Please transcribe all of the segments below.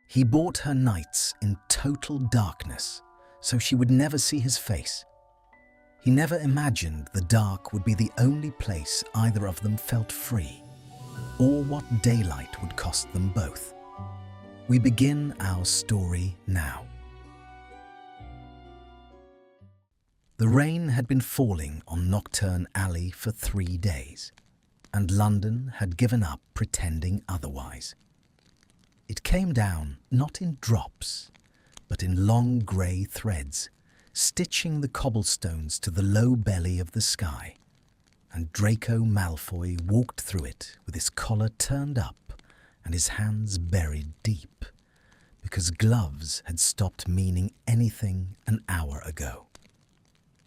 He bought her nights in total darkness, so she would never see his face. He never imagined the dark would be the only place either of them felt free, or what daylight would cost them both. We begin our story now. The rain had been falling on Nocturne Alley for 3 days, and London had given up pretending otherwise. It came down not in drops, but in long grey threads, stitching the cobblestones to the low belly of the sky, and Draco Malfoy walked through it with his collar turned up and his hands buried deep, because gloves had stopped meaning anything an hour ago.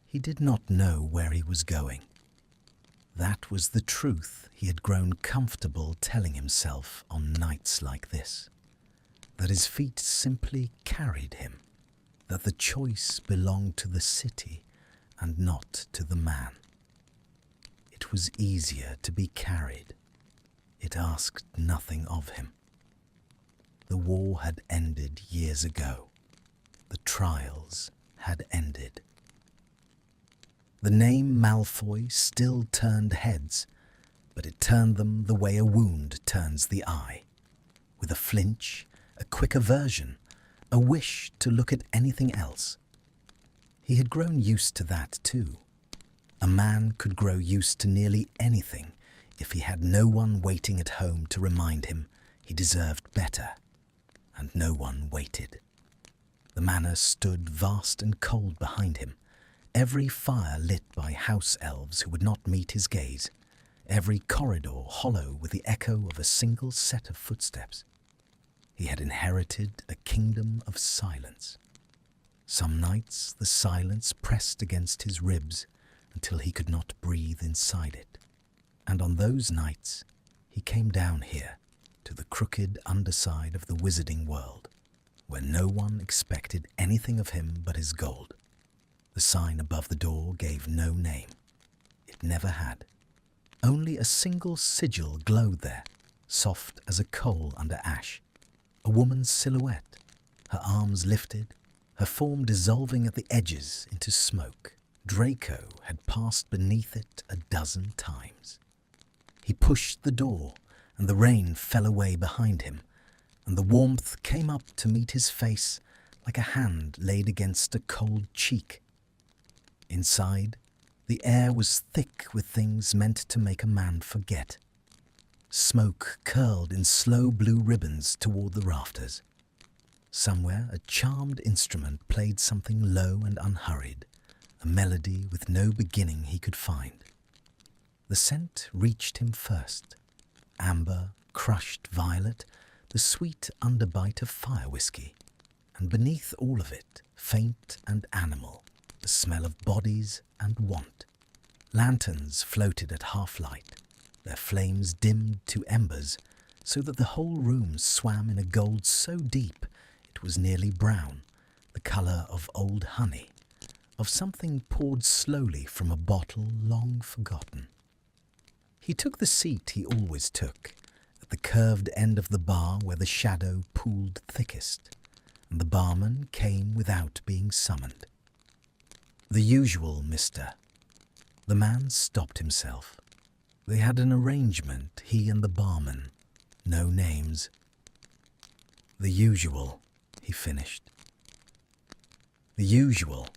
He did not know where he was going. That was the truth he had grown comfortable telling himself on nights like this, that his feet simply carried him, that the choice belonged to the city and not to the man. It was easier to be carried. It asked nothing of him. The war had ended years ago. The trials had ended. The name Malfoy still turned heads, but it turned them the way a wound turns the eye, with a flinch, a quick aversion, a wish to look at anything else. He had grown used to that too. A man could grow used to nearly anything if he had no one waiting at home to remind him he deserved better, and no one waited. The manor stood vast and cold behind him, every fire lit by house elves who would not meet his gaze, every corridor hollow with the echo of a single set of footsteps. He had inherited a kingdom of silence. Some nights the silence pressed against his ribs until he could not breathe inside it. And on those nights he came down here to the crooked underside of the wizarding world, where no one expected anything of him but his gold. The sign above the door gave no name. It never had. Only a single sigil glowed there, soft as a coal under ash. A woman's silhouette, her arms lifted, her form dissolving at the edges into smoke. Draco had passed beneath it 12 times. He pushed the door, and the rain fell away behind him, and the warmth came up to meet his face like a hand laid against a cold cheek. Inside, the air was thick with things meant to make a man forget. Smoke curled in slow blue ribbons toward the rafters. Somewhere a charmed instrument played something low and unhurried, a melody with no beginning he could find. The scent reached him first. Amber, crushed violet, the sweet underbite of fire whiskey, and beneath all of it, faint and animal, the smell of bodies and want. Lanterns floated at half-light, their flames dimmed to embers, so that the whole room swam in a gold so deep it was nearly brown, the colour of old honey, of something poured slowly from a bottle long forgotten. He took the seat he always took, at the curved end of the bar where the shadow pooled thickest, and the barman came without being summoned. "The usual, mister." The man stopped himself. They had an arrangement, he and the barman. No names. "The usual," he finished. "The usual."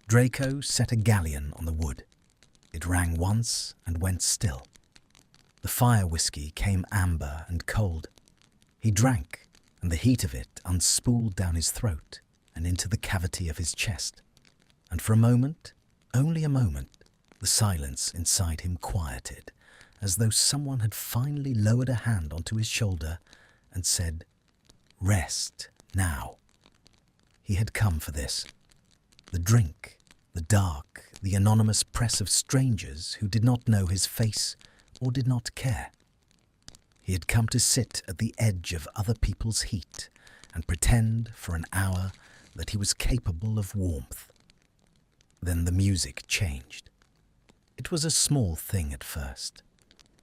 Draco set a galleon on the wood. It rang once and went still. The fire whiskey came amber and cold. He drank, and the heat of it unspooled down his throat and into the cavity of his chest. And for a moment, only a moment, the silence inside him quieted, as though someone had finally lowered a hand onto his shoulder and said, "Rest now." He had come for this. The drink, the dark, the anonymous press of strangers who did not know his face or did not care. He had come to sit at the edge of other people's heat and pretend for an hour that he was capable of warmth. Then the music changed. It was a small thing at first,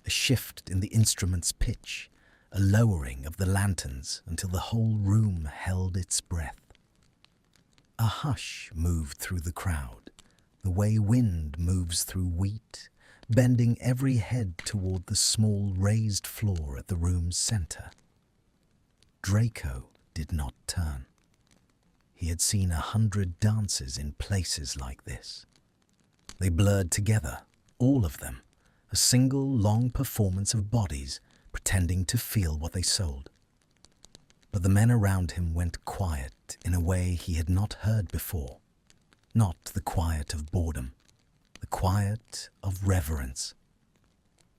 a shift in the instrument's pitch, a lowering of the lanterns until the whole room held its breath. A hush moved through the crowd, the way wind moves through wheat, bending every head toward the small raised floor at the room's center. Draco did not turn. He had seen 100 dances in places like this. They blurred together, all of them, a single long performance of bodies pretending to feel what they sold. But the men around him went quiet in a way he had not heard before. Not the quiet of boredom, the quiet of reverence.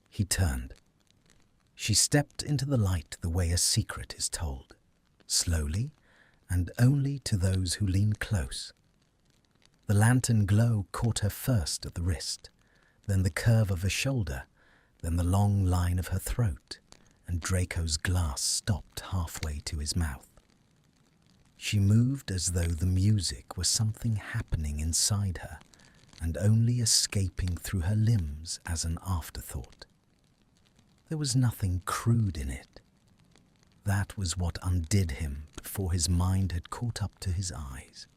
He turned. She stepped into the light the way a secret is told, slowly and only to those who lean close. The lantern glow caught her first at the wrist, then the curve of her shoulder, then the long line of her throat, and Draco's glass stopped halfway to his mouth. She moved as though the music was something happening inside her and only escaping through her limbs as an afterthought. There was nothing crude in it. That was what undid him before his mind had caught up to his eyes.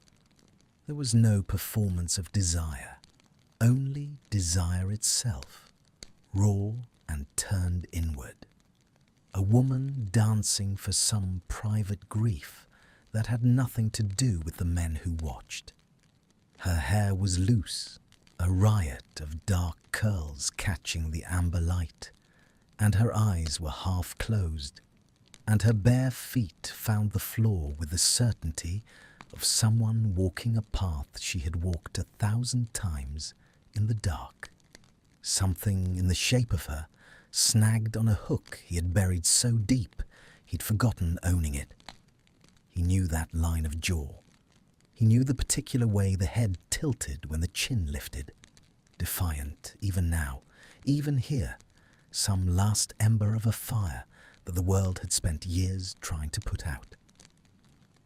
There was no performance of desire, only desire itself, raw and turned inward. A woman dancing for some private grief that had nothing to do with the men who watched. Her hair was loose, a riot of dark curls catching the amber light, and her eyes were half closed, and her bare feet found the floor with the certainty of someone walking a path she had walked 1,000 times in the dark. Something in the shape of her snagged on a hook he had buried so deep he'd forgotten owning it. He knew that line of jaw. He knew the particular way the head tilted when the chin lifted. Defiant, even now, even here, some last ember of a fire that the world had spent years trying to put out.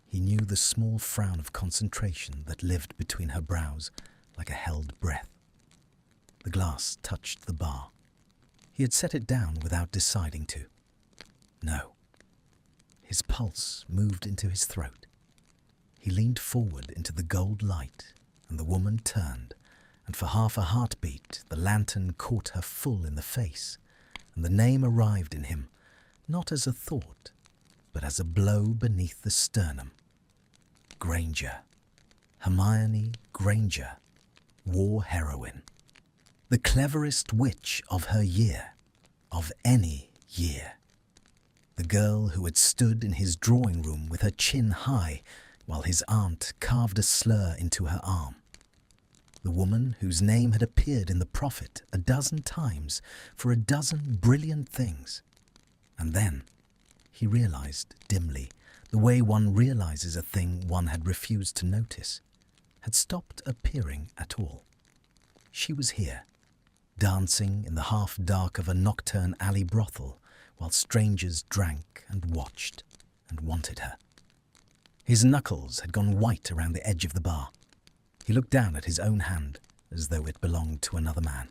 He knew the small frown of concentration that lived between her brows like a held breath. The glass touched the bar. He had set it down without deciding to. No. His pulse moved into his throat. He leaned forward into the gold light, and the woman turned, and for half a heartbeat the lantern caught her full in the face, and the name arrived in him, not as a thought, but as a blow beneath the sternum. Granger. Hermione Granger, war heroine. The cleverest witch of her year, of any year. The girl who had stood in his drawing room with her chin high while his aunt carved a slur into her arm. The woman whose name had appeared in the Prophet 12 times for 12 brilliant things. And then he realized dimly, the way one realizes a thing one had refused to notice, had stopped appearing at all. She was here, dancing in the half-dark of a nocturne alley brothel while strangers drank and watched and wanted her. His knuckles had gone white around the edge of the bar. He looked down at his own hand as though it belonged to another man.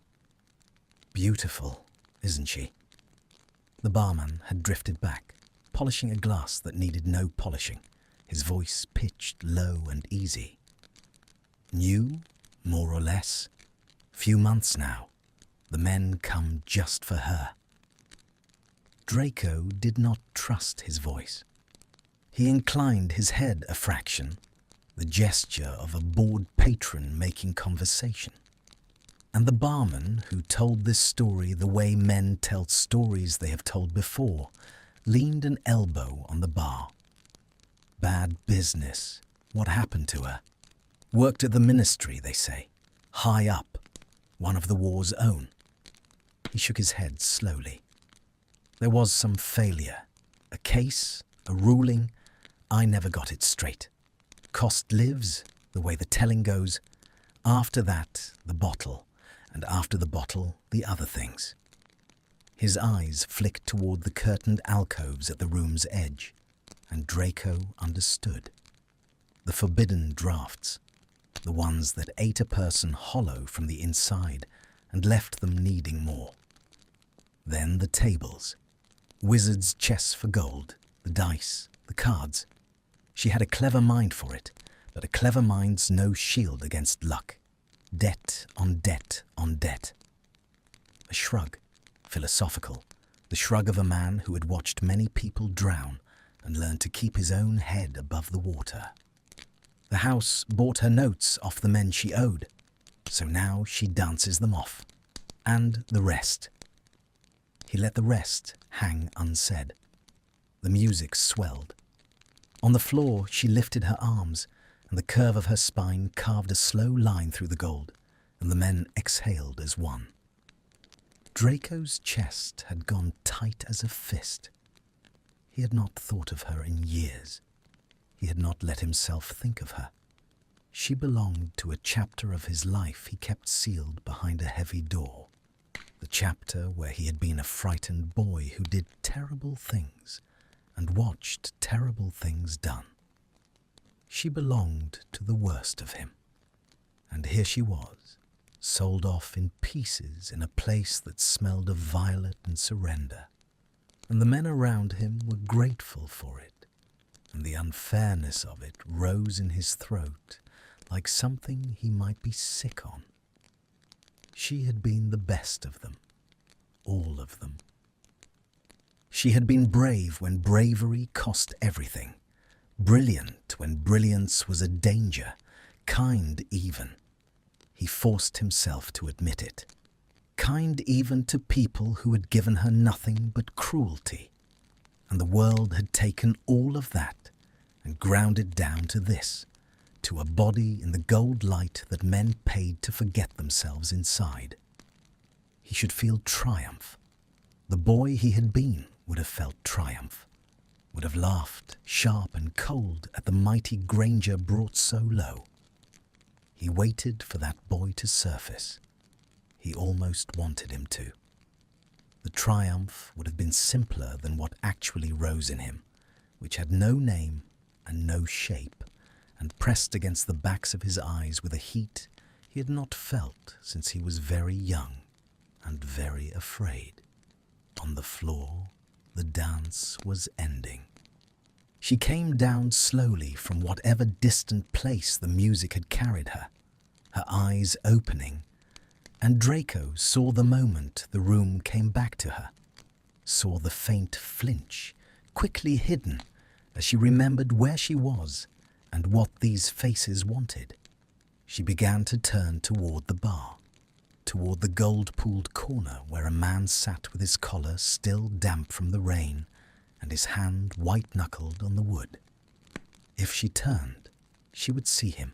Beautiful, isn't she? The barman had drifted back, polishing a glass that needed no polishing, his voice pitched low and easy. New, more or less. Few months now. The men come just for her. Draco did not trust his voice. He inclined his head a fraction, the gesture of a bored patron making conversation. And the barman, who told this story the way men tell stories they have told before, leaned an elbow on the bar. Bad business. What happened to her? Worked at the ministry, they say. High up. One of the war's own. He shook his head slowly. There was some failure. A case, a ruling. I never got it straight. Cost lives, the way the telling goes. After that, the bottle. And after the bottle, the other things. His eyes flicked toward the curtained alcoves at the room's edge, and Draco understood. The forbidden draughts, the ones that ate a person hollow from the inside and left them needing more. Then the tables, Wizard's chess for gold, the dice, the cards. She had a clever mind for it, but a clever mind's no shield against luck. Debt on debt on debt. A shrug, philosophical, the shrug of a man who had watched many people drown and learned to keep his own head above the water. The house bought her notes off the men she owed, so now she dances them off. And the rest. He let the rest hang unsaid. The music swelled. On the floor she lifted her arms, and the curve of her spine carved a slow line through the gold, and the men exhaled as one. Draco's chest had gone tight as a fist. He had not thought of her in years. He had not let himself think of her. She belonged to a chapter of his life he kept sealed behind a heavy door. The chapter where he had been a frightened boy who did terrible things and watched terrible things done. She belonged to the worst of him. And here she was, sold off in pieces in a place that smelled of violet and surrender. And the men around him were grateful for it, and the unfairness of it rose in his throat like something he might be sick on. She had been the best of them, all of them. She had been brave when bravery cost everything, brilliant when brilliance was a danger, kind even. He forced himself to admit it. Kind even to people who had given her nothing but cruelty. And the world had taken all of that and ground it down to this, to a body in the gold light that men paid to forget themselves inside. He should feel triumph. The boy he had been would have felt triumph, would have laughed, sharp and cold, at the mighty Granger brought so low. He waited for that boy to surface. He almost wanted him to. The triumph would have been simpler than what actually rose in him, which had no name and no shape, and pressed against the backs of his eyes with a heat he had not felt since he was very young and very afraid. On the floor, the dance was ending. She came down slowly from whatever distant place the music had carried her, her eyes opening, and Draco saw the moment the room came back to her, saw the faint flinch, quickly hidden, as she remembered where she was and what these faces wanted. She began to turn toward the bar, toward the gold-pooled corner where a man sat with his collar still damp from the rain and his hand white-knuckled on the wood. If she turned, she would see him.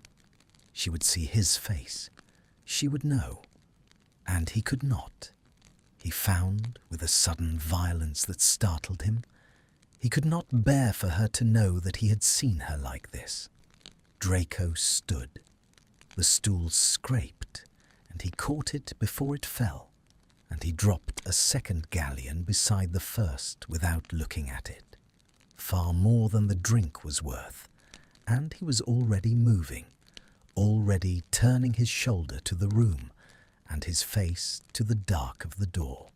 She would see his face. She would know. And he could not. He found, with a sudden violence that startled him, he could not bear for her to know that he had seen her like this. Draco stood. The stool scraped, and he caught it before it fell, and he dropped a second galleon beside the first without looking at it. Far more than the drink was worth, and he was already moving, already turning his shoulder to the room, and his face to the dark of the door.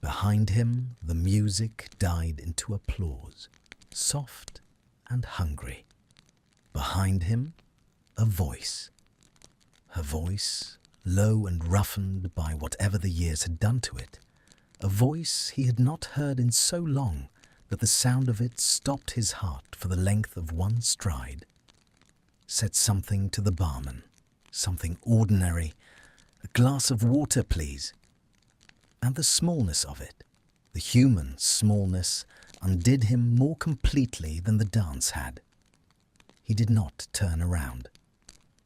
Behind him, the music died into applause, soft and hungry. Behind him, a voice. Her voice, low and roughened by whatever the years had done to it. A voice he had not heard in so long that the sound of it stopped his heart for the length of one stride. Said something to the barman, something ordinary. "A glass of water, please." And the smallness of it, the human smallness, undid him more completely than the dance had. He did not turn around.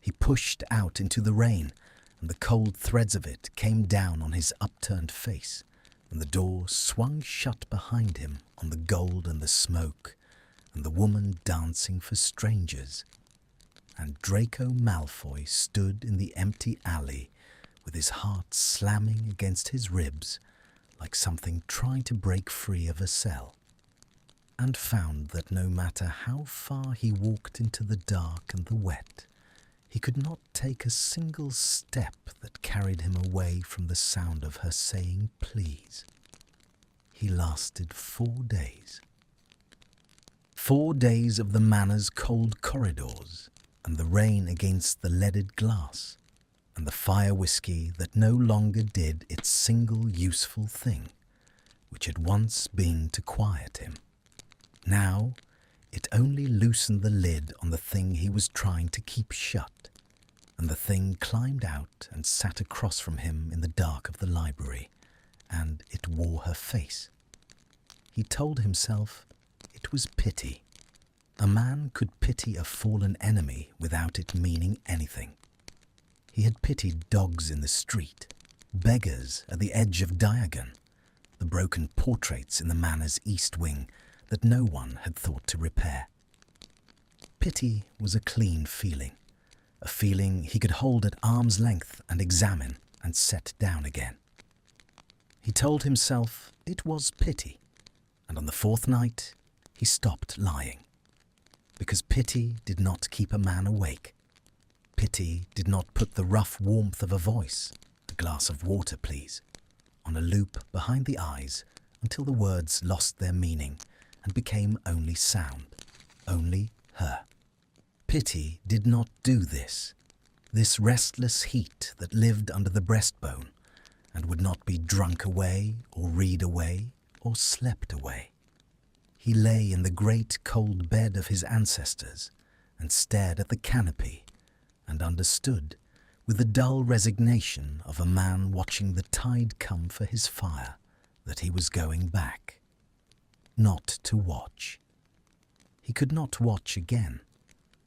He pushed out into the rain, and the cold threads of it came down on his upturned face, and the door swung shut behind him on the gold and the smoke, and the woman dancing for strangers. And Draco Malfoy stood in the empty alley with his heart slamming against his ribs like something trying to break free of a cell, and found that no matter how far he walked into the dark and the wet, he could not take a single step that carried him away from the sound of her saying please. he lasted 4 days. 4 days of the manor's cold corridors, and the rain against the leaded glass, and the fire whiskey that no longer did its single useful thing, which had once been to quiet him. Now it only loosened the lid on the thing he was trying to keep shut, and the thing climbed out and sat across from him in the dark of the library, and it wore her face. He told himself it was pity. A man could pity a fallen enemy without it meaning anything. He had pitied dogs in the street, beggars at the edge of Diagon, the broken portraits in the manor's east wing that no one had thought to repair. Pity was a clean feeling, a feeling he could hold at arm's length and examine and set down again. He told himself it was pity, and on the 4th night he stopped lying. Because pity did not keep a man awake. Pity did not put the rough warmth of a voice, "A glass of water, please," on a loop behind the eyes until the words lost their meaning and became only sound, only her. Pity did not do this restless heat that lived under the breastbone and would not be drunk away or read away or slept away. He lay in the great cold bed of his ancestors and stared at the canopy and understood with the dull resignation of a man watching the tide come for his fire that he was going back. Not to watch. He could not watch again,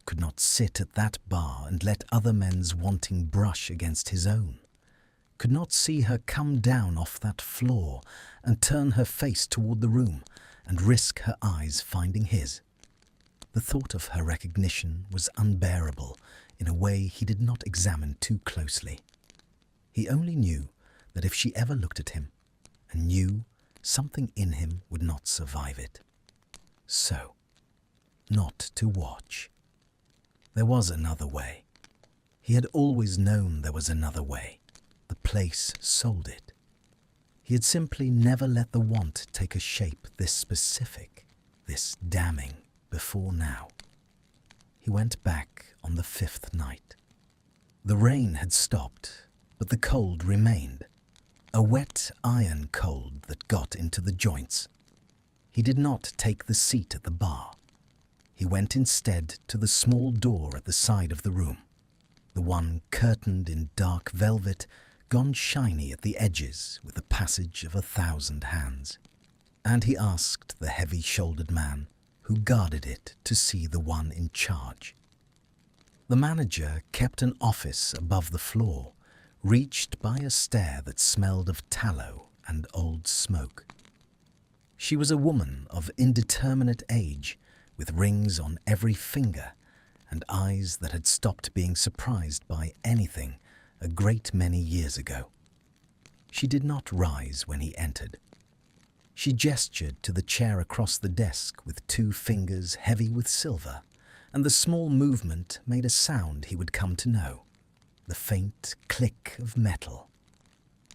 could not sit at that bar and let other men's wanting brush against his own, could not see her come down off that floor and turn her face toward the room and risk her eyes finding his. The thought of her recognition was unbearable in a way he did not examine too closely. He only knew that if she ever looked at him, and knew something in him would not survive it. So, not to watch. There was another way. He had always known there was another way. The place sold it. He had simply never let the want take a shape this specific, this damning, before now. He went back on the 5th night. The rain had stopped, but the cold remained, a wet iron cold that got into the joints. He did not take the seat at the bar. He went instead to the small door at the side of the room, the one curtained in dark velvet, gone shiny at the edges with the passage of 1,000 hands, and he asked the heavy-shouldered man who guarded it to see the one in charge. The manager kept an office above the floor, reached by a stair that smelled of tallow and old smoke. She was a woman of indeterminate age, with rings on every finger and eyes that had stopped being surprised by anything a great many years ago. She did not rise when he entered. She gestured to the chair across the desk with 2 fingers heavy with silver, and the small movement made a sound he would come to know, the faint click of metal.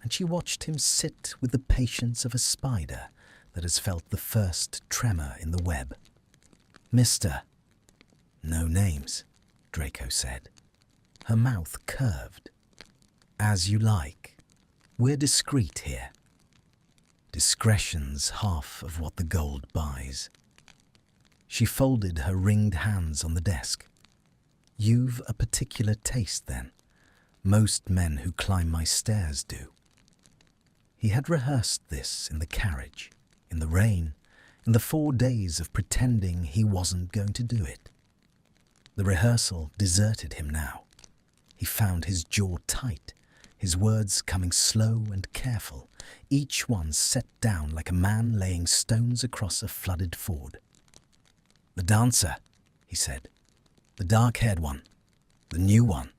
And she watched him sit with the patience of a spider that has felt the first tremor in the web. "Mr." "No names," Draco said. Her mouth curved. "As you like. We're discreet here. Discretion's half of what the gold buys." She folded her ringed hands on the desk. "You've a particular taste, then. Most men who climb my stairs do." He had rehearsed this in the carriage, in the rain, in the 4 days of pretending he wasn't going to do it. The rehearsal deserted him now. He found his jaw tight, his words coming slow and careful, each one set down like a man laying stones across a flooded ford. "The dancer," he said. "The dark-haired one. The new one."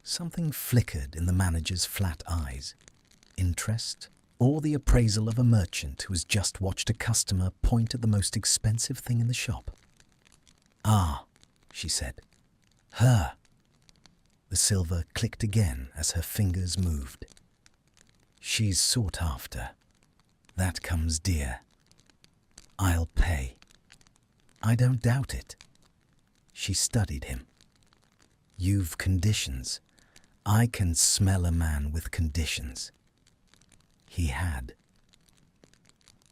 Something flickered in the manager's flat eyes. Interest, or the appraisal of a merchant who has just watched a customer point at the most expensive thing in the shop. "Ah," she said. "Her." The silver clicked again as her fingers moved. "She's sought after. That comes dear. I'll pay. I don't doubt it. She studied him. You've conditions. I can smell a man with conditions. He had.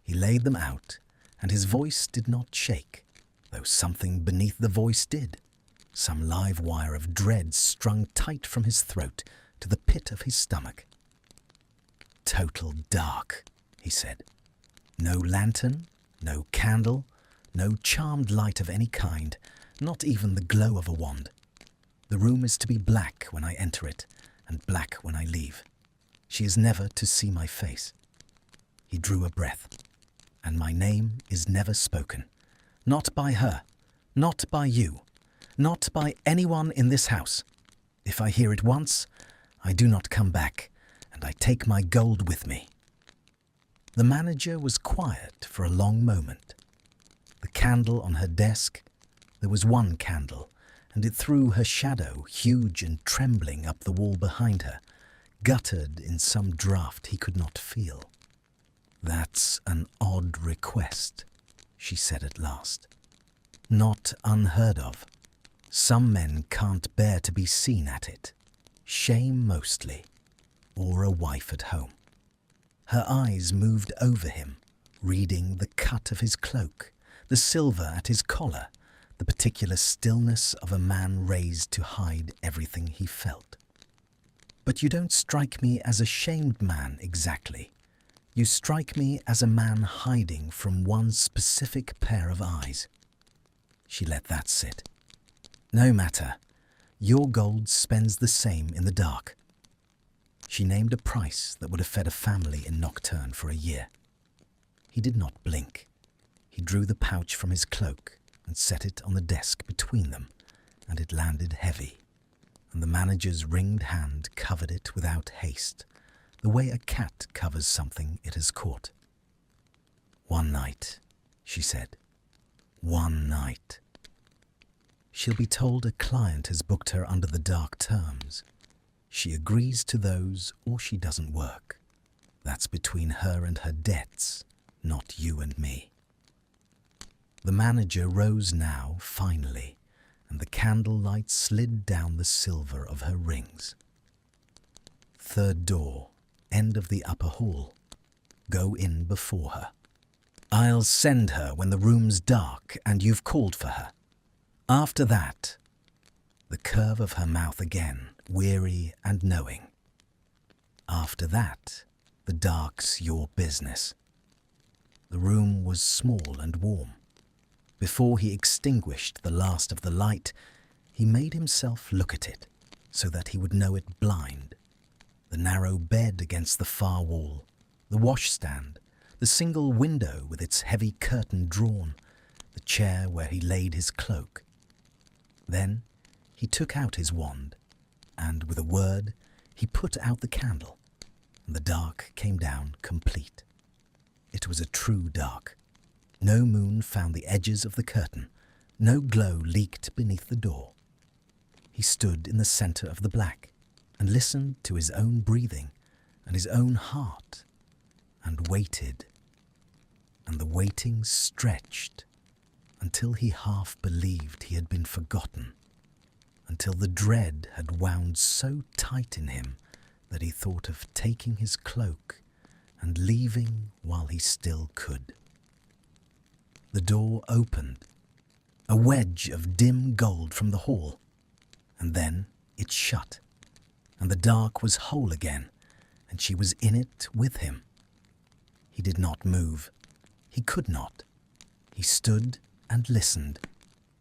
He laid them out, and his voice did not shake, though something beneath the voice did. Some live wire of dread strung tight from his throat to the pit of his stomach. Total dark, he said. No lantern, no candle, no charmed light of any kind, not even the glow of a wand. The room is to be black when I enter it, and black when I leave. She is never to see my face. He drew a breath. And my name is never spoken. Not by her, not by you, not by anyone in this house. If I hear it once, I do not come back, and I take my gold with me. The manager was quiet for a long moment. The candle on her desk, there was one candle, and it threw her shadow, huge and trembling, up the wall behind her, guttered in some draught he could not feel. That's an odd request, she said at last. Not unheard of. Some men can't bear to be seen at it. Shame mostly, or a wife at home. Her eyes moved over him, reading the cut of his cloak, the silver at his collar, the particular stillness of a man raised to hide everything he felt. But you don't strike me as a shamed man exactly. You strike me as a man hiding from one specific pair of eyes. She let that sit. No matter. Your gold spends the same in the dark. She named a price that would have fed a family in Nocturne for a year. He did not blink. He drew the pouch from his cloak and set it on the desk between them, and it landed heavy, and the manager's ringed hand covered it without haste, the way a cat covers something it has caught. One night, she said. One night. She'll be told a client has booked her under the dark terms. She agrees to those or she doesn't work. That's between her and her debts, not you and me. The manager rose now, finally, and the candlelight slid down the silver of her rings. Third door, end of the upper hall. Go in before her. I'll send her when the room's dark and you've called for her. After that, the curve of her mouth again, weary and knowing. After that, the dark's your business. The room was small and warm. Before he extinguished the last of the light, he made himself look at it so that he would know it blind. The narrow bed against the far wall, the washstand, the single window with its heavy curtain drawn, the chair where he laid his cloak. Then he took out his wand, and with a word he put out the candle, and the dark came down complete. It was a true dark. No moon found the edges of the curtain, no glow leaked beneath the door. He stood in the centre of the black, and listened to his own breathing and his own heart, and waited. And the waiting stretched until he half believed he had been forgotten, until the dread had wound so tight in him that he thought of taking his cloak and leaving while he still could. The door opened, a wedge of dim gold from the hall, and then it shut, and the dark was whole again, and she was in it with him. He did not move. He could not. He stood and listened,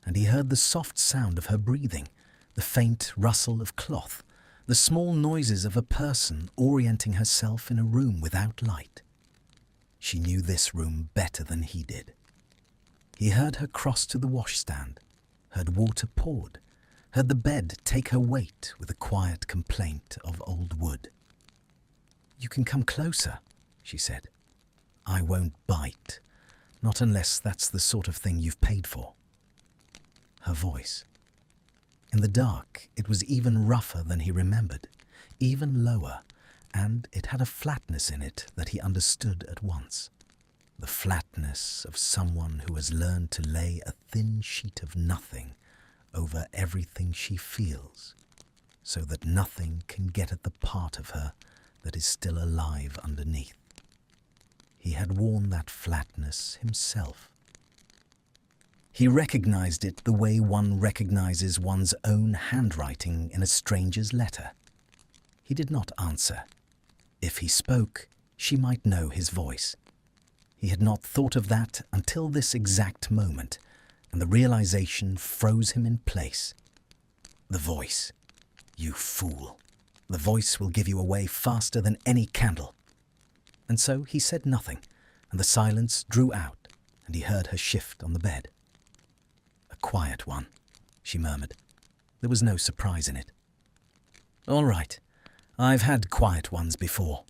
and he heard the soft sound of her breathing, the faint rustle of cloth, the small noises of a person orienting herself in a room without light. She knew this room better than he did. He heard her cross to the washstand, heard water poured, heard the bed take her weight with a quiet complaint of old wood. "You can come closer," she said. "I won't bite, not unless that's the sort of thing you've paid for." Her voice. In the dark, it was even rougher than he remembered, even lower, and it had a flatness in it that he understood at once. The flatness of someone who has learned to lay a thin sheet of nothing over everything she feels, so that nothing can get at the part of her that is still alive underneath. He had worn that flatness himself. He recognized it the way one recognizes one's own handwriting in a stranger's letter. He did not answer. If he spoke, she might know his voice. He had not thought of that until this exact moment, and the realization froze him in place. The voice. You fool. The voice will give you away faster than any candle. And so he said nothing, and the silence drew out, and he heard her shift on the bed. A quiet one, she murmured. There was no surprise in it. All right, I've had quiet ones before.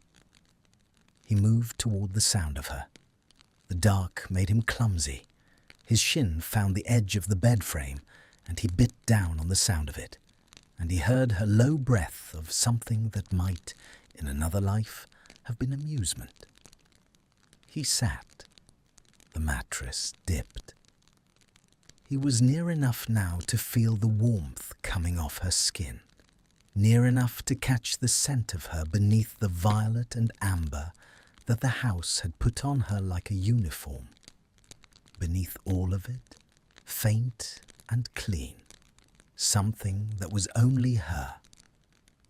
He moved toward the sound of her. The dark made him clumsy. His shin found the edge of the bed frame, and he bit down on the sound of it, and he heard her low breath of something that might, in another life, have been amusement. He sat. The mattress dipped. He was near enough now to feel the warmth coming off her skin, near enough to catch the scent of her beneath the violet and amber that the house had put on her like a uniform. Beneath all of it, faint and clean, something that was only her,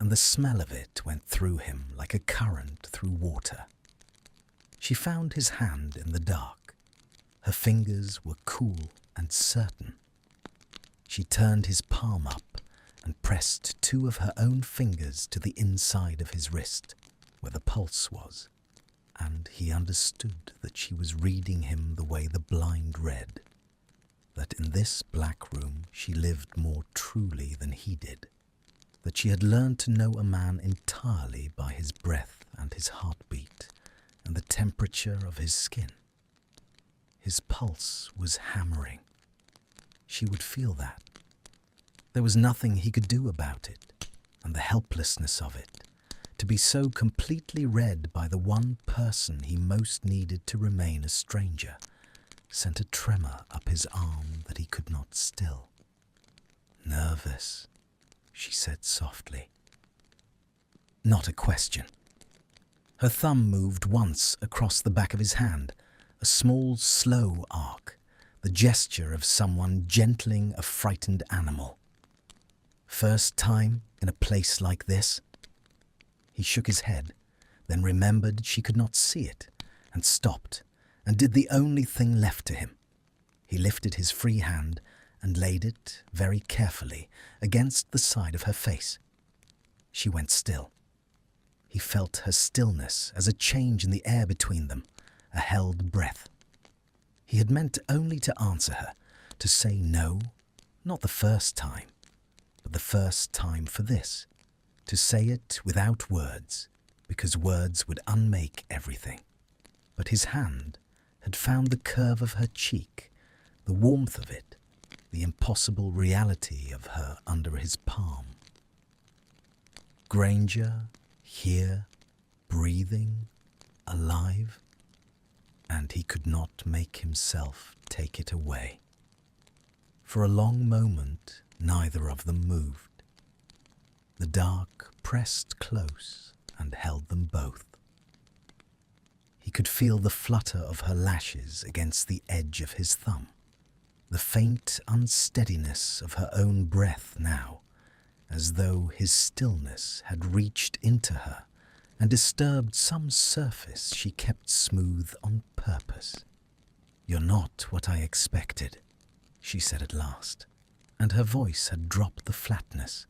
and the smell of it went through him like a current through water. She found his hand in the dark. Her fingers were cool and certain. She turned his palm up and pressed two of her own fingers to the inside of his wrist, where the pulse was, and he understood that she was reading him the way the blind read, that in this black room she lived more truly than he did, that she had learned to know a man entirely by his breath and his heartbeat and the temperature of his skin. His pulse was hammering. She would feel that. There was nothing he could do about it, and the helplessness of it, to be so completely read by the one person he most needed to remain a stranger, sent a tremor up his arm that he could not still. Nervous, she said softly. Not a question. Her thumb moved once across the back of his hand, a small, slow arc, the gesture of someone gentling a frightened animal. First time in a place like this? He shook his head, then remembered she could not see it, and stopped, and did the only thing left to him. He lifted his free hand and laid it, very carefully, against the side of her face. She went still. He felt her stillness as a change in the air between them, a held breath. He had meant only to answer her, to say no, not the first time, but the first time for this, to say it without words, because words would unmake everything. But his hand had found the curve of her cheek, the warmth of it, the impossible reality of her under his palm. Granger, here, breathing, alive, and he could not make himself take it away. For a long moment, neither of them moved. The dark pressed close and held them both. He could feel the flutter of her lashes against the edge of his thumb, the faint unsteadiness of her own breath now, as though his stillness had reached into her and disturbed some surface she kept smooth on purpose. "You're not what I expected," she said at last, and her voice had dropped the flatness.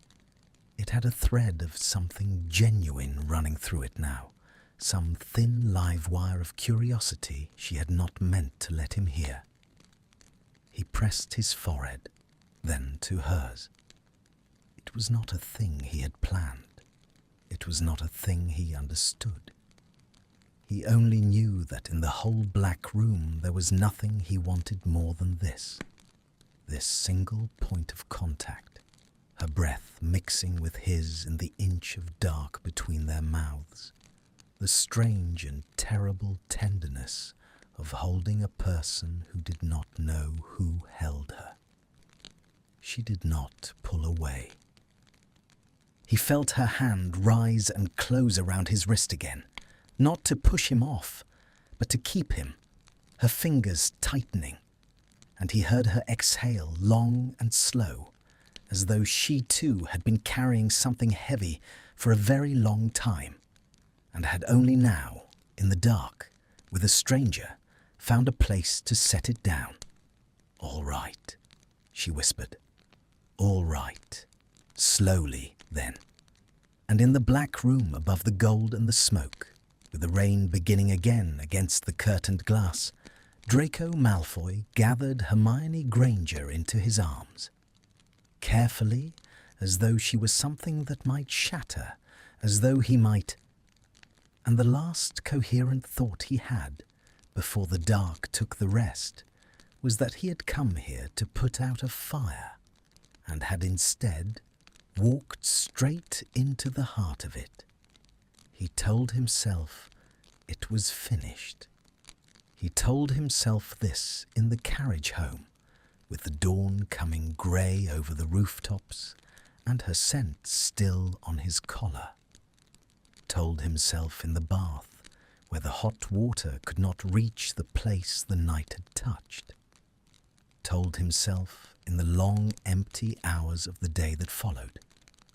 It had a thread of something genuine running through it now, some thin live wire of curiosity she had not meant to let him hear. He pressed his forehead, then to hers. It was not a thing he had planned. It was not a thing he understood. He only knew that in the whole black room there was nothing he wanted more than this single point of contact, her breath mixing with his in the inch of dark between their mouths, the strange and terrible tenderness of holding a person who did not know who held her. She did not pull away. He felt her hand rise and close around his wrist again, not to push him off, but to keep him, her fingers tightening, and he heard her exhale long and slow, as though she too had been carrying something heavy for a very long time, and had only now, in the dark, with a stranger, found a place to set it down. "All right," she whispered. "All right." Slowly, then. And in the black room above the gold and the smoke, with the rain beginning again against the curtained glass, Draco Malfoy gathered Hermione Granger into his arms. Carefully, as though she was something that might shatter, as though he might... And the last coherent thought he had, before the dark took the rest, was that he had come here to put out a fire, and had instead walked straight into the heart of it. He told himself it was finished. He told himself this in the carriage home, with the dawn coming grey over the rooftops and her scent still on his collar. Told himself in the bath, where the hot water could not reach the place the night had touched. Told himself in the long, empty hours of the day that followed,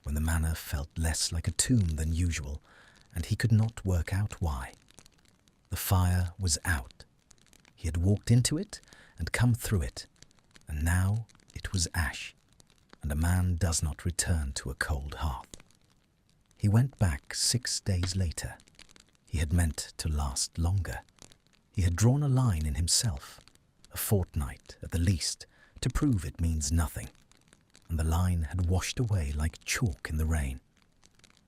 when the manor felt less like a tomb than usual, and he could not work out why. The fire was out. He had walked into it and come through it, and now it was ash, and a man does not return to a cold hearth. He went back 6 days later. He had meant to last longer. He had drawn a line in himself, a fortnight at the least, to prove it means nothing, and the line had washed away like chalk in the rain.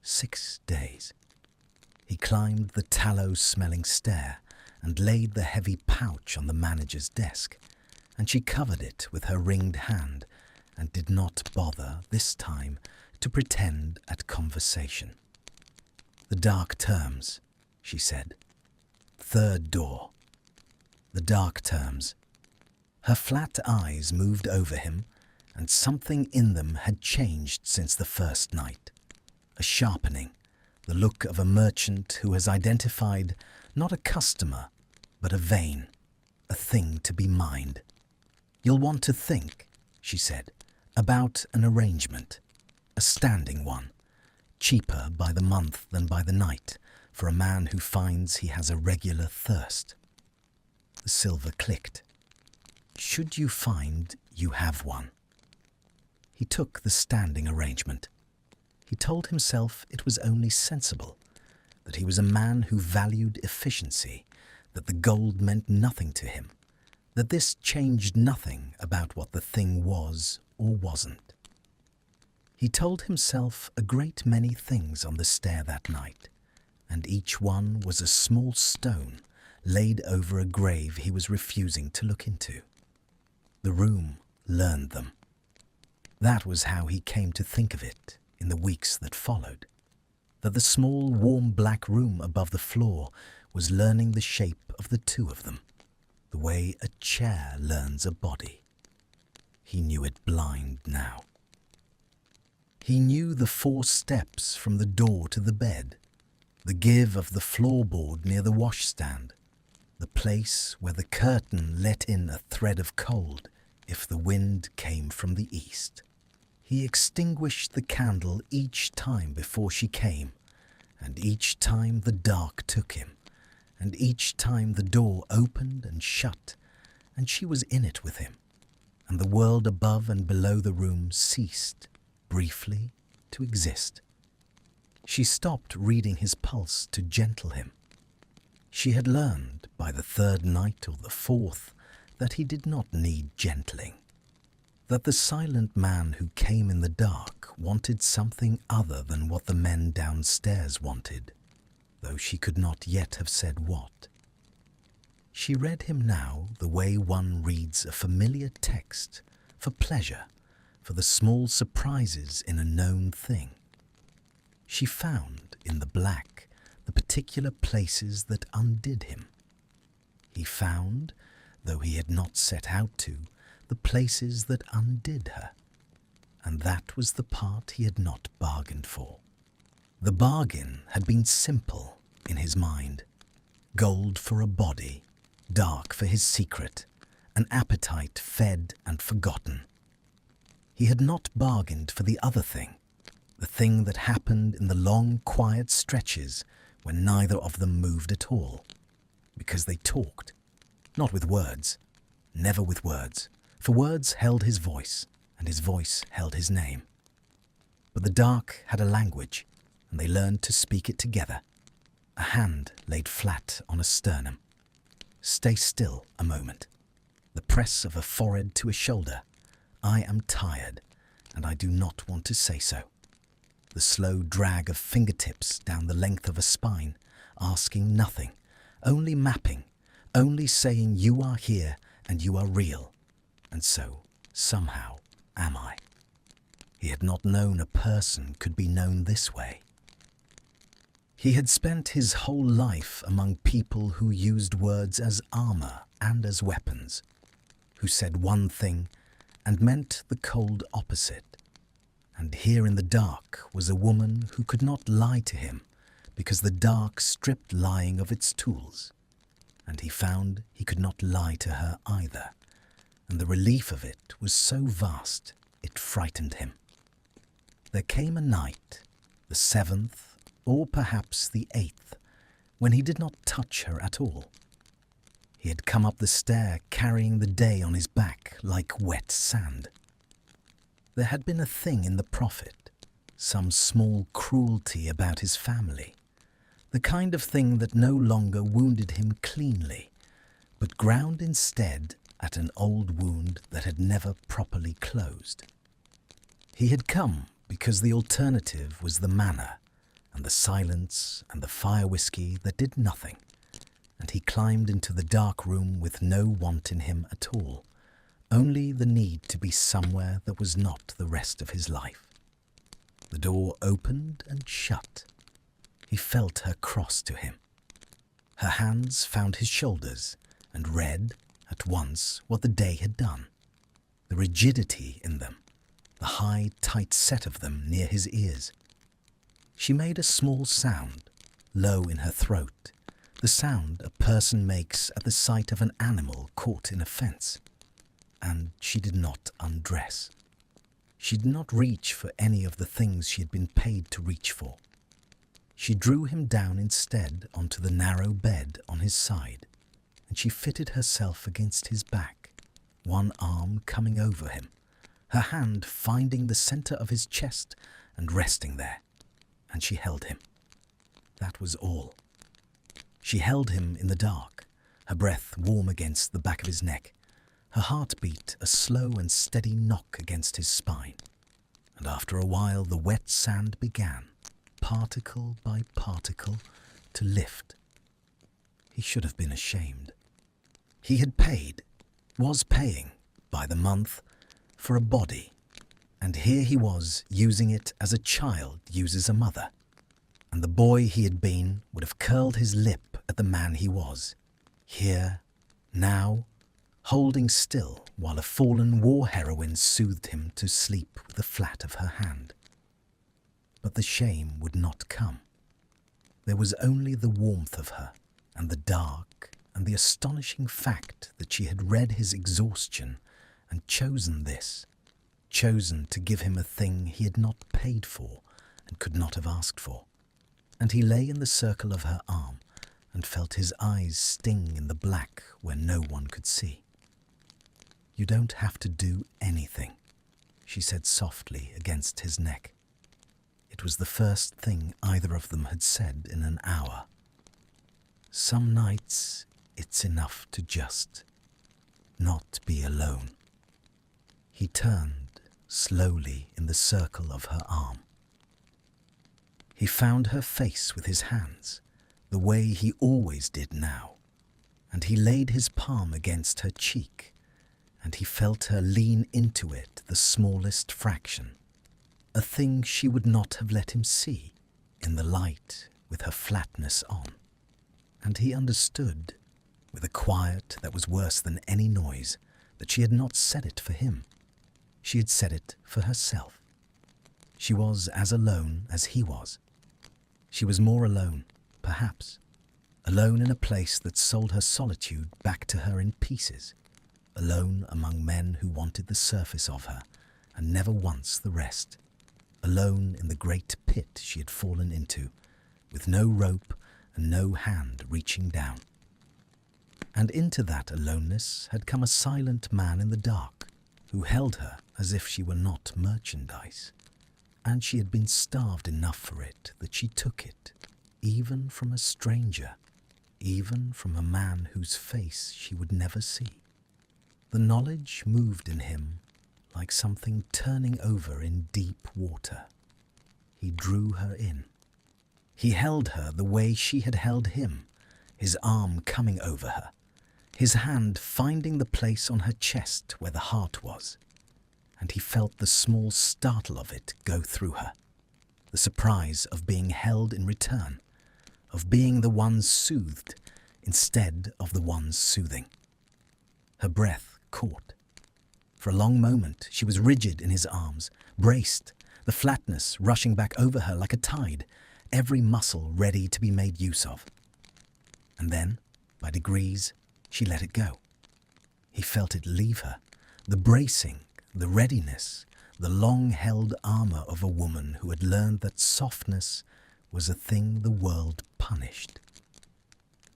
6 days. He climbed the tallow-smelling stair and laid the heavy pouch on the manager's desk, and she covered it with her ringed hand and did not bother, this time, to pretend at conversation. "The dark terms," she said. "Third door." The dark terms. Her flat eyes moved over him, and something in them had changed since the first night. A sharpening, the look of a merchant who has identified not a customer, but a vein, a thing to be mined. "You'll want to think," she said, "about an arrangement, a standing one, cheaper by the month than by the night, for a man who finds he has a regular thirst." The silver clicked. "Should you find you have one?" He took the standing arrangement. He told himself it was only sensible, that he was a man who valued efficiency, that the gold meant nothing to him, that this changed nothing about what the thing was or wasn't. He told himself a great many things on the stair that night, and each one was a small stone laid over a grave he was refusing to look into. The room learned them. That was how he came to think of it in the weeks that followed, that the small, warm black room above the floor was learning the shape of the two of them, the way a chair learns a body. He knew it blind now. He knew the 4 steps from the door to the bed, the give of the floorboard near the washstand, the place where the curtain let in a thread of cold if the wind came from the east. He extinguished the candle each time before she came, and each time the dark took him, and each time the door opened and shut, and she was in it with him, and the world above and below the room ceased, briefly, to exist. She stopped reading his pulse to gentle him. She had learned, by the 3rd night or the 4th, that he did not need gentling, that the silent man who came in the dark wanted something other than what the men downstairs wanted, though she could not yet have said what. She read him now the way one reads a familiar text, for pleasure, for the small surprises in a known thing. She found in the black the particular places that undid him. He found, though he had not set out to, the places that undid her. And that was the part he had not bargained for. The bargain had been simple in his mind. Gold for a body, dark for his secret, an appetite fed and forgotten. He had not bargained for the other thing, the thing that happened in the long, quiet stretches when neither of them moved at all, because they talked, not with words, never with words, for words held his voice, and his voice held his name. But the dark had a language, and they learned to speak it together. A hand laid flat on a sternum. Stay still a moment. The press of a forehead to a shoulder. I am tired, and I do not want to say so. The slow drag of fingertips down the length of a spine, asking nothing, only mapping, only saying you are here and you are real, and so, somehow, am I. He had not known a person could be known this way. He had spent his whole life among people who used words as armor and as weapons, who said one thing and meant the cold opposite. And here in the dark was a woman who could not lie to him because the dark stripped lying of its tools. And he found he could not lie to her either, and the relief of it was so vast it frightened him. There came a night, the 7th, or perhaps the 8th, when he did not touch her at all. He had come up the stair carrying the day on his back like wet sand. There had been a thing in the prophet, some small cruelty about his family, the kind of thing that no longer wounded him cleanly, but ground instead at an old wound that had never properly closed. He had come because the alternative was the manna, and the silence and the fire whiskey that did nothing, and he climbed into the dark room with no want in him at all, only the need to be somewhere that was not the rest of his life. The door opened and shut. He felt her cross to him. Her hands found his shoulders and read at once what the day had done, the rigidity in them, the high, tight set of them near his ears. She made a small sound, low in her throat, the sound a person makes at the sight of an animal caught in a fence. And she did not undress. She did not reach for any of the things she had been paid to reach for. She drew him down instead onto the narrow bed on his side, and she fitted herself against his back, one arm coming over him, her hand finding the center of his chest and resting there, and she held him. That was all. She held him in the dark, her breath warm against the back of his neck, her heartbeat a slow and steady knock against his spine. And after a while the wet sand began, particle by particle, to lift. He should have been ashamed. He had paid, was paying, by the month, for a body, and here he was using it as a child uses a mother, and the boy he had been would have curled his lip at the man he was, here, now, holding still while a fallen war heroine soothed him to sleep with the flat of her hand. But the shame would not come. There was only the warmth of her, and the dark, and the astonishing fact that she had read his exhaustion and chosen this, chosen to give him a thing he had not paid for and could not have asked for. And he lay in the circle of her arm and felt his eyes sting in the black where no one could see. "You don't have to do anything," she said softly against his neck. It was the first thing either of them had said in an hour. Some nights it's enough to just not be alone. He turned slowly in the circle of her arm. He found her face with his hands, the way he always did now, and he laid his palm against her cheek, and he felt her lean into it the smallest fraction, a thing she would not have let him see, in the light with her flatness on. And he understood, with a quiet that was worse than any noise, that she had not said it for him. She had said it for herself. She was as alone as he was. She was more alone, perhaps, alone in a place that sold her solitude back to her in pieces, alone among men who wanted the surface of her and never once the rest, alone in the great pit she had fallen into, with no rope and no hand reaching down. And into that aloneness had come a silent man in the dark, who held her as if she were not merchandise, and she had been starved enough for it that she took it, even from a stranger, even from a man whose face she would never see. The knowledge moved in him like something turning over in deep water. He drew her in. He held her the way she had held him, his arm coming over her, his hand finding the place on her chest where the heart was, and he felt the small startle of it go through her, the surprise of being held in return, of being the one soothed instead of the one soothing. Her breath caught. For a long moment she was rigid in his arms, braced, the flatness rushing back over her like a tide, every muscle ready to be made use of. And then, by degrees, she let it go. He felt it leave her, the bracing, the readiness, the long-held armor of a woman who had learned that softness was a thing the world punished.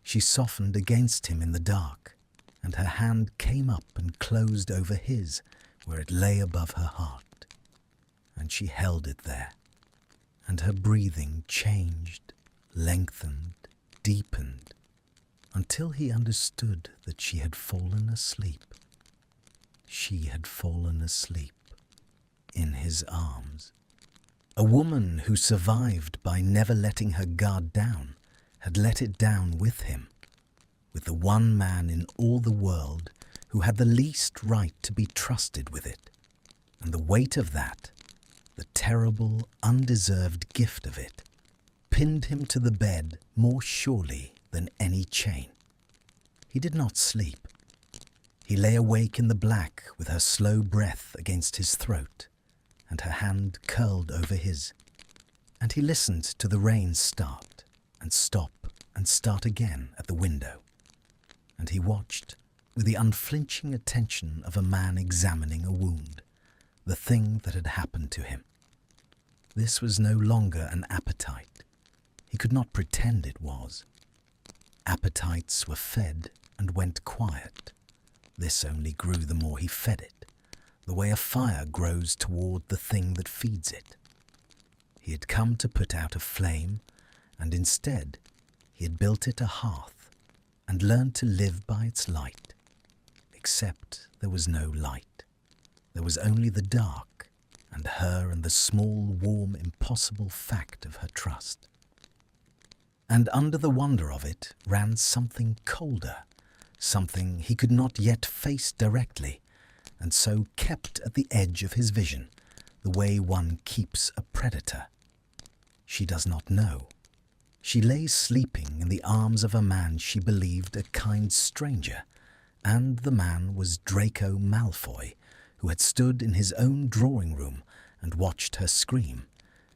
She softened against him in the dark, and her hand came up and closed over his where it lay above her heart. And she held it there, and her breathing changed, lengthened, deepened, until he understood that she had fallen asleep. She had fallen asleep in his arms. A woman who survived by never letting her guard down had let it down with him, with the one man in all the world who had the least right to be trusted with it, and the weight of that, the terrible, undeserved gift of it, pinned him to the bed more surely than any chain. He did not sleep. He lay awake in the black with her slow breath against his throat and her hand curled over his, and he listened to the rain start and stop and start again at the window, and he watched with the unflinching attention of a man examining a wound, the thing that had happened to him. This was no longer an appetite. He could not pretend it was. Appetites were fed and went quiet. This only grew the more he fed it, the way a fire grows toward the thing that feeds it. He had come to put out a flame, and instead he had built it a hearth and learned to live by its light. Except there was no light. There was only the dark, and her and the small, warm, impossible fact of her trust. And under the wonder of it ran something colder, something he could not yet face directly, and so kept at the edge of his vision, the way one keeps a predator. She does not know. She lay sleeping in the arms of a man she believed a kind stranger, and the man was Draco Malfoy, who had stood in his own drawing room and watched her scream,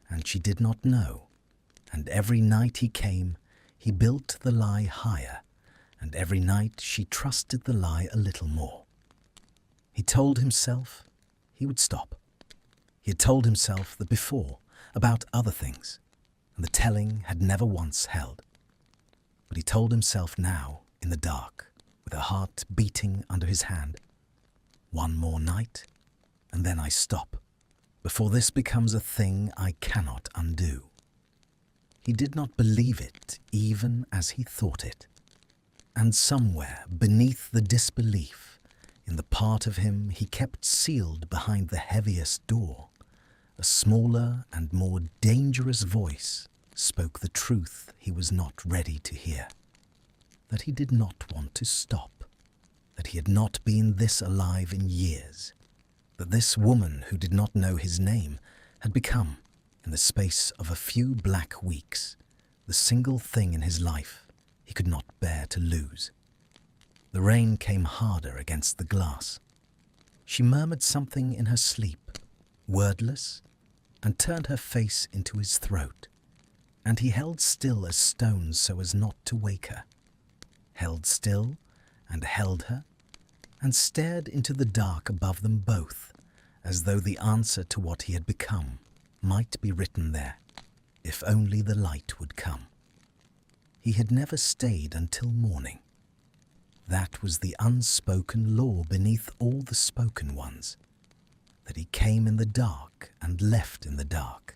and she did not know. And every night he came, he built the lie higher, and every night she trusted the lie a little more. He told himself he would stop. He had told himself that before, about other things, and the telling had never once held. But he told himself now, in the dark, with her heart beating under his hand, one more night, and then I stop, before this becomes a thing I cannot undo. He did not believe it even as he thought it. And somewhere beneath the disbelief, in the part of him he kept sealed behind the heaviest door, a smaller and more dangerous voice spoke the truth he was not ready to hear, that he did not want to stop, that he had not been this alive in years, that this woman who did not know his name had become, in the space of a few black weeks, the single thing in his life he could not bear to lose. The rain came harder against the glass. She murmured something in her sleep, wordless, and turned her face into his throat, and he held still as stone so as not to wake her, held still and held her, and stared into the dark above them both, as though the answer to what he had become might be written there, if only the light would come. He had never stayed until morning. That was the unspoken law beneath all the spoken ones, that he came in the dark and left in the dark,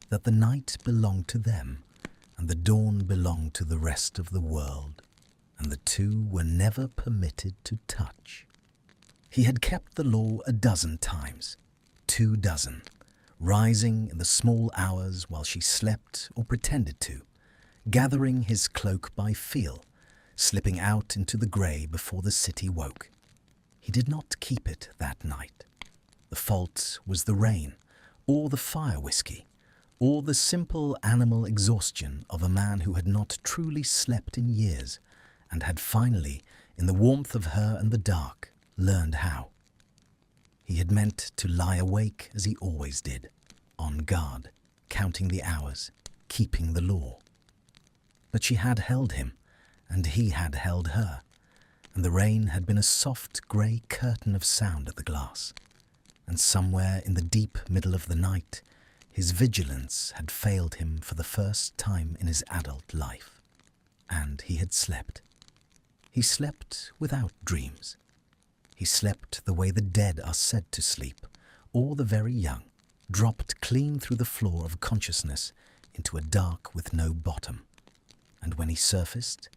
that the night belonged to them and the dawn belonged to the rest of the world, and the two were never permitted to touch. He had kept the law 12 times, 24, rising in the small hours while she slept or pretended to, gathering his cloak by feel, slipping out into the grey before the city woke. He did not keep it that night. The fault was the rain, or the fire whiskey, or the simple animal exhaustion of a man who had not truly slept in years and had finally, in the warmth of her and the dark, learned how. He had meant to lie awake as he always did, on guard, counting the hours, keeping the law. But she had held him, and he had held her, and the rain had been a soft grey curtain of sound at the glass, and somewhere in the deep middle of the night his vigilance had failed him for the first time in his adult life, and he had slept. He slept without dreams. He slept the way the dead are said to sleep, or the very young, dropped clean through the floor of consciousness into a dark with no bottom, and when he surfaced,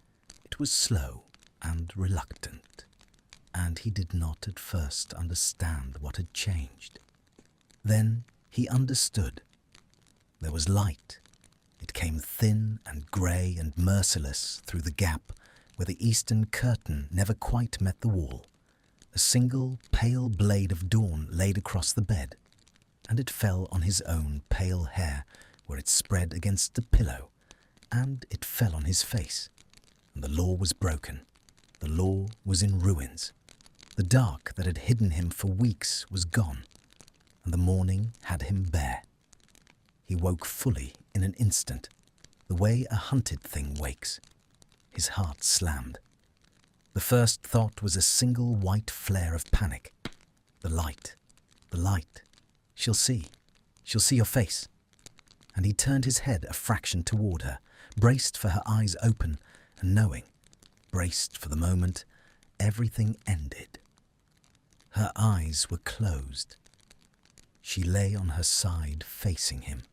it was slow and reluctant, and he did not at first understand what had changed. Then he understood. There was light. It came thin and grey and merciless through the gap where the eastern curtain never quite met the wall. A single pale blade of dawn laid across the bed, and it fell on his own pale hair where it spread against the pillow, and it fell on his face. And the law was broken. The law was in ruins. The dark that had hidden him for weeks was gone, and the morning had him bare. He woke fully in an instant, the way a hunted thing wakes. His heart slammed. The first thought was a single white flare of panic. The light, the light. She'll see your face. And he turned his head a fraction toward her, braced for her eyes open, and knowing, braced for the moment, everything ended. Her eyes were closed. She lay on her side facing him,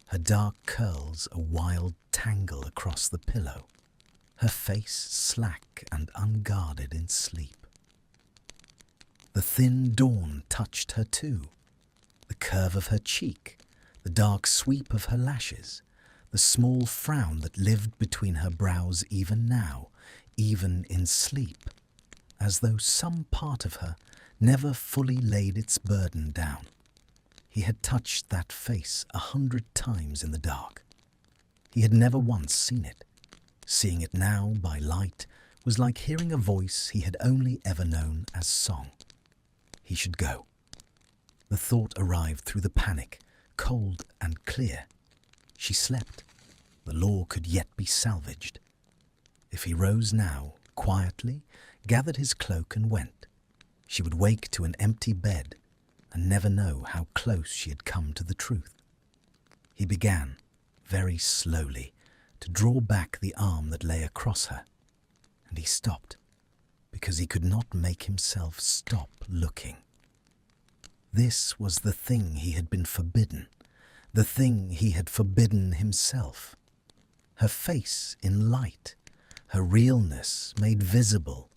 her dark curls a wild tangle across the pillow, her face slack and unguarded in sleep. The thin dawn touched her too, the curve of her cheek, the dark sweep of her lashes, the small frown that lived between her brows even now, even in sleep, as though some part of her never fully laid its burden down. He had touched that face 100 times in the dark. He had never once seen it. Seeing it now by light was like hearing a voice he had only ever known as song. He should go. The thought arrived through the panic, cold and clear. She slept. The law could yet be salvaged. If he rose now, quietly, gathered his cloak and went, she would wake to an empty bed and never know how close she had come to the truth. He began, very slowly, to draw back the arm that lay across her, and he stopped, because he could not make himself stop looking. This was the thing he had been forbidden, the thing he had forbidden himself. Her face in light, her realness made visible,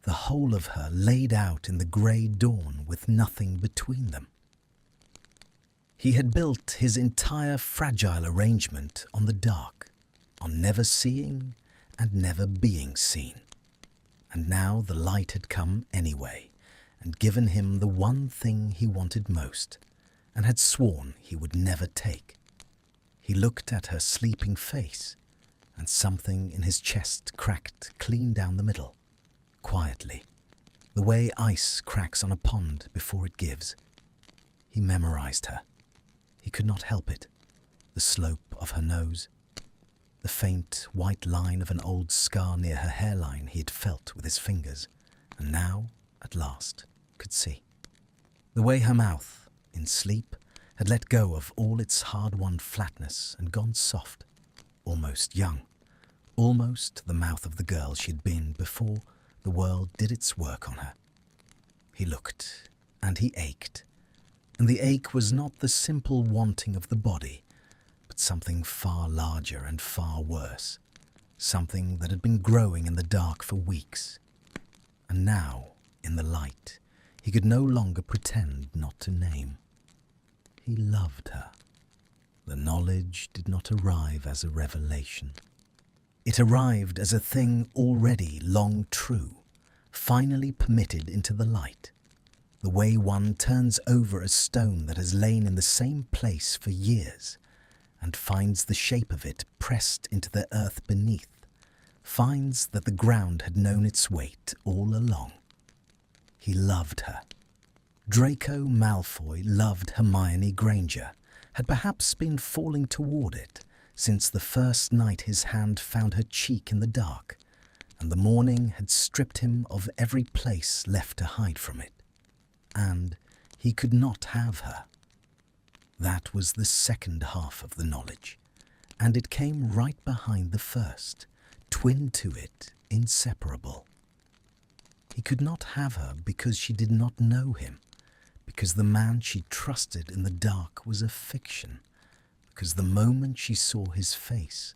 the whole of her laid out in the grey dawn with nothing between them. He had built his entire fragile arrangement on the dark, on never seeing and never being seen. And now the light had come anyway, and given him the one thing he wanted most, and had sworn he would never take. He looked at her sleeping face, and something in his chest cracked clean down the middle, quietly, the way ice cracks on a pond before it gives. He memorized her. He could not help it. The slope of her nose, the faint white line of an old scar near her hairline he had felt with his fingers, and now, at last, could see. The way her mouth, in sleep, had let go of all its hard-won flatness and gone soft, almost young, almost the mouth of the girl she had been before the world did its work on her. He looked, and he ached, and the ache was not the simple wanting of the body, but something far larger and far worse, something that had been growing in the dark for weeks. And now, in the light, he could no longer pretend not to name. He loved her. The knowledge did not arrive as a revelation. It arrived as a thing already long true, finally permitted into the light, the way one turns over a stone that has lain in the same place for years, and finds the shape of it pressed into the earth beneath, finds that the ground had known its weight all along. He loved her. Draco Malfoy loved Hermione Granger, had perhaps been falling toward it since the first night his hand found her cheek in the dark, and the morning had stripped him of every place left to hide from it. And he could not have her. That was the second half of the knowledge, and it came right behind the first, twin to it, inseparable. He could not have her because she did not know him, because the man she trusted in the dark was a fiction, because the moment she saw his face,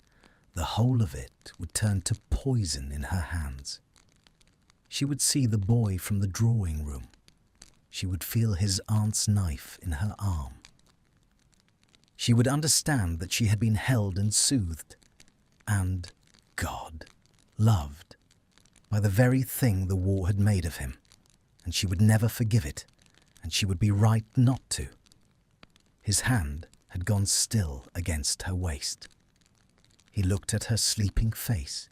the whole of it would turn to poison in her hands. She would see the boy from the drawing room. She would feel his aunt's knife in her arm. She would understand that she had been held and soothed, and, God, loved, by the very thing the war had made of him, and she would never forgive it, and she would be right not to. His hand had gone still against her waist. He looked at her sleeping face,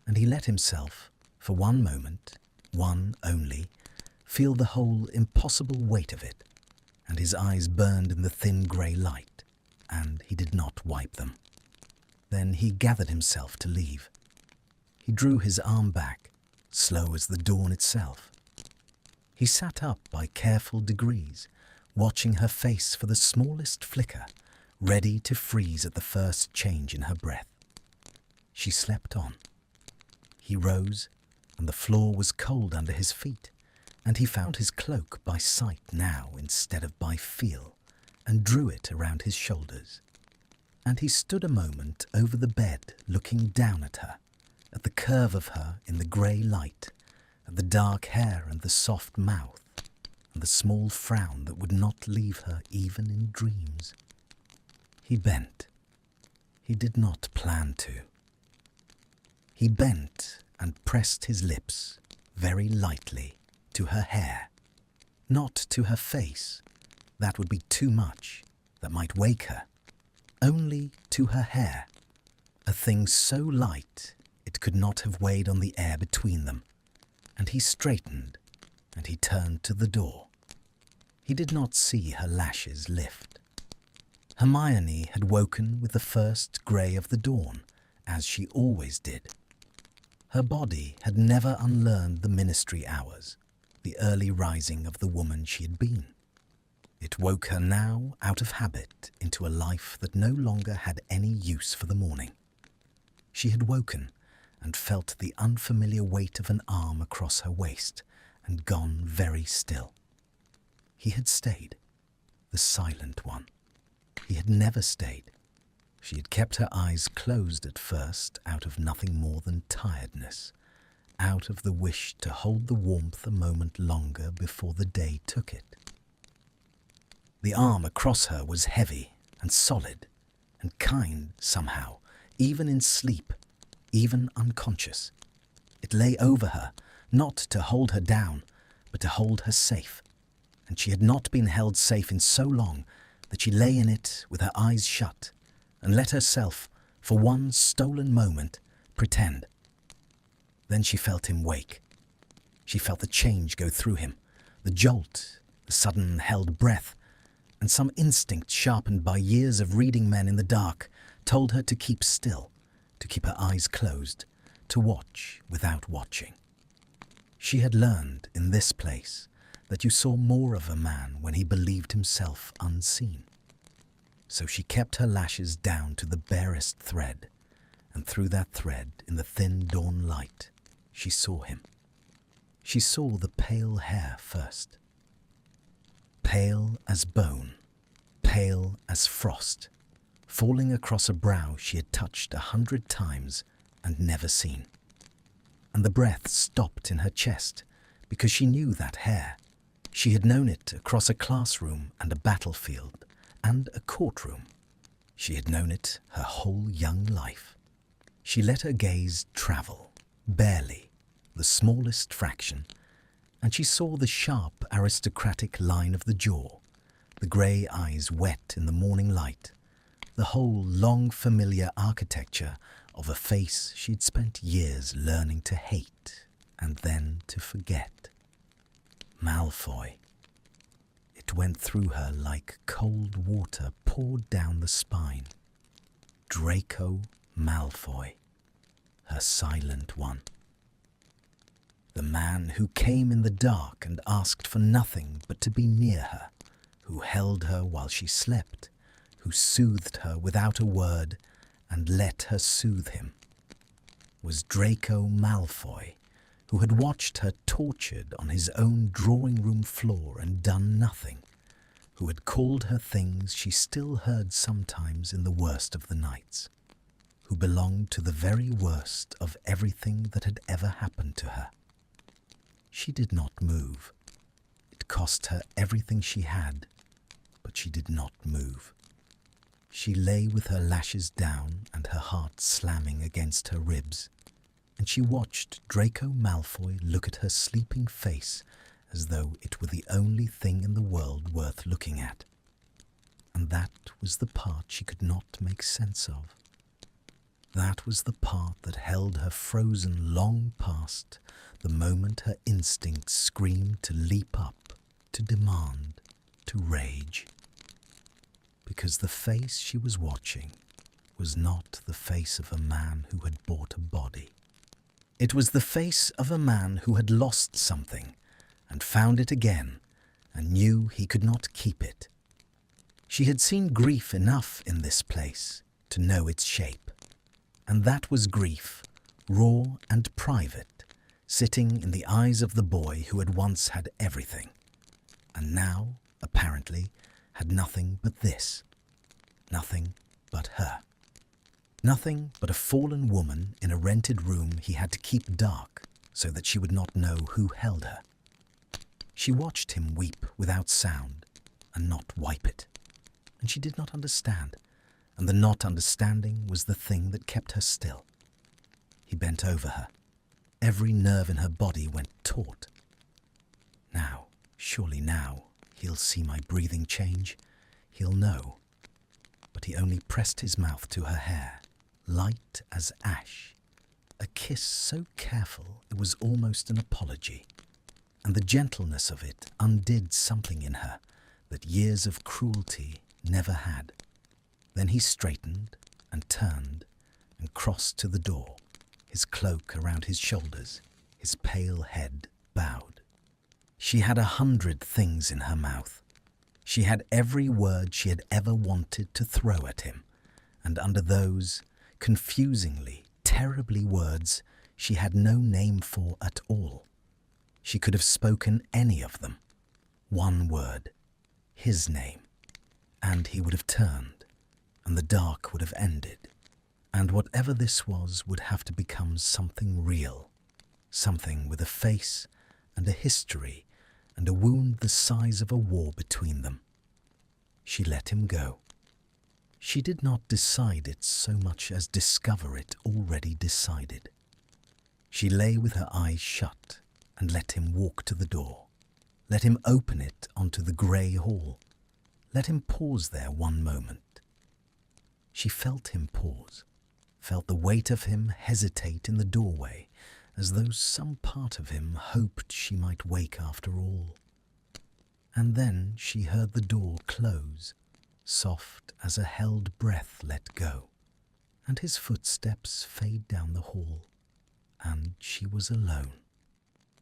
and he let himself, for one moment, one only, feel the whole impossible weight of it, and his eyes burned in the thin grey light, and he did not wipe them. Then he gathered himself to leave. He drew his arm back, slow as the dawn itself. He sat up by careful degrees, watching her face for the smallest flicker, ready to freeze at the first change in her breath. She slept on. He rose, and the floor was cold under his feet, and he found his cloak by sight now instead of by feel, and drew it around his shoulders. And he stood a moment over the bed, looking down at her, at the curve of her in the grey light, at the dark hair and the soft mouth, and the small frown that would not leave her even in dreams. He bent. He did not plan to. He bent and pressed his lips, very lightly, to her hair, not to her face. That would be too much. That might wake her. Only to her hair, a thing so light it could not have weighed on the air between them. And he straightened, and he turned to the door. He did not see her lashes lift. Hermione had woken with the first grey of the dawn, as she always did. Her body had never unlearned the ministry hours, the early rising of the woman she had been. It woke her now out of habit into a life that no longer had any use for the morning. She had woken and felt the unfamiliar weight of an arm across her waist and gone very still. He had stayed, the silent one. He had never stayed. She had kept her eyes closed at first out of nothing more than tiredness, out of the wish to hold the warmth a moment longer before the day took it. The arm across her was heavy and solid and kind somehow, even in sleep, even unconscious. It lay over her, not to hold her down, but to hold her safe. And she had not been held safe in so long that she lay in it with her eyes shut and let herself, for one stolen moment, pretend. Then she felt him wake. She felt the change go through him, the jolt, the sudden held breath, and some instinct sharpened by years of reading men in the dark told her to keep still, to keep her eyes closed, to watch without watching. She had learned in this place that you saw more of a man when he believed himself unseen. So she kept her lashes down to the barest thread, and through that thread, in the thin dawn light, she saw him. She saw the pale hair first. Pale as bone, pale as frost, falling across a brow she had touched 100 times and never seen. And the breath stopped in her chest because she knew that hair. She had known it across a classroom and a battlefield and a courtroom. She had known it her whole young life. She let her gaze travel, barely, the smallest fraction, and she saw the sharp aristocratic line of the jaw, the grey eyes wet in the morning light, the whole long familiar architecture of a face she'd spent years learning to hate and then to forget. Malfoy. It went through her like cold water poured down the spine. Draco Malfoy, her silent one. The man who came in the dark and asked for nothing but to be near her, who held her while she slept, who soothed her without a word and let her soothe him, was Draco Malfoy, who had watched her tortured on his own drawing-room floor and done nothing, who had called her things she still heard sometimes in the worst of the nights, who belonged to the very worst of everything that had ever happened to her. She did not move. It cost her everything she had, but she did not move. She lay with her lashes down and her heart slamming against her ribs, and she watched Draco Malfoy look at her sleeping face as though it were the only thing in the world worth looking at. And that was the part she could not make sense of. That was the part that held her frozen long past the moment her instincts screamed to leap up, to demand, to rage. Because the face she was watching was not the face of a man who had bought a body. It was the face of a man who had lost something and found it again and knew he could not keep it. She had seen grief enough in this place to know its shape, and that was grief, raw and private, sitting in the eyes of the boy who had once had everything, and now, apparently, had nothing but this, nothing but her. Nothing but a fallen woman in a rented room he had to keep dark so that she would not know who held her. She watched him weep without sound and not wipe it, and she did not understand, and the not understanding was the thing that kept her still. He bent over her. Every nerve in her body went taut. Now, surely now, he'll see my breathing change. He'll know. But he only pressed his mouth to her hair, light as ash, a kiss so careful it was almost an apology, and the gentleness of it undid something in her that years of cruelty never had. Then he straightened and turned and crossed to the door, his cloak around his shoulders, his pale head bowed. She had 100 things in her mouth. She had every word she had ever wanted to throw at him, and under those, confusingly, terribly words she had no name for at all. She could have spoken any of them. One word, his name, and he would have turned, and the dark would have ended, and whatever this was would have to become something real, something with a face and a history and a wound the size of a war between them. She let him go. She did not decide it so much as discover it already decided. She lay with her eyes shut and let him walk to the door. Let him open it onto the grey hall. Let him pause there one moment. She felt him pause, felt the weight of him hesitate in the doorway, as though some part of him hoped she might wake after all. And then she heard the door close, soft as a held breath let go, and his footsteps fade down the hall, and she was alone.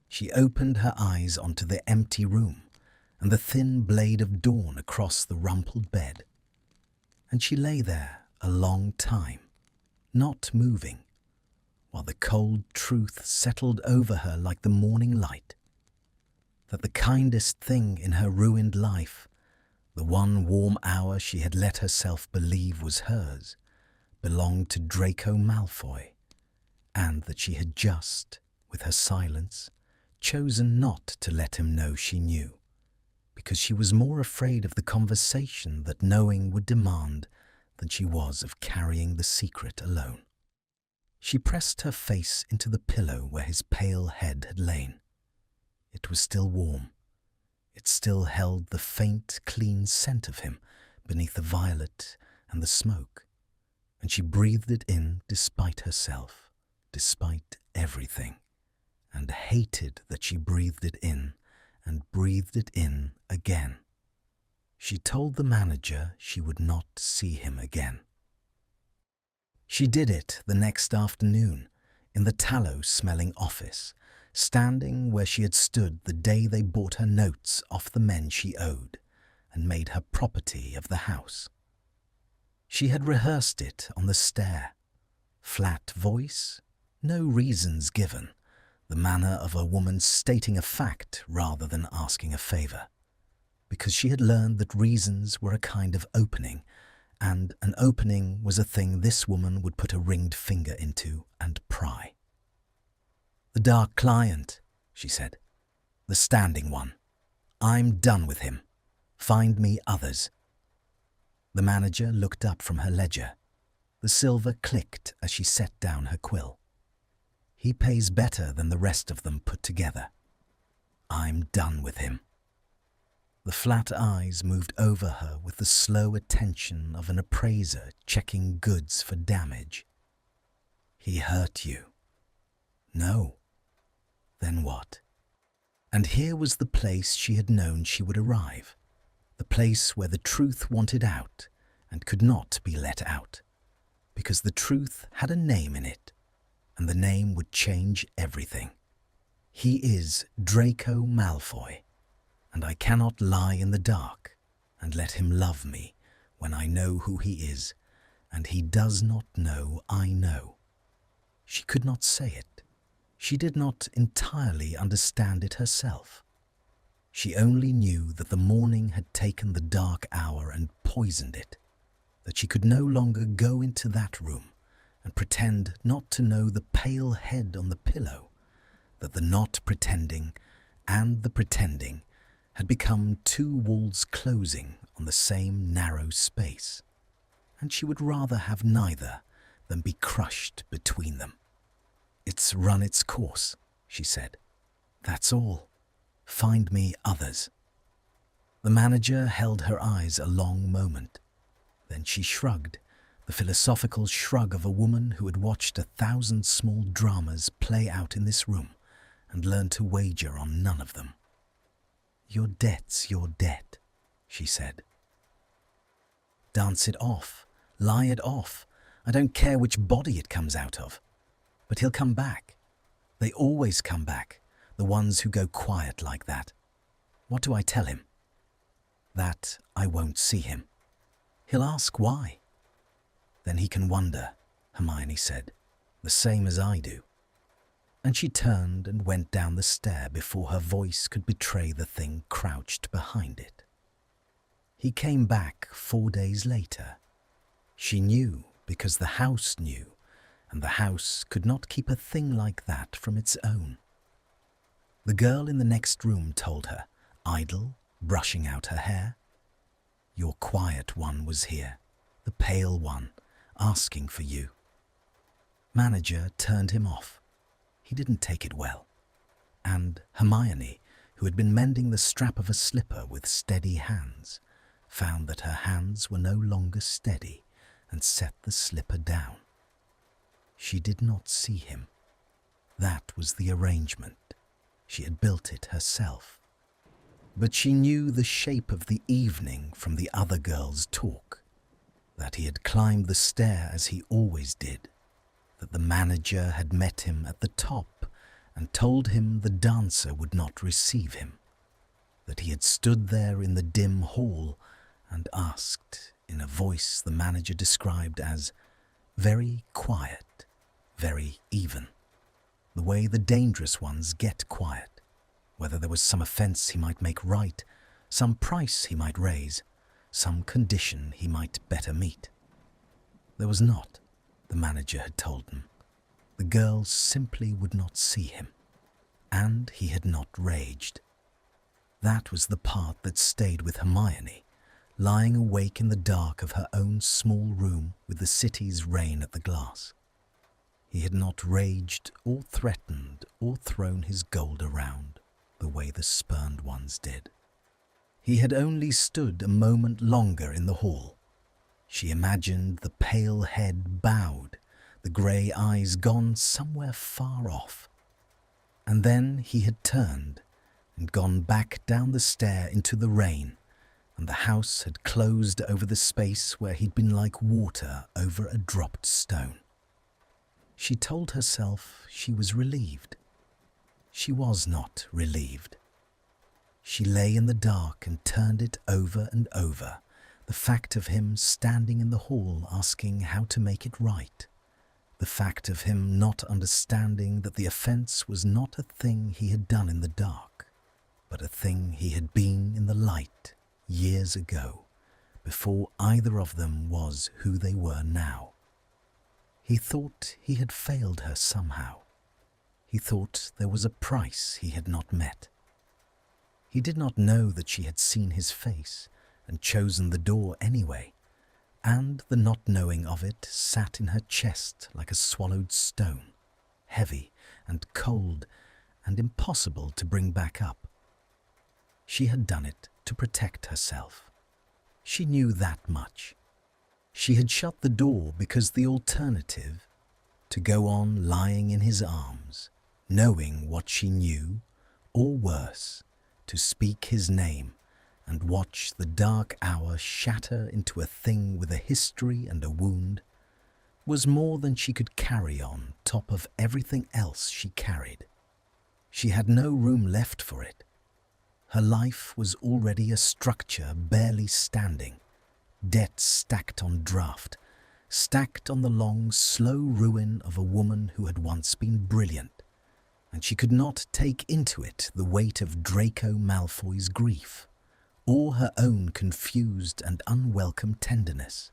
She opened her eyes onto the empty room and the thin blade of dawn across the rumpled bed, and she lay there a long time, not moving, while the cold truth settled over her like the morning light, that the kindest thing in her ruined life, the one warm hour she had let herself believe was hers, belonged to Draco Malfoy, and that she had just, with her silence, chosen not to let him know she knew, because she was more afraid of the conversation that knowing would demand than she was of carrying the secret alone. She pressed her face into the pillow where his pale head had lain. It was still warm. It still held the faint, clean scent of him beneath the violet and the smoke, and she breathed it in despite herself, despite everything, and hated that she breathed it in and breathed it in again. She told the manager she would not see him again. She did it the next afternoon in the tallow-smelling office, standing where she had stood the day they bought her notes off the men she owed and made her property of the house. She had rehearsed it on the stair. Flat voice, no reasons given, the manner of a woman stating a fact rather than asking a favour, because she had learned that reasons were a kind of opening, and an opening was a thing this woman would put a ringed finger into and pry. "The dark client," she said. "The standing one. I'm done with him. Find me others." The manager looked up from her ledger. The silver clicked as she set down her quill. "He pays better than the rest of them put together. I'm done with him." The flat eyes moved over her with the slow attention of an appraiser checking goods for damage. "He hurt you?" "No." Then what? And here was the place she had known she would arrive, the place where the truth wanted out and could not be let out, because the truth had a name in it, and the name would change everything. "He is Draco Malfoy, and I cannot lie in the dark and let him love me when I know who he is, and he does not know I know." She could not say it. She did not entirely understand it herself. She only knew that the morning had taken the dark hour and poisoned it, that she could no longer go into that room and pretend not to know the pale head on the pillow, that the not pretending and the pretending had become two walls closing on the same narrow space, and she would rather have neither than be crushed between them. "It's run its course," she said. "That's all. Find me others." The manager held her eyes a long moment. Then she shrugged, the philosophical shrug of a woman who had watched 1,000 small dramas play out in this room and learned to wager on none of them. "Your debt's your debt," she said. "Dance it off, lie it off. I don't care which body it comes out of. But he'll come back. They always come back, the ones who go quiet like that. What do I tell him?" "That I won't see him. He'll ask why." "Then he can wonder," Hermione said, "the same as I do." And she turned and went down the stair before her voice could betray the thing crouched behind it. He came back 4 days later. She knew because the house knew, and the house could not keep a thing like that from its own. The girl in the next room told her, idle, brushing out her hair. "Your quiet one was here, the pale one, asking for you." Manager turned him off. He didn't take it well. and Hermione, who had been mending the strap of a slipper with steady hands, found that her hands were no longer steady and set the slipper down. She did not see him. That was the arrangement. She had built it herself. But she knew the shape of the evening from the other girls' talk, that he had climbed the stair as he always did, that the manager had met him at the top and told him the dancer would not receive him, that he had stood there in the dim hall and asked, in a voice the manager described as very quiet, very even, the way the dangerous ones get quiet, whether there was some offence he might make right, some price he might raise, some condition he might better meet. There was not, the manager had told them. The girls simply would not see him, and he had not raged. That was the part that stayed with Hermione, lying awake in the dark of her own small room with the city's rain at the glass. He had not raged or threatened or thrown his gold around the way the spurned ones did. He had only stood a moment longer in the hall. She imagined the pale head bowed, the grey eyes gone somewhere far off. And then he had turned and gone back down the stair into the rain, and the house had closed over the space where he'd been like water over a dropped stone. She told herself she was relieved. She was not relieved. She lay in the dark and turned it over and over, the fact of him standing in the hall asking how to make it right, the fact of him not understanding that the offence was not a thing he had done in the dark, but a thing he had been in the light years ago, before either of them was who they were now. He thought he had failed her somehow. He thought there was a price he had not met. He did not know that she had seen his face and chosen the door anyway, and the not knowing of it sat in her chest like a swallowed stone, heavy and cold and impossible to bring back up. She had done it to protect herself. She knew that much. She had shut the door because the alternative, to go on lying in his arms, knowing what she knew, or worse, to speak his name and watch the dark hour shatter into a thing with a history and a wound, was more than she could carry on top of everything else she carried. She had no room left for it. Her life was already a structure barely standing, debts stacked on draft, stacked on the long, slow ruin of a woman who had once been brilliant, and she could not take into it the weight of Draco Malfoy's grief, or her own confused and unwelcome tenderness,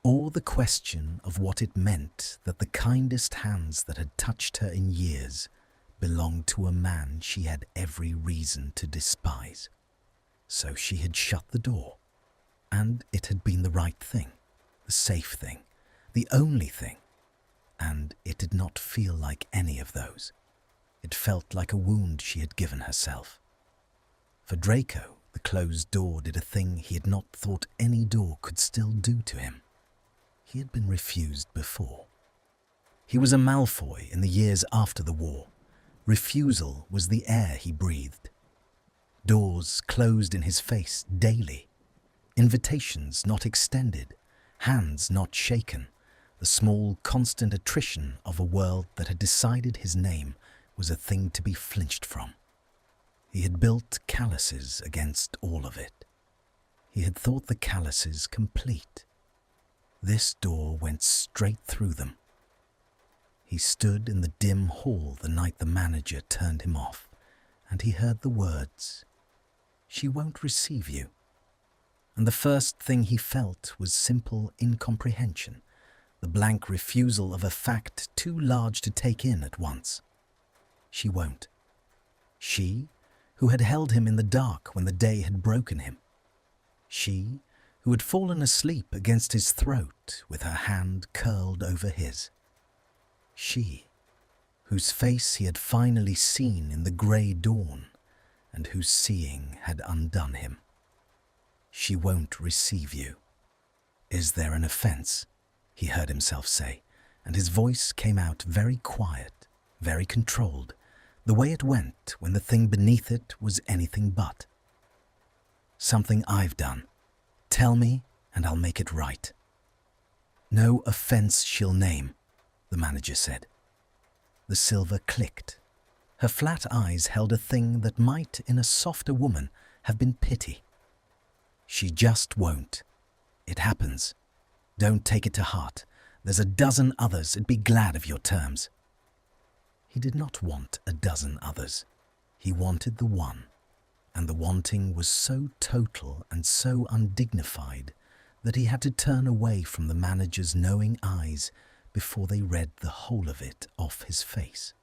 or the question of what it meant that the kindest hands that had touched her in years belonged to a man she had every reason to despise. So she had shut the door, and it had been the right thing, the safe thing, the only thing, and it did not feel like any of those. It felt like a wound she had given herself. For Draco, the closed door did a thing he had not thought any door could still do to him. He had been refused before. He was a Malfoy in the years after the war. Refusal was the air he breathed. Doors closed in his face daily. Invitations not extended. Hands not shaken. The small, constant attrition of a world that had decided his name was a thing to be flinched from. He had built calluses against all of it. He had thought the calluses complete. This door went straight through them. He stood in the dim hall the night the manager turned him off, and he heard the words, "She won't receive you." And the first thing he felt was simple incomprehension, the blank refusal of a fact too large to take in at once. She won't. She, who had held him in the dark when the day had broken him. She, who had fallen asleep against his throat with her hand curled over his. She, whose face he had finally seen in the grey dawn, and whose seeing had undone him. "She won't receive you. Is there an offence?" he heard himself say, and his voice came out very quiet, very controlled, the way it went when the thing beneath it was anything but. "Something I've done. Tell me, and I'll make it right." "No offence she'll name," the manager said. The silver clicked. Her flat eyes held a thing that might, in a softer woman, have been pity. "She just won't. It happens. Don't take it to heart. There's a dozen others 'd be glad of your terms." He did not want a dozen others. He wanted the one, and the wanting was so total and so undignified that he had to turn away from the manager's knowing eyes before they read the whole of it off his face.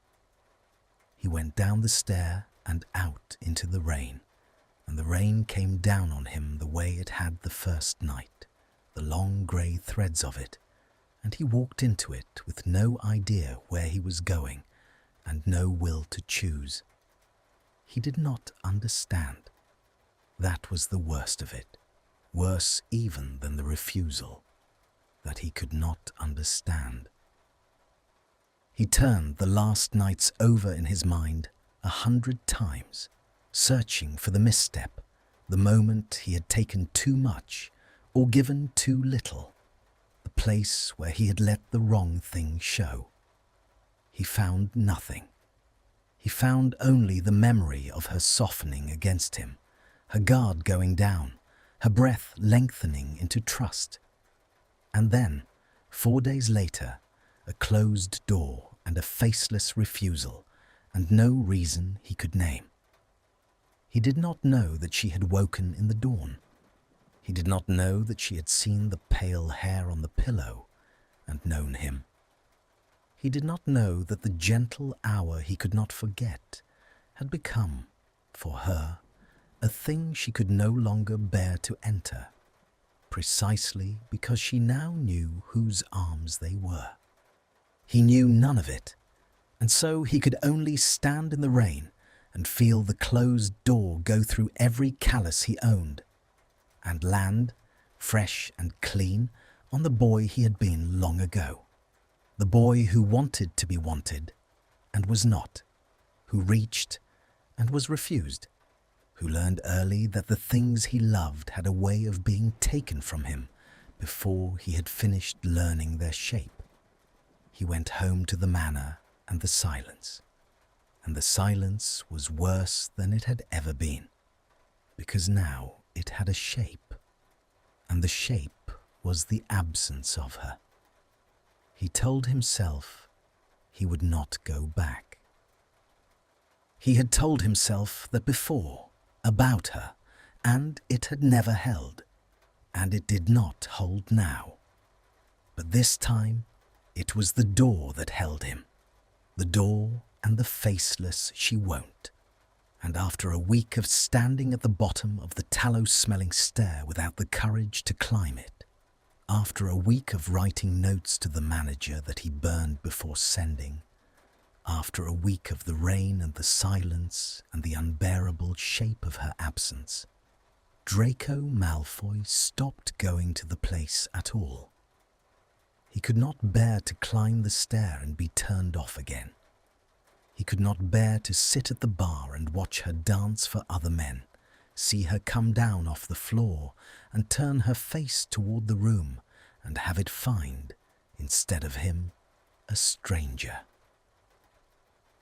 He went down the stair and out into the rain, and the rain came down on him the way it had the first night, the long grey threads of it, and he walked into it with no idea where he was going and no will to choose. He did not understand. That was the worst of it, worse even than the refusal, that he could not understand. He turned the last nights over in his mind 100 times, searching for the misstep, the moment he had taken too much or given too little, the place where he had let the wrong thing show. He found nothing. He found only the memory of her softening against him, her guard going down, her breath lengthening into trust. And then, 4 days later, a closed door and a faceless refusal, and no reason he could name. He did not know that she had woken in the dawn. He did not know that she had seen the pale hair on the pillow and known him. He did not know that the gentle hour he could not forget had become, for her, a thing she could no longer bear to enter, precisely because she now knew whose arms they were. He knew none of it, and so he could only stand in the rain and feel the closed door go through every callus he owned, and land, fresh and clean, on the boy he had been long ago. The boy who wanted to be wanted and was not, who reached and was refused, who learned early that the things he loved had a way of being taken from him before he had finished learning their shape. He went home to the manor and the silence was worse than it had ever been, because now it had a shape, and the shape was the absence of her. He told himself he would not go back. He had told himself that before, about her, and it had never held, and it did not hold now. But this time, it was the door that held him, the door and the faceless she won't. And after a week of standing at the bottom of the tallow-smelling stair without the courage to climb it, after a week of writing notes to the manager that he burned before sending, after a week of the rain and the silence and the unbearable shape of her absence, Draco Malfoy stopped going to the place at all. He could not bear to climb the stair and be turned off again. He could not bear to sit at the bar and watch her dance for other men, see her come down off the floor and turn her face toward the room and have it find, instead of him, a stranger.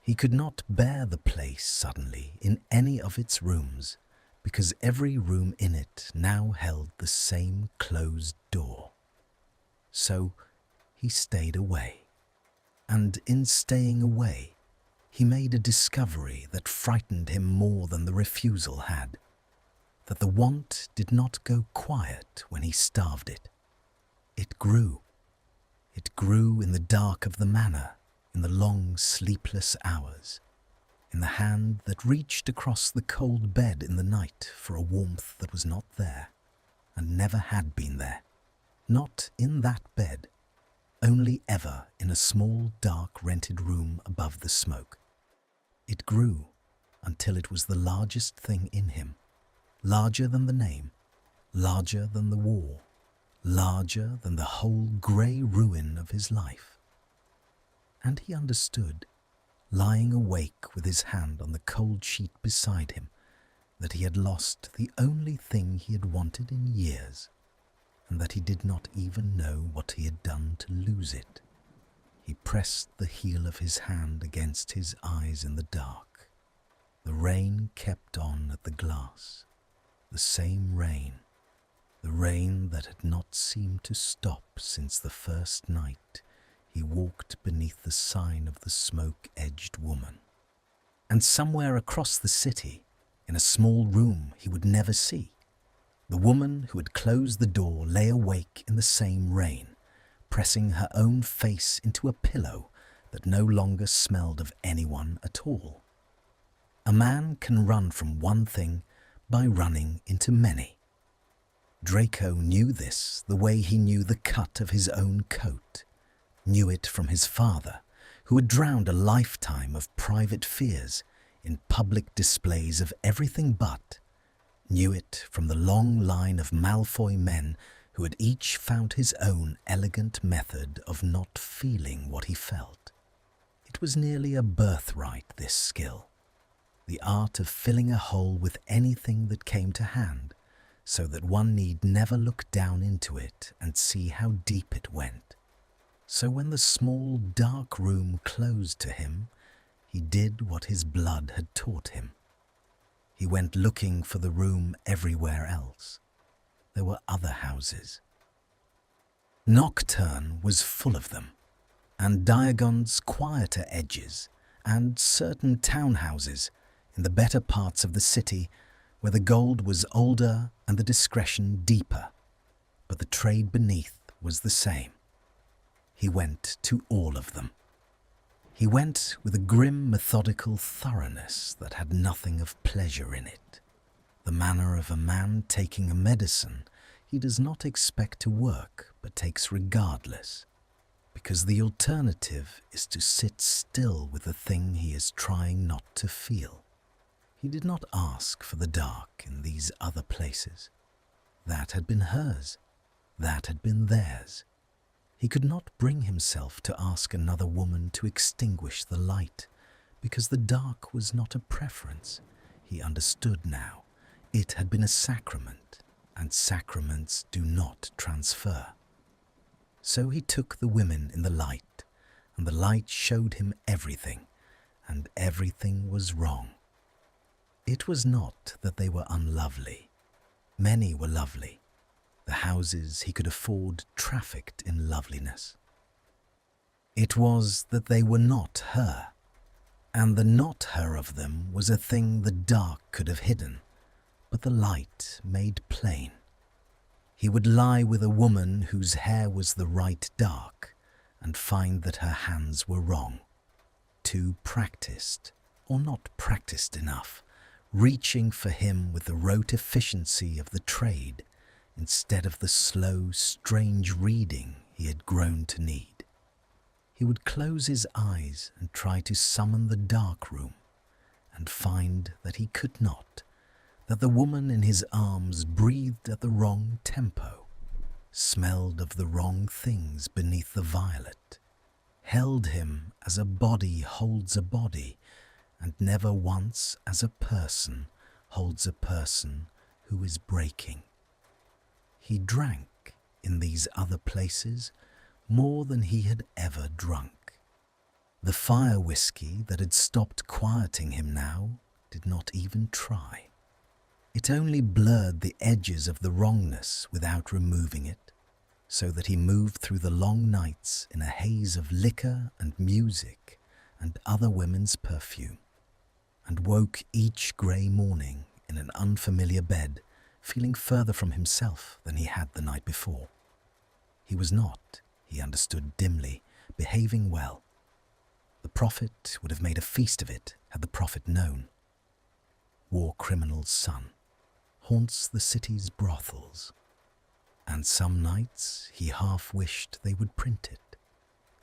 He could not bear the place suddenly in any of its rooms, because every room in it now held the same closed door. So he stayed away, and in staying away, he made a discovery that frightened him more than the refusal had, that the want did not go quiet when he starved it. It grew. It grew in the dark of the manor, in the long sleepless hours, in the hand that reached across the cold bed in the night for a warmth that was not there, and never had been there, not in that bed, only ever in a small, dark, rented room above the smoke. It grew until it was the largest thing in him, larger than the name, larger than the war, larger than the whole grey ruin of his life. And he understood, lying awake with his hand on the cold sheet beside him, that he had lost the only thing he had wanted in years, and that he did not even know what he had done to lose it. He pressed the heel of his hand against his eyes in the dark. The rain kept on at the glass, the same rain, the rain that had not seemed to stop since the first night he walked beneath the sign of the smoke-edged woman. And somewhere across the city, in a small room he would never see, the woman who had closed the door lay awake in the same rain, pressing her own face into a pillow that no longer smelled of anyone at all. A man can run from one thing by running into many. Draco knew this the way he knew the cut of his own coat, knew it from his father, who had drowned a lifetime of private fears in public displays of everything but, knew it from the long line of Malfoy men who had each found his own elegant method of not feeling what he felt. It was nearly a birthright, this skill, the art of filling a hole with anything that came to hand, so that one need never look down into it and see how deep it went. So when the small, dark room closed to him, he did what his blood had taught him. He went looking for the room everywhere else. There were other houses. Nocturne was full of them, and Diagon's quieter edges, and certain townhouses in the better parts of the city where the gold was older and the discretion deeper, but the trade beneath was the same. He went to all of them. He went with a grim, methodical thoroughness that had nothing of pleasure in it. The manner of a man taking a medicine he does not expect to work but takes regardless, because the alternative is to sit still with the thing he is trying not to feel. He did not ask for the dark in these other places. That had been hers. That had been theirs. He could not bring himself to ask another woman to extinguish the light, because the dark was not a preference. He understood now. It had been a sacrament, and sacraments do not transfer. So he took the women in the light, and the light showed him everything, and everything was wrong. It was not that they were unlovely. Many were lovely. The houses he could afford trafficked in loveliness. It was that they were not her, and the not her of them was a thing the dark could have hidden, but the light made plain. He would lie with a woman whose hair was the right dark and find that her hands were wrong, too practiced or not practiced enough, reaching for him with the rote efficiency of the trade instead of the slow, strange reading he had grown to need. He would close his eyes and try to summon the dark room, and find that he could not, that the woman in his arms breathed at the wrong tempo, smelled of the wrong things beneath the violet, held him as a body holds a body, and never once as a person holds a person who is breaking. He drank in these other places more than he had ever drunk. The fire whiskey that had stopped quieting him now did not even try. It only blurred the edges of the wrongness without removing it, so that he moved through the long nights in a haze of liquor and music and other women's perfume, and woke each grey morning in an unfamiliar bed, feeling further from himself than he had the night before. He was not, he understood dimly, behaving well. The Prophet would have made a feast of it had the Prophet known. War criminal's son haunts the city's brothels, and some nights he half wished they would print it.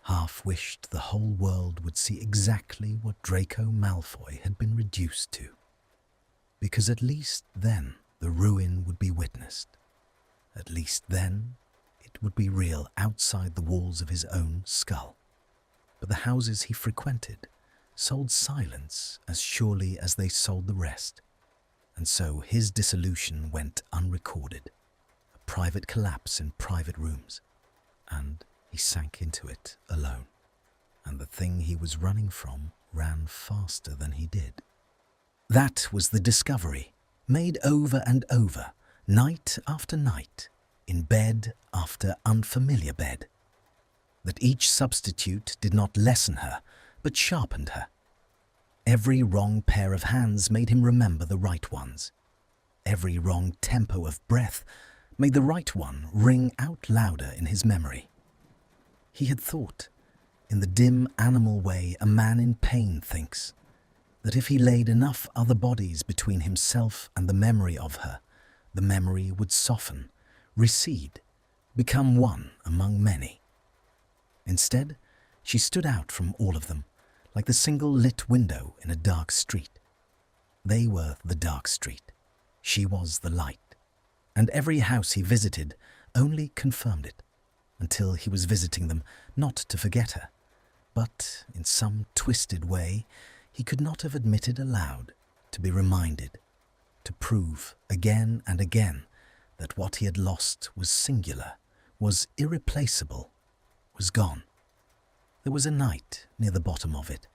half wished the whole world would see exactly what Draco Malfoy had been reduced to, because at least then the ruin would be witnessed. At least then it would be real outside the walls of his own skull. But the houses he frequented sold silence as surely as they sold the rest, and so his dissolution went unrecorded, a private collapse in private rooms, and he sank into it alone, and the thing he was running from ran faster than he did. That was the discovery, made over and over, night after night, in bed after unfamiliar bed, that each substitute did not lessen her, but sharpened her. Every wrong pair of hands made him remember the right ones. Every wrong tempo of breath made the right one ring out louder in his memory. He had thought, in the dim animal way a man in pain thinks, that if he laid enough other bodies between himself and the memory of her, the memory would soften, recede, become one among many. Instead, she stood out from all of them, like the single lit window in a dark street. They were the dark street. She was the light. And every house he visited only confirmed it, until he was visiting them not to forget her, but in some twisted way he could not have admitted aloud, to be reminded, to prove again and again that what he had lost was singular, was irreplaceable, was gone. There was a night near the bottom of it.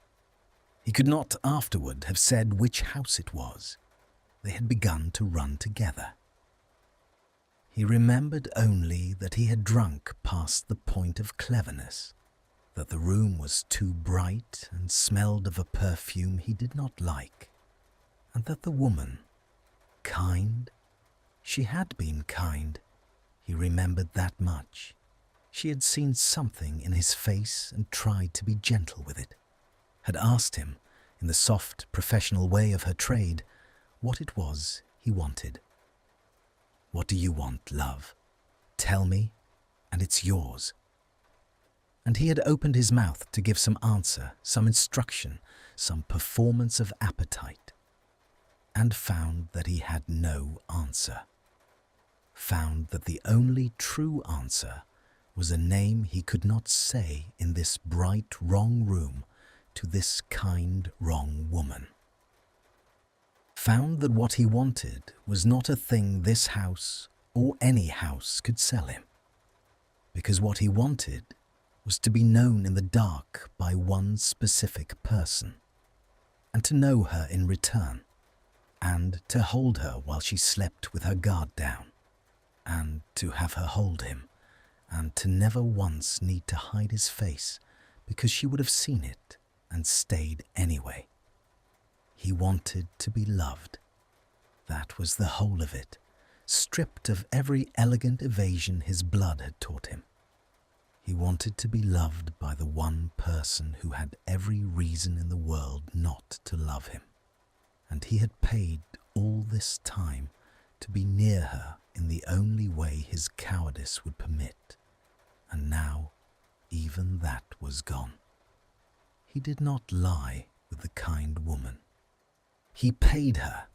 He could not afterward have said which house it was. They had begun to run together. He remembered only that he had drunk past the point of cleverness, that the room was too bright and smelled of a perfume he did not like, and that the woman, kind, she had been kind. He remembered that much. She had seen something in his face and tried to be gentle with it, had asked him, in the soft, professional way of her trade, what it was he wanted. What do you want, love? Tell me, and it's yours. And he had opened his mouth to give some answer, some instruction, some performance of appetite, and found that he had no answer. Found that the only true answer was a name he could not say in this bright, wrong room to this kind, wrong woman. Found that what he wanted was not a thing this house or any house could sell him, because what he wanted was to be known in the dark by one specific person, and to know her in return, and to hold her while she slept with her guard down, and to have her hold him, and to never once need to hide his face because she would have seen it and stayed anyway. He wanted to be loved. That was the whole of it, stripped of every elegant evasion his blood had taught him. He wanted to be loved by the one person who had every reason in the world not to love him, and he had paid all this time to be near her in the only way his cowardice would permit, and now even that was gone. He did not lie with the kind woman. He paid her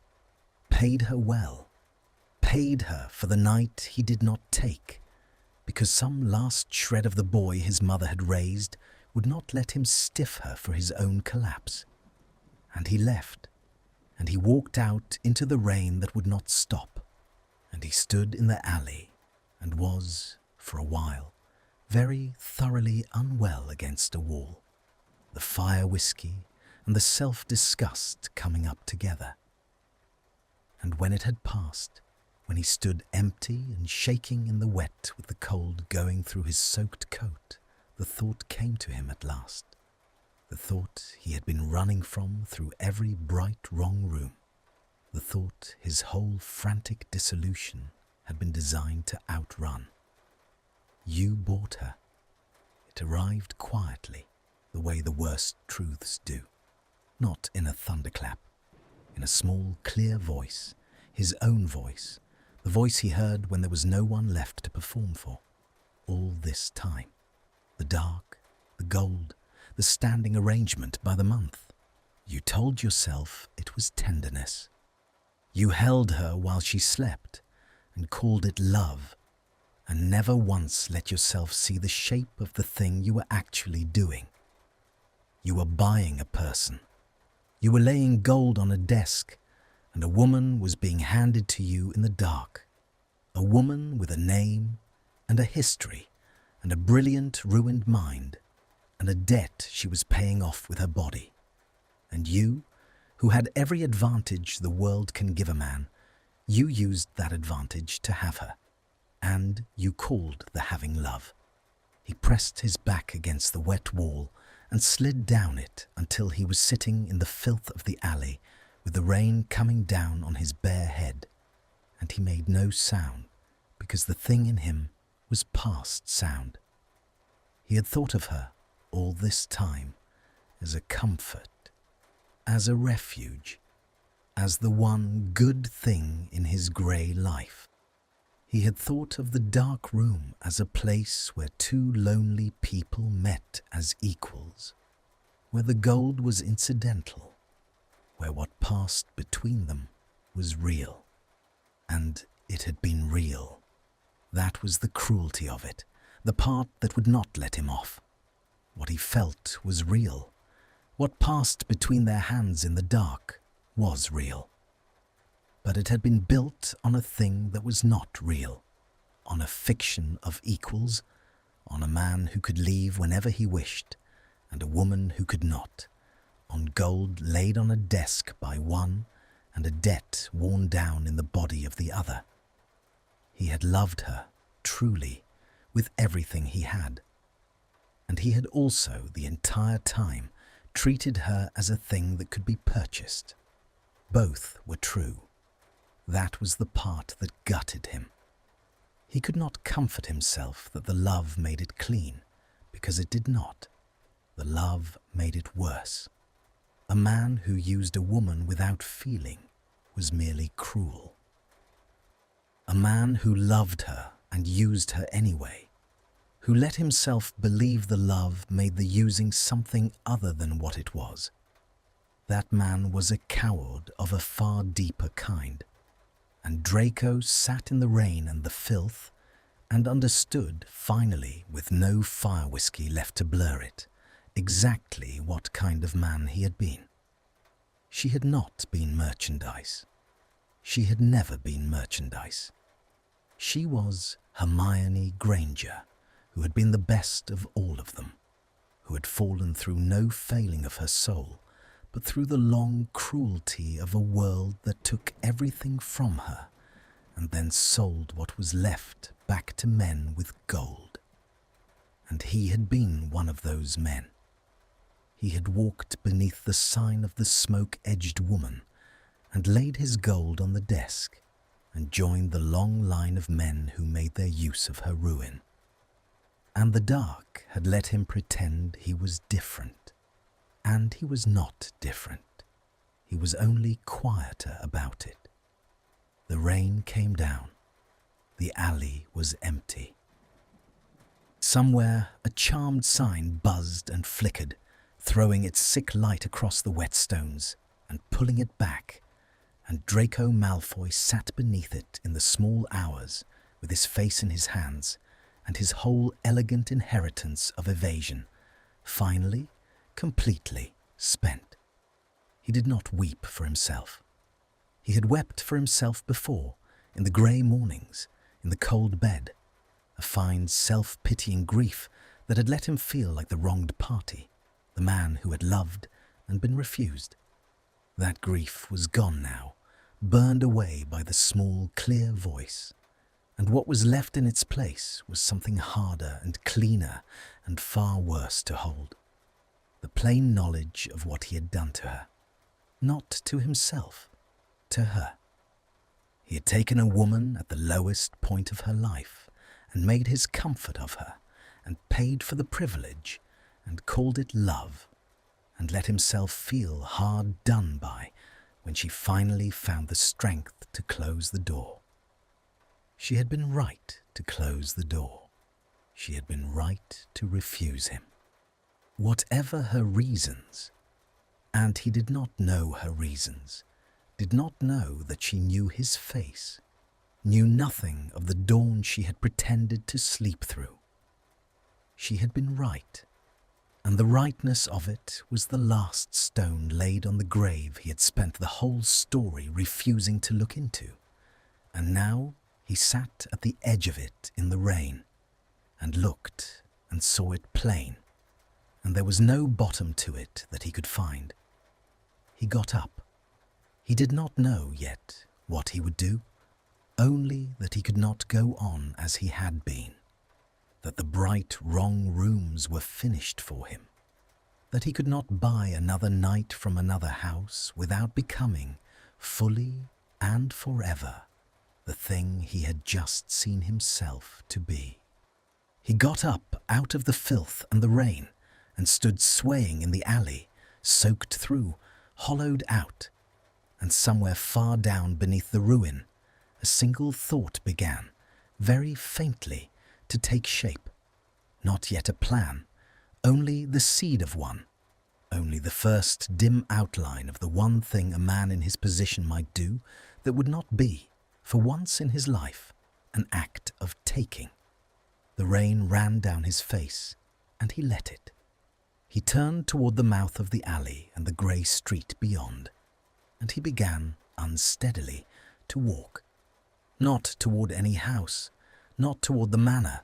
well, paid her for the night he did not take, because some last shred of the boy his mother had raised would not let him stiff her for his own collapse. And he left, and he walked out into the rain that would not stop, and he stood in the alley and was, for a while, very thoroughly unwell against a wall, the fire whiskey and the self-disgust coming up together. And when it had passed, when he stood empty and shaking in the wet with the cold going through his soaked coat, the thought came to him at last, the thought he had been running from through every bright wrong room, the thought his whole frantic dissolution had been designed to outrun. You bought her. It arrived quietly, the way the worst truths do, not in a thunderclap, in a small, clear voice, his own voice, the voice he heard when there was no one left to perform for. All this time, the dark, the gold, the standing arrangement by the month. You told yourself it was tenderness. You held her while she slept and called it love, and never once let yourself see the shape of the thing you were actually doing. You were buying a person. You were laying gold on a desk, and a woman was being handed to you in the dark. A woman with a name and a history and a brilliant, ruined mind and a debt she was paying off with her body. And you, who had every advantage the world can give a man, you used that advantage to have her. And you called the having love. He pressed his back against the wet wall and slid down it until he was sitting in the filth of the alley with the rain coming down on his bare head. And he made no sound because the thing in him was past sound. He had thought of her all this time as a comfort, as a refuge, as the one good thing in his grey life. He had thought of the dark room as a place where two lonely people met as equals, where the gold was incidental, where what passed between them was real. And it had been real. That was the cruelty of it, the part that would not let him off. What he felt was real. What passed between their hands in the dark was real. But it had been built on a thing that was not real, on a fiction of equals, on a man who could leave whenever he wished, and a woman who could not, on gold laid on a desk by one and a debt worn down in the body of the other. He had loved her, truly, with everything he had. And he had also, the entire time, treated her as a thing that could be purchased. Both were true. That was the part that gutted him. He could not comfort himself that the love made it clean, because it did not. The love made it worse. A man who used a woman without feeling was merely cruel. A man who loved her and used her anyway, who let himself believe the love made the using something other than what it was. That man was a coward of a far deeper kind. And Draco sat in the rain and the filth and understood, finally, with no fire whiskey left to blur it, exactly what kind of man he had been. She had not been merchandise. She had never been merchandise. She was Hermione Granger, who had been the best of all of them, who had fallen through no failing of her soul, but through the long cruelty of a world that took everything from her and then sold what was left back to men with gold. And he had been one of those men. He had walked beneath the sign of the smoke-edged woman and laid his gold on the desk and joined the long line of men who made their use of her ruin. And the dark had let him pretend he was different. And he was not different. He was only quieter about it. The rain came down. The alley was empty. Somewhere a charmed sign buzzed and flickered, throwing its sick light across the wet stones and pulling it back, and Draco Malfoy sat beneath it in the small hours with his face in his hands and his whole elegant inheritance of evasion, finally, completely spent. He did not weep for himself. He had wept for himself before, in the grey mornings, in the cold bed, a fine self-pitying grief that had let him feel like the wronged party, the man who had loved and been refused. That grief was gone now, burned away by the small, clear voice, and what was left in its place was something harder and cleaner and far worse to hold. The plain knowledge of what he had done to her. Not to himself, to her. He had taken a woman at the lowest point of her life and made his comfort of her and paid for the privilege and called it love and let himself feel hard done by when she finally found the strength to close the door. She had been right to close the door. She had been right to refuse him. Whatever her reasons, and he did not know her reasons, did not know that she knew his face, knew nothing of the dawn she had pretended to sleep through. She had been right, and the rightness of it was the last stone laid on the grave he had spent the whole story refusing to look into, and now he sat at the edge of it in the rain, and looked and saw it plain, and there was no bottom to it that he could find. He got up. He did not know yet what he would do, only that he could not go on as he had been, that the bright wrong rooms were finished for him, that he could not buy another night from another house without becoming, fully and forever, the thing he had just seen himself to be. He got up out of the filth and the rain and stood swaying in the alley, soaked through, hollowed out, and somewhere far down beneath the ruin, a single thought began, very faintly, to take shape. Not yet a plan, only the seed of one, only the first dim outline of the one thing a man in his position might do that would not be, for once in his life, an act of taking. The rain ran down his face, and he let it. He turned toward the mouth of the alley and the grey street beyond, and he began, unsteadily, to walk. Not toward any house, not toward the manor,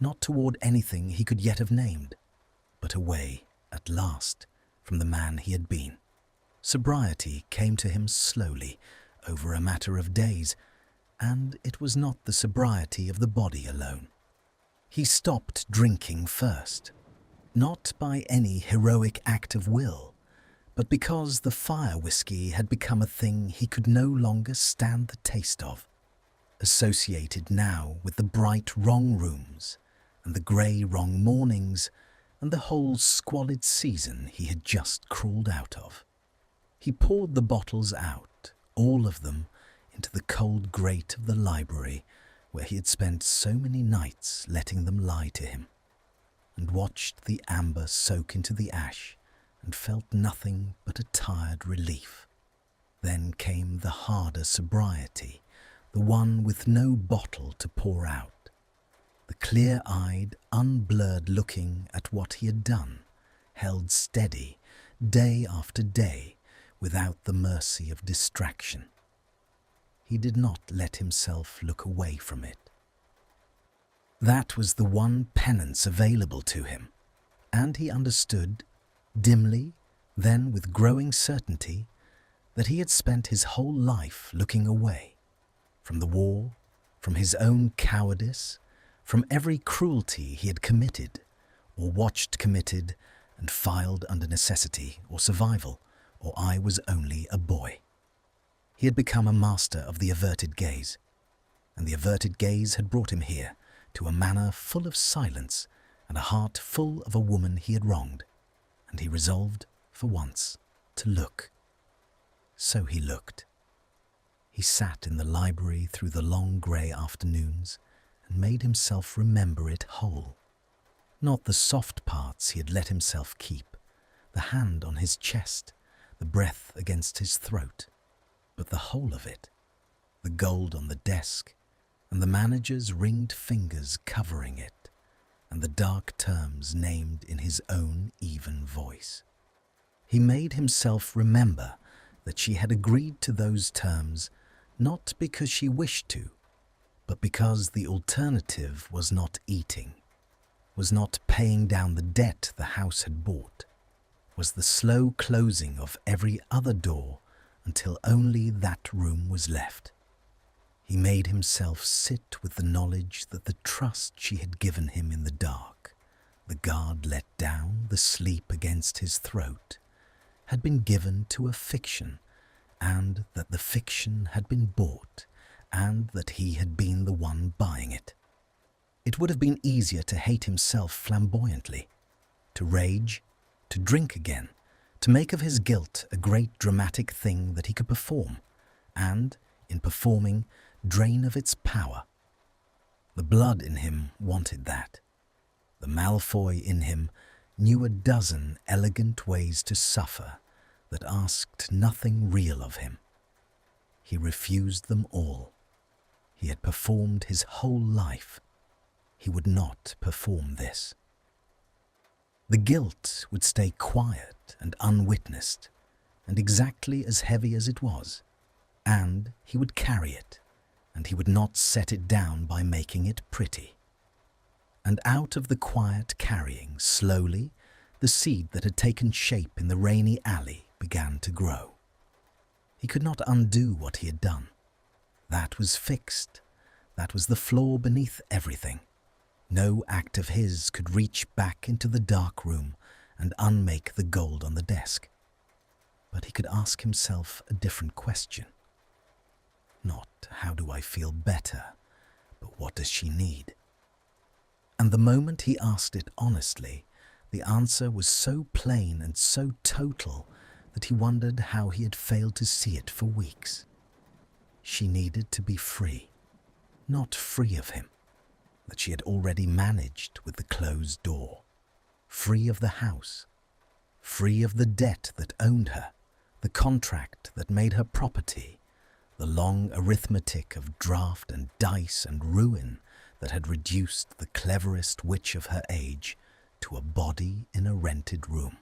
not toward anything he could yet have named, but away, at last, from the man he had been. Sobriety came to him slowly, over a matter of days, and it was not the sobriety of the body alone. He stopped drinking first, not by any heroic act of will, but because the fire whiskey had become a thing he could no longer stand the taste of, associated now with the bright wrong rooms and the grey wrong mornings and the whole squalid season he had just crawled out of. He poured the bottles out, all of them, into the cold grate of the library where he had spent so many nights letting them lie to him, and watched the amber soak into the ash and felt nothing but a tired relief. Then came the harder sobriety, the one with no bottle to pour out, the clear-eyed, unblurred looking at what he had done, held steady, day after day, without the mercy of distraction. He did not let himself look away from it. That was the one penance available to him, and he understood, dimly, then with growing certainty, that he had spent his whole life looking away, from the war, from his own cowardice, from every cruelty he had committed, or watched committed, and filed under necessity or survival, or I was only a boy. He had become a master of the averted gaze, and the averted gaze had brought him here, to a manor full of silence and a heart full of a woman he had wronged, and he resolved, for once, to look. So he looked. He sat in the library through the long grey afternoons and made himself remember it whole. Not the soft parts he had let himself keep, the hand on his chest, the breath against his throat, but the whole of it, the gold on the desk, and the manager's ringed fingers covering it, and the dark terms named in his own even voice. He made himself remember that she had agreed to those terms not because she wished to, but because the alternative was not eating, was not paying down the debt the house had bought, was the slow closing of every other door until only that room was left. He made himself sit with the knowledge that the trust she had given him in the dark, the guard let down, the sleep against his throat, had been given to a fiction, and that the fiction had been bought, and that he had been the one buying it. It would have been easier to hate himself flamboyantly, to rage, to drink again, to make of his guilt a great dramatic thing that he could perform, and, in performing, drain of its power. The blood in him wanted that. The Malfoy in him knew a dozen elegant ways to suffer that asked nothing real of him. He refused them all. He had performed his whole life. He would not perform this. The guilt would stay quiet and unwitnessed, and exactly as heavy as it was, and he would carry it, and he would not set it down by making it pretty. And out of the quiet carrying, slowly, the seed that had taken shape in the rainy alley began to grow. He could not undo what he had done. That was fixed. That was the flaw beneath everything. No act of his could reach back into the dark room and unmake the gold on the desk. But he could ask himself a different question. Not, how do I feel better, but what does she need? And the moment he asked it honestly, the answer was so plain and so total that he wondered how he had failed to see it for weeks. She needed to be free, not free of him, that she had already managed with the closed door, free of the house, free of the debt that owned her, the contract that made her property, the long arithmetic of draft and dice and ruin that had reduced the cleverest witch of her age to a body in a rented room.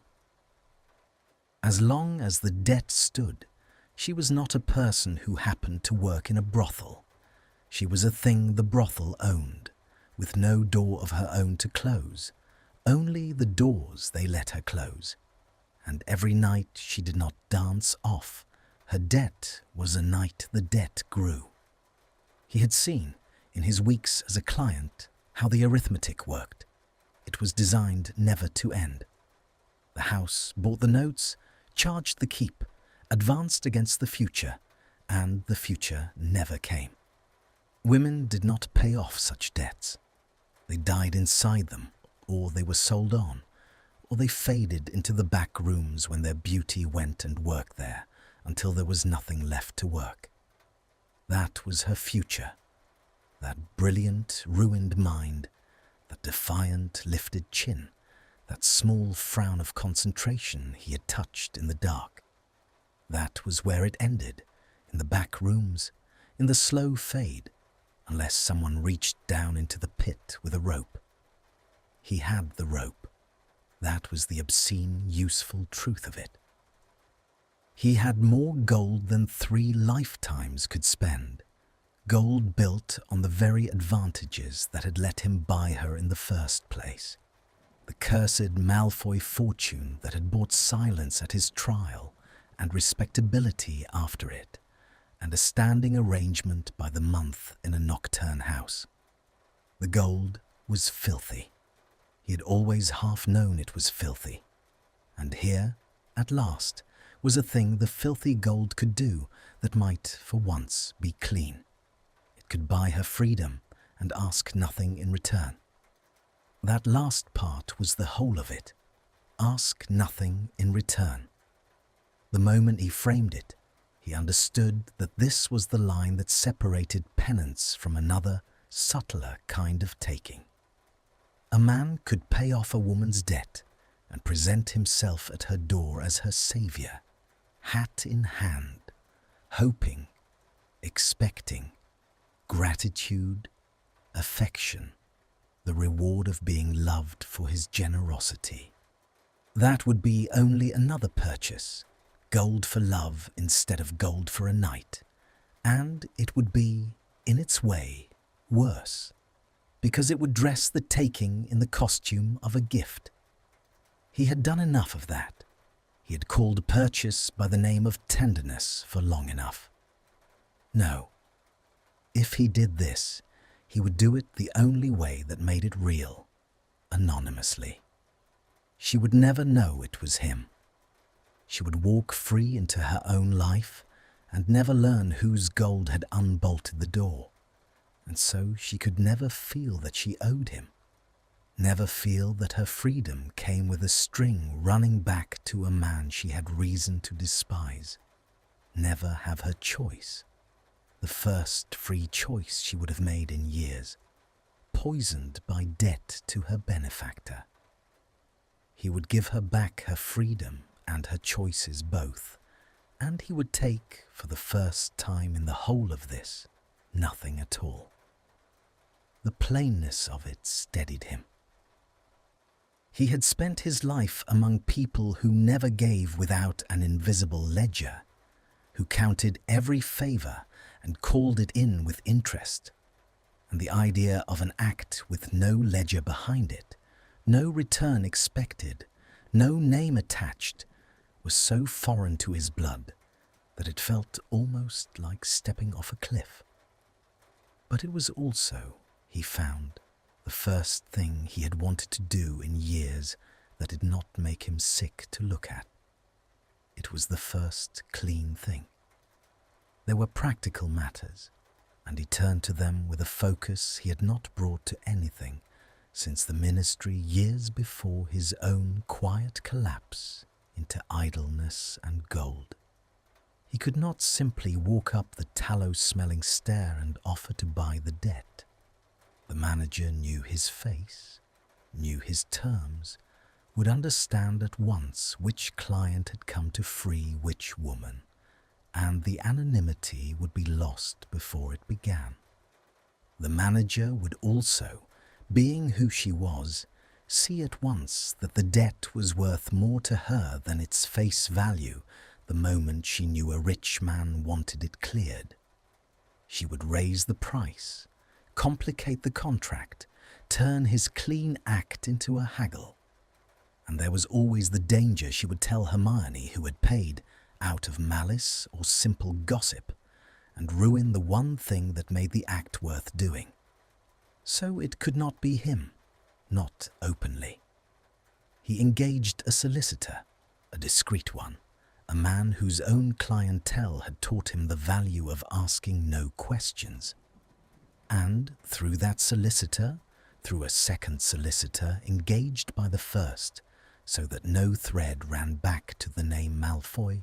As long as the debt stood, she was not a person who happened to work in a brothel. She was a thing the brothel owned, with no door of her own to close, only the doors they let her close. And every night she did not dance off. Her debt was a night the debt grew. He had seen, in his weeks as a client, how the arithmetic worked. It was designed never to end. The house bought the notes, charged the keep, advanced against the future, and the future never came. Women did not pay off such debts. They died inside them, or they were sold on, or they faded into the back rooms when their beauty went and worked there, until there was nothing left to work. That was her future, that brilliant, ruined mind, that defiant, lifted chin, that small frown of concentration he had touched in the dark. That was where it ended, in the back rooms, in the slow fade, unless someone reached down into the pit with a rope. He had the rope. That was the obscene, useful truth of it. He had more gold than 3 lifetimes could spend, gold built on the very advantages that had let him buy her in the first place. The cursed Malfoy fortune that had bought silence at his trial and respectability after it, and a standing arrangement by the month in a nocturne house. The gold was filthy. He had always half known it was filthy. And here, at last, was a thing the filthy gold could do that might, for once, be clean. It could buy her freedom and ask nothing in return. That last part was the whole of it. Ask nothing in return. The moment he framed it, he understood that this was the line that separated penance from another, subtler kind of taking. A man could pay off a woman's debt and present himself at her door as her savior, hat in hand, hoping, expecting, gratitude, affection, the reward of being loved for his generosity. That would be only another purchase, gold for love instead of gold for a night, and it would be, in its way, worse, because it would dress the taking in the costume of a gift. He had done enough of that. He had called purchase by the name of tenderness for long enough. No. If he did this, he would do it the only way that made it real, anonymously. She would never know it was him. She would walk free into her own life and never learn whose gold had unbolted the door, and so she could never feel that she owed him, never feel that her freedom came with a string running back to a man she had reason to despise, never have her choice, the first free choice she would have made in years, poisoned by debt to her benefactor. He would give her back her freedom and her choices both, and he would take, for the first time in the whole of this, nothing at all. The plainness of it steadied him. He had spent his life among people who never gave without an invisible ledger, who counted every favour and called it in with interest, and the idea of an act with no ledger behind it, no return expected, no name attached, was so foreign to his blood that it felt almost like stepping off a cliff. But it was also, he found, the first thing he had wanted to do in years that did not make him sick to look at. It was the first clean thing. There were practical matters, and he turned to them with a focus he had not brought to anything since the ministry years before his own quiet collapse into idleness and gold. He could not simply walk up the tallow-smelling stair and offer to buy the debt. The manager knew his face, knew his terms, would understand at once which client had come to free which woman, and the anonymity would be lost before it began. The manager would also, being who she was, see at once that the debt was worth more to her than its face value the moment she knew a rich man wanted it cleared. She would raise the price, complicate the contract, turn his clean act into a haggle. And there was always the danger she would tell Hermione who had paid out of malice or simple gossip, and ruin the one thing that made the act worth doing. So it could not be him, not openly. He engaged a solicitor, a discreet one, a man whose own clientele had taught him the value of asking no questions. And through that solicitor, through a second solicitor engaged by the first, so that no thread ran back to the name Malfoy,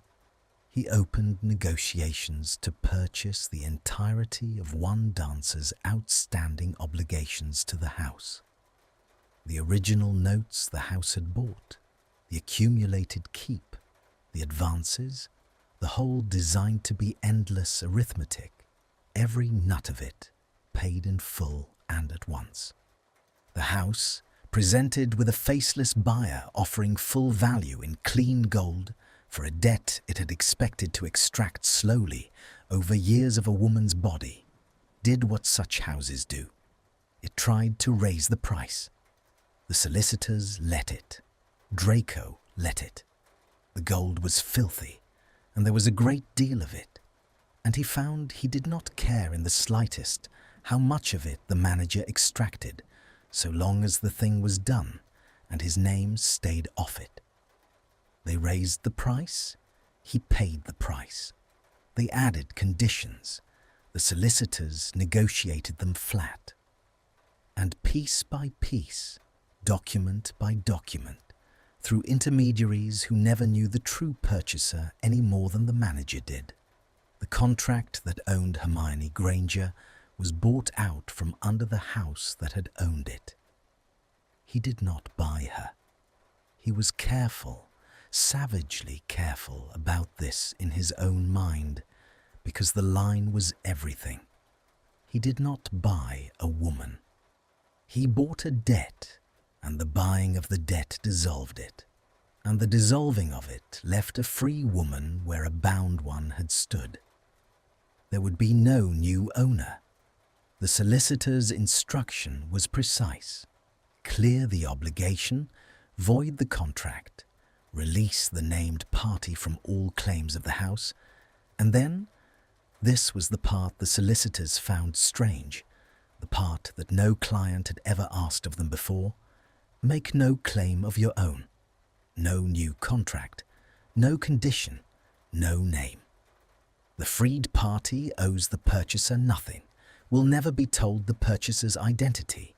he opened negotiations to purchase the entirety of one dancer's outstanding obligations to the house. The original notes the house had bought, the accumulated keep, the advances, the whole designed to be endless arithmetic, every nut of it paid in full and at once. The house, presented with a faceless buyer offering full value in clean gold for a debt it had expected to extract slowly over years of a woman's body, did what such houses do. It tried to raise the price. The solicitors let it. Draco let it. The gold was filthy, and there was a great deal of it, and he found he did not care in the slightest how much of it the manager extracted, so long as the thing was done and his name stayed off it. They raised the price, he paid the price. They added conditions, the solicitors negotiated them flat. And piece by piece, document by document, through intermediaries who never knew the true purchaser any more than the manager did, the contract that owned Hermione Granger was bought out from under the house that had owned it. He did not buy her. He was careful, savagely careful about this in his own mind, because the line was everything. He did not buy a woman. He bought a debt, and the buying of the debt dissolved it, and the dissolving of it left a free woman where a bound one had stood. There would be no new owner. The solicitor's instruction was precise. Clear the obligation, void the contract, release the named party from all claims of the house, and then, this was the part the solicitors found strange, the part that no client had ever asked of them before, make no claim of your own, no new contract, no condition, no name. The freed party owes the purchaser nothing, will never be told the purchaser's identity,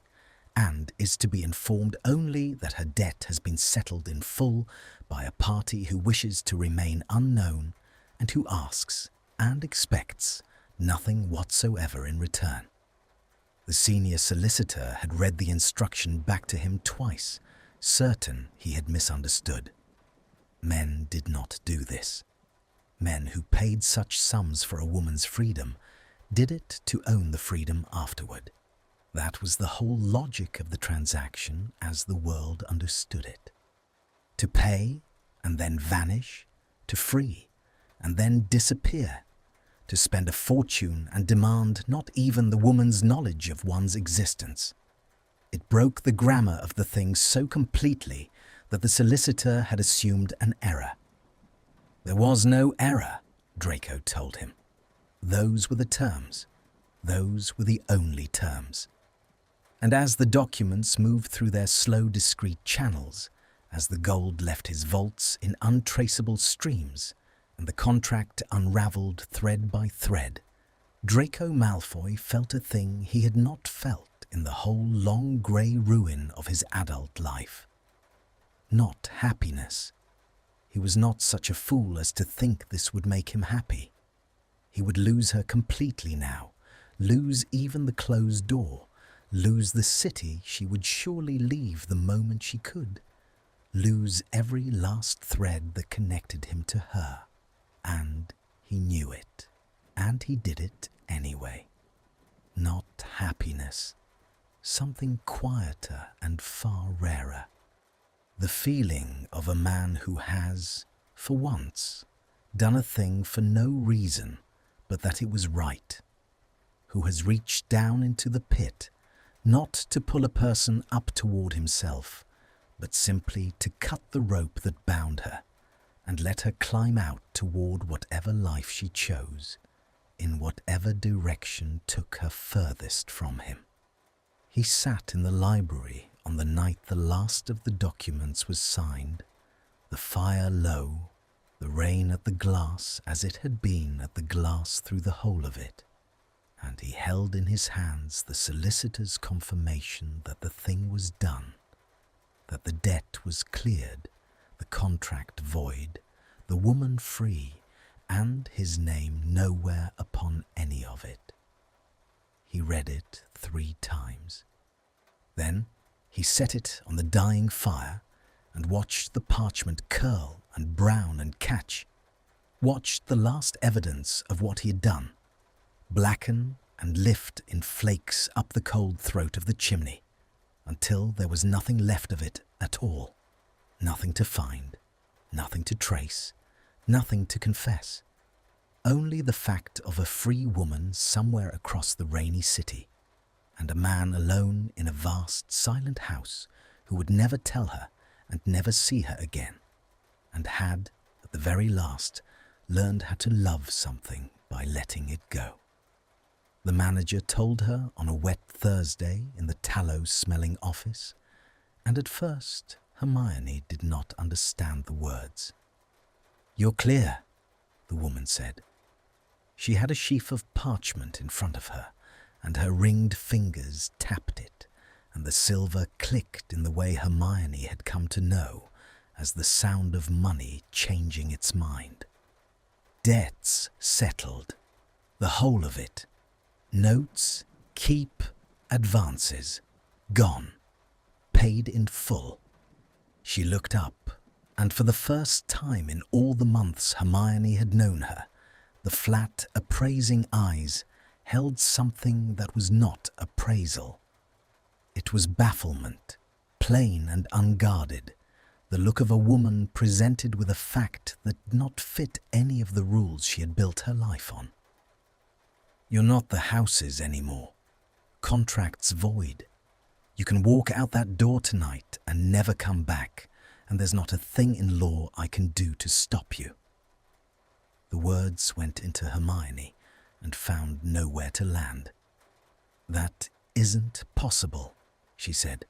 and is to be informed only that her debt has been settled in full by a party who wishes to remain unknown and who asks and expects nothing whatsoever in return. The senior solicitor had read the instruction back to him twice, certain he had misunderstood. Men did not do this. Men who paid such sums for a woman's freedom did it to own the freedom afterward. That was the whole logic of the transaction as the world understood it. To pay and then vanish, to free and then disappear, to spend a fortune and demand not even the woman's knowledge of one's existence. It broke the grammar of the thing so completely that the solicitor had assumed an error. There was no error, Draco told him. Those were the terms. Those were the only terms. And as the documents moved through their slow, discreet channels, as the gold left his vaults in untraceable streams, and the contract unravelled thread by thread, Draco Malfoy felt a thing he had not felt in the whole long grey ruin of his adult life. Not happiness. He was not such a fool as to think this would make him happy. He would lose her completely now, lose even the closed door, lose the city she would surely leave the moment she could, lose every last thread that connected him to her. And he knew it, and he did it anyway. Not happiness, something quieter and far rarer. The feeling of a man who has, for once, done a thing for no reason but that it was right, who has reached down into the pit, not to pull a person up toward himself, but simply to cut the rope that bound her, and let her climb out toward whatever life she chose, in whatever direction took her furthest from him. He sat in the library on the night the last of the documents was signed, the fire low, the rain at the glass as it had been at the glass through the whole of it, and he held in his hands the solicitor's confirmation that the thing was done, that the debt was cleared, the contract void, the woman free, and his name nowhere upon any of it. He read it 3 times. Then he set it on the dying fire and watched the parchment curl and brown and catch, watched the last evidence of what he had done, blacken and lift in flakes up the cold throat of the chimney, until there was nothing left of it at all, nothing to find, nothing to trace, nothing to confess, only the fact of a free woman somewhere across the rainy city, and a man alone in a vast, silent house who would never tell her and never see her again, and had, at the very last, learned how to love something by letting it go. The manager told her on a wet Thursday in the tallow-smelling office, and at first Hermione did not understand the words. "You're clear," the woman said. She had a sheaf of parchment in front of her, and her ringed fingers tapped it, and the silver clicked in the way Hermione had come to know as the sound of money changing its mind. Debts settled, the whole of it. Notes, keep, advances, gone, paid in full. She looked up, and for the first time in all the months Hermione had known her, the flat, appraising eyes held something that was not appraisal. It was bafflement, plain and unguarded, the look of a woman presented with a fact that did not fit any of the rules she had built her life on. "You're not the houses anymore. Contract's void. You can walk out that door tonight and never come back, and there's not a thing in law I can do to stop you." The words went into Hermione and found nowhere to land. "That isn't possible," she said.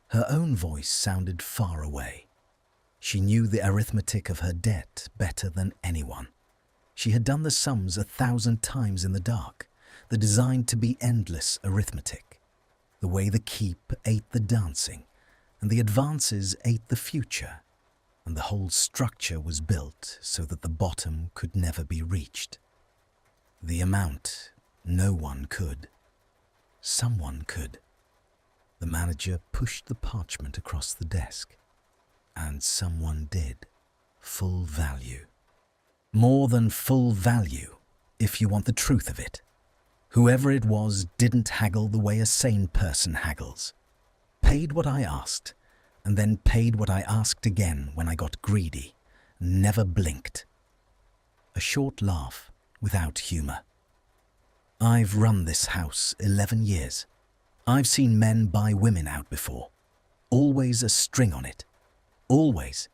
Her own voice sounded far away. She knew the arithmetic of her debt better than anyone. She had done the sums 1,000 times in the dark, the designed to be endless arithmetic, the way the keep ate the dancing, and the advances ate the future, and the whole structure was built so that the bottom could never be reached. The amount, no one could. Someone could. The manager pushed the parchment across the desk. And someone did. Full value. More than full value, if you want the truth of it. Whoever it was didn't haggle the way a sane person haggles. Paid what I asked, and then paid what I asked again when I got greedy. Never blinked. A short laugh, without humour. I've run this house 11 years. I've seen men buy women out before. Always a string on it. Always.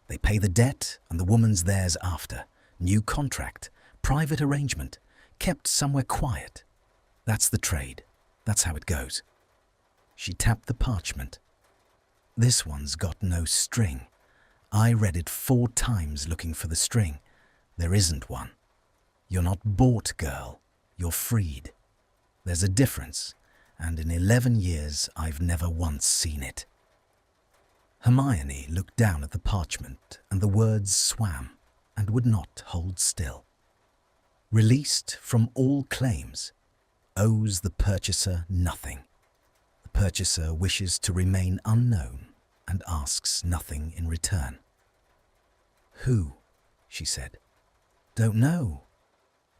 They pay the debt and the woman's theirs after. New contract, private arrangement, kept somewhere quiet. That's the trade. That's how it goes. She tapped the parchment. This one's got no string. I read it 4 times looking for the string. There isn't one. You're not bought, girl. You're freed. There's a difference, and in 11 years I've never once seen it. Hermione looked down at the parchment, and the words swam and would not hold still. Released from all claims, owes the purchaser nothing. The purchaser wishes to remain unknown and asks nothing in return. Who? She said. Don't know.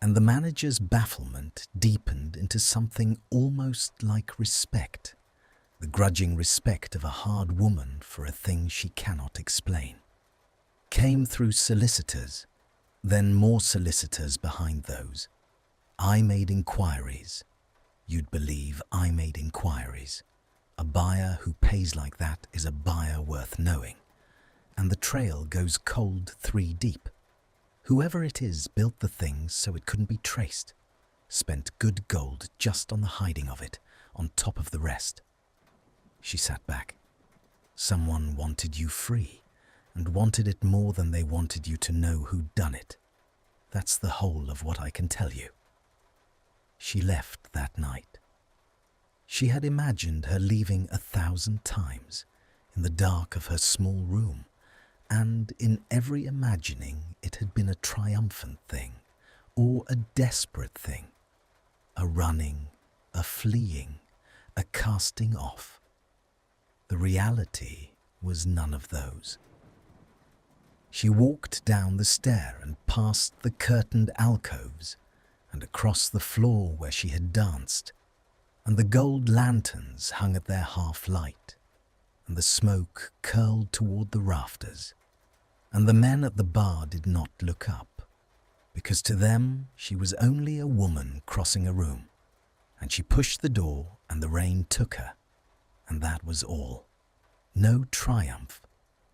And the manager's bafflement deepened into something almost like respect, the grudging respect of a hard woman for a thing she cannot explain. Came through solicitors, then more solicitors behind those. I made inquiries. You'd believe I made inquiries. A buyer who pays like that is a buyer worth knowing. And the trail goes cold 3 deep. Whoever it is built the thing so it couldn't be traced. Spent good gold just on the hiding of it, on top of the rest. She sat back. Someone wanted you free, and wanted it more than they wanted you to know who'd done it. That's the whole of what I can tell you. She left that night. She had imagined her leaving 1,000 times, in the dark of her small room, and in every imagining it had been a triumphant thing, or a desperate thing, a running, a fleeing, a casting off. The reality was none of those. She walked down the stair and past the curtained alcoves and across the floor where she had danced, and the gold lanterns hung at their half-light, and the smoke curled toward the rafters, and the men at the bar did not look up, because to them she was only a woman crossing a room, and she pushed the door and the rain took her, and that was all. No triumph,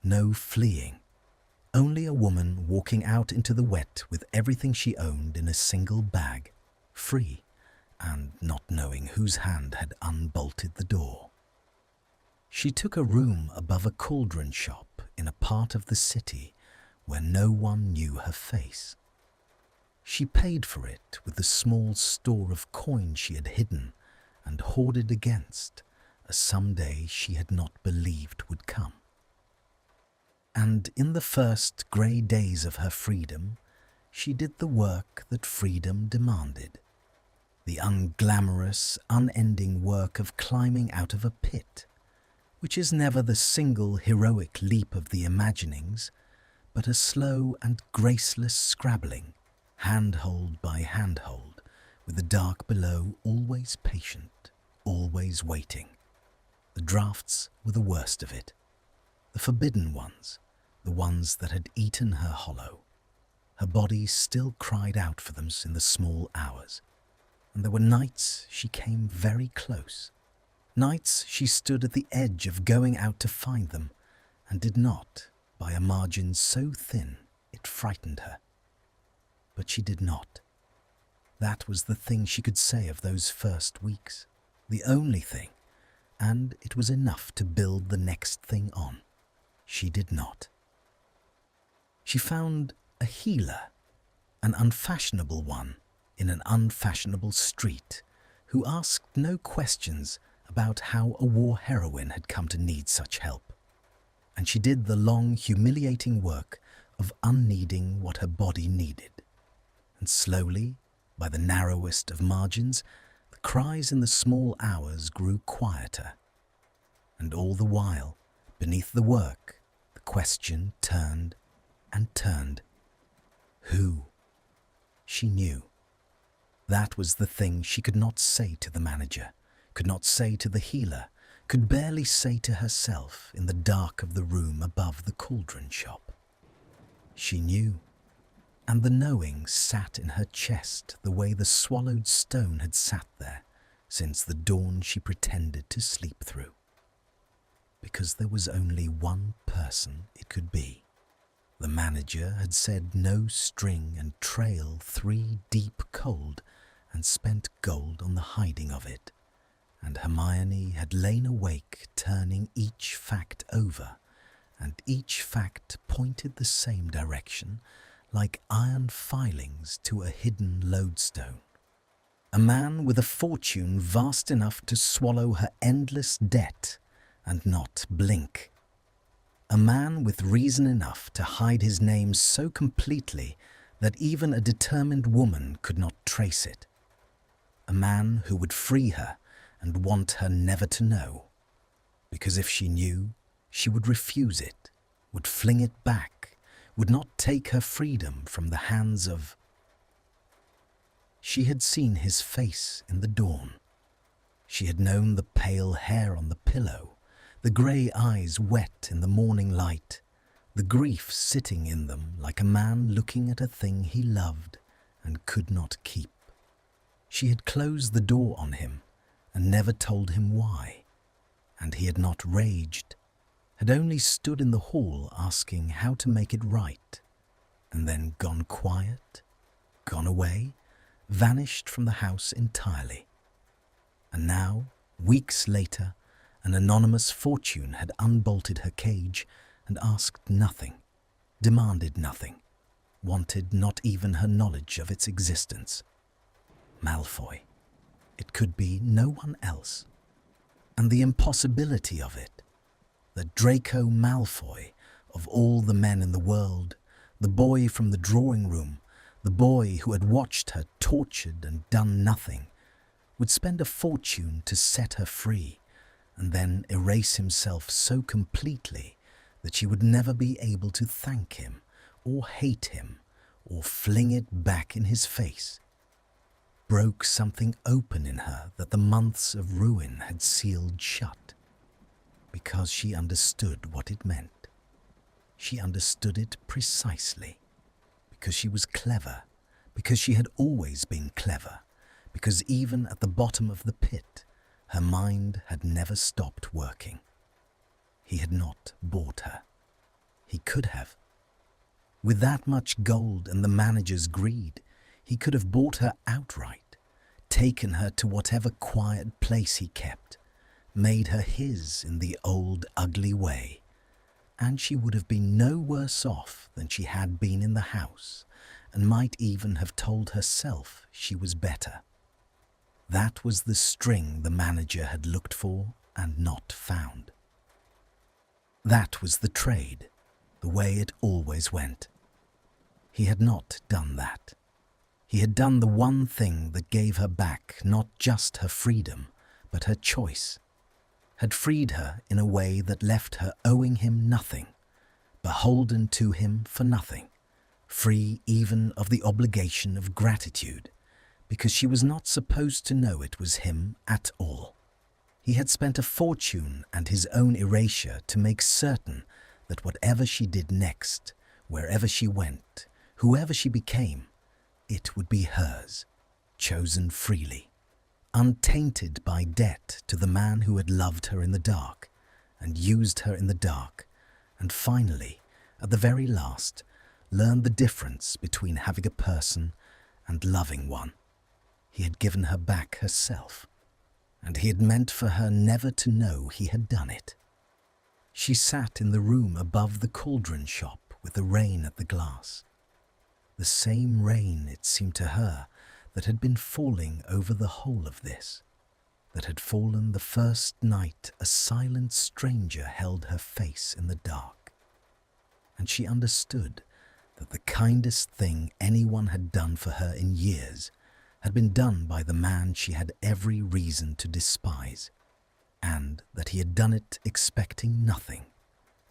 no fleeing, only a woman walking out into the wet with everything she owned in a single bag, free, and not knowing whose hand had unbolted the door. She took a room above a cauldron shop in a part of the city where no one knew her face. She paid for it with the small store of coin she had hidden and hoarded against a someday she had not believed would come. And in the first grey days of her freedom, she did the work that freedom demanded, the unglamorous, unending work of climbing out of a pit, which is never the single heroic leap of the imaginings, but a slow and graceless scrabbling, handhold by handhold, with the dark below always patient, always waiting. The draughts were the worst of it, the forbidden ones, the ones that had eaten her hollow. Her body still cried out for them in the small hours, and there were nights she came very close. Nights she stood at the edge of going out to find them, and did not, by a margin so thin it frightened her. But she did not. That was the thing she could say of those first weeks, the only thing, and it was enough to build the next thing on. She did not. She found a healer, an unfashionable one in an unfashionable street, who asked no questions about how a war heroine had come to need such help. And she did the long, humiliating work of unneeding what her body needed. And slowly, by the narrowest of margins, the cries in the small hours grew quieter, And all the while, beneath the work, the question turned and turned. Who? She knew. That was the thing she could not say to the manager, could not say to the healer, could barely say to herself in the dark of the room above the cauldron shop. She knew, and the knowing sat in her chest the way the swallowed stone had sat there since the dawn she pretended to sleep through. Because there was only one person it could be. The manager had said no string and trail 3 deep cold and spent gold on the hiding of it, and Hermione had lain awake turning each fact over, and each fact pointed the same direction like iron filings to a hidden lodestone. A man with a fortune vast enough to swallow her endless debt and not blink. A man with reason enough to hide his name so completely that even a determined woman could not trace it. A man who would free her and want her never to know, because if she knew, she would refuse it, would fling it back, would not take her freedom from the hands of... She had seen his face in the dawn. She had known the pale hair on the pillow, the grey eyes wet in the morning light, the grief sitting in them like a man looking at a thing he loved and could not keep. She had closed the door on him and never told him why, and he had not raged, had only stood in the hall asking how to make it right, and then gone quiet, gone away, vanished from the house entirely. And now, weeks later, an anonymous fortune had unbolted her cage and asked nothing, demanded nothing, wanted not even her knowledge of its existence. Malfoy. It could be no one else. And the impossibility of it, that Draco Malfoy, of all the men in the world, the boy from the drawing room, the boy who had watched her tortured and done nothing, would spend a fortune to set her free, and then erase himself so completely that she would never be able to thank him, or hate him, or fling it back in his face, broke something open in her that the months of ruin had sealed shut, because she understood what it meant. She understood it precisely, because she was clever, because she had always been clever, because even at the bottom of the pit, her mind had never stopped working. He had not bought her. He could have. With that much gold and the manager's greed, he could have bought her outright, taken her to whatever quiet place he kept, made her his in the old ugly way, and she would have been no worse off than she had been in the house, and might even have told herself she was better. That was the string the manager had looked for and not found. That was the trade, the way it always went. He had not done that. He had done the one thing that gave her back not just her freedom, but her choice, had freed her in a way that left her owing him nothing, beholden to him for nothing, free even of the obligation of gratitude, because she was not supposed to know it was him at all. He had spent a fortune and his own erasure to make certain that whatever she did next, wherever she went, whoever she became, it would be hers, chosen freely, untainted by debt to the man who had loved her in the dark and used her in the dark, and finally, at the very last, learned the difference between having a person and loving one. He had given her back herself, and he had meant for her never to know he had done it. She sat in the room above the cauldron shop with the rain at the glass. The same rain, it seemed to her, that had been falling over the whole of this, that had fallen the first night a silent stranger held her face in the dark. And she understood that the kindest thing anyone had done for her in years had been done by the man she had every reason to despise, and that he had done it expecting nothing,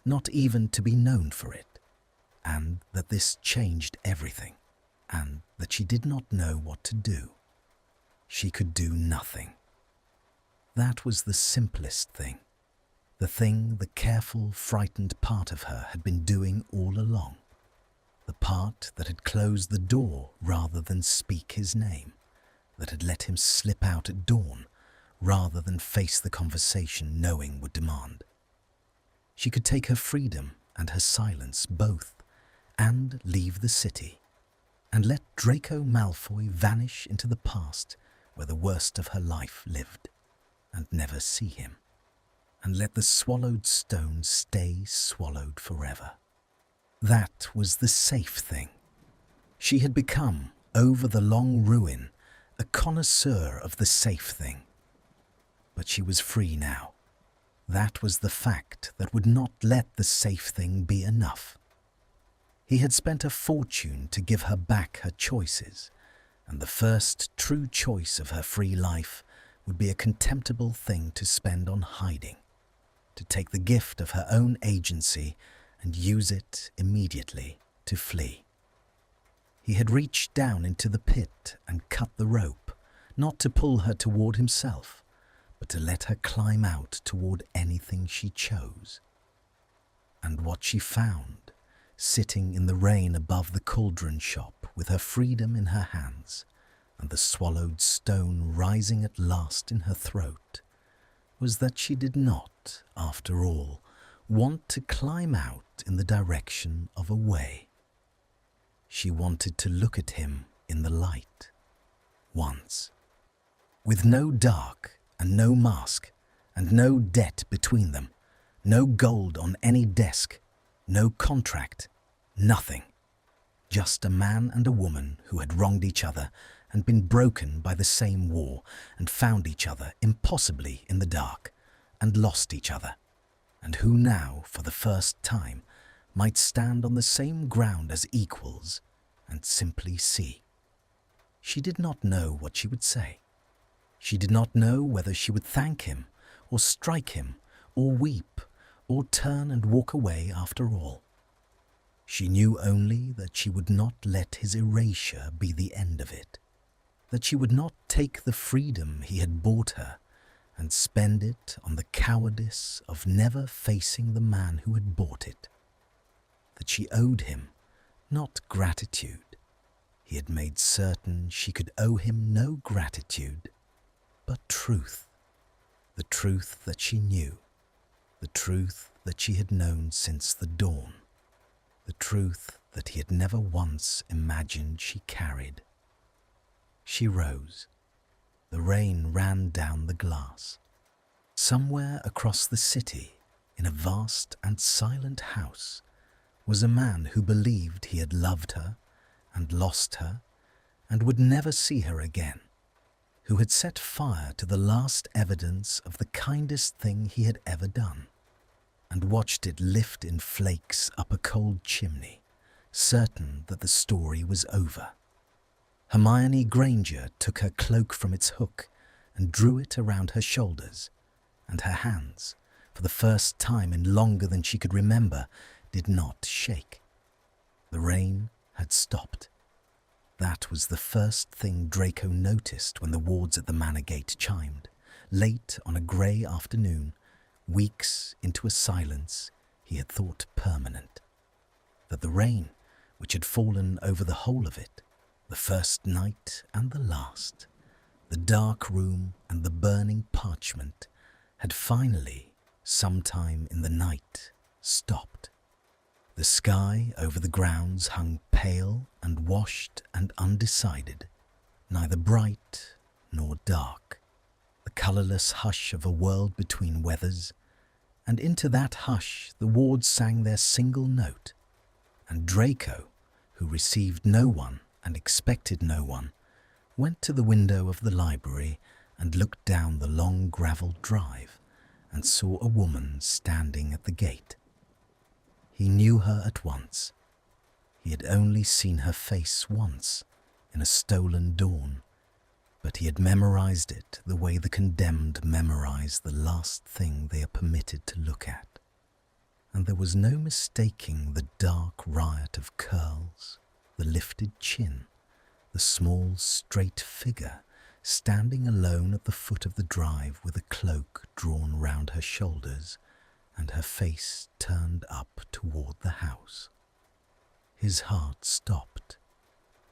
not even to be known for it, and that this changed everything, and that she did not know what to do. She could do nothing. That was the simplest thing, the thing the careful, frightened part of her had been doing all along, the part that had closed the door rather than speak his name, that had let him slip out at dawn rather than face the conversation knowing would demand. She could take her freedom and her silence both, and leave the city, and let Draco Malfoy vanish into the past where the worst of her life lived, and never see him, and let the swallowed stone stay swallowed forever. That was the safe thing. She had become, over the long ruin, a connoisseur of the safe thing. But she was free now. That was the fact that would not let the safe thing be enough. He had spent a fortune to give her back her choices, and the first true choice of her free life would be a contemptible thing to spend on hiding, to take the gift of her own agency and use it immediately to flee. He had reached down into the pit and cut the rope, not to pull her toward himself, but to let her climb out toward anything she chose. And what she found, sitting in the rain above the cauldron shop with her freedom in her hands and the swallowed stone rising at last in her throat, was that she did not, after all, want to climb out in the direction of a way. She wanted to look at him in the light, once, with no dark and no mask and no debt between them, no gold on any desk, no contract, nothing. Just a man and a woman who had wronged each other and been broken by the same war and found each other impossibly in the dark and lost each other, and who now, for the first time, might stand on the same ground as equals and simply see. She did not know what she would say. She did not know whether she would thank him or strike him or weep or turn and walk away after all. She knew only that she would not let his erasure be the end of it, that she would not take the freedom he had bought her and spend it on the cowardice of never facing the man who had bought it, that she owed him not gratitude. He had made certain she could owe him no gratitude, but truth, the truth that she knew, the truth that she had known since the dawn, the truth that he had never once imagined she carried. She rose. The rain ran down the glass. Somewhere across the city, in a vast and silent house, was a man who believed he had loved her and lost her and would never see her again, who had set fire to the last evidence of the kindest thing he had ever done, and watched it lift in flakes up a cold chimney, certain that the story was over. Hermione Granger took her cloak from its hook and drew it around her shoulders, and her hands, for the first time in longer than she could remember, did not shake. The rain had stopped. That was the first thing Draco noticed when the wards at the manor gate chimed, late on a grey afternoon, weeks into a silence he had thought permanent. That the rain, which had fallen over the whole of it, the first night and the last, the dark room and the burning parchment, had finally, sometime in the night, stopped. The sky over the grounds hung pale and washed and undecided, neither bright nor dark, the colourless hush of a world between weathers, and into that hush the wards sang their single note, and Draco, who received no one and expected no one, went to the window of the library and looked down the long gravelled drive and saw a woman standing at the gate. He knew her at once. He had only seen her face once, in a stolen dawn, but he had memorized it the way the condemned memorize the last thing they are permitted to look at. And there was no mistaking the dark riot of curls, the lifted chin, the small straight figure standing alone at the foot of the drive with a cloak drawn round her shoulders and her face turned up toward the house. His heart stopped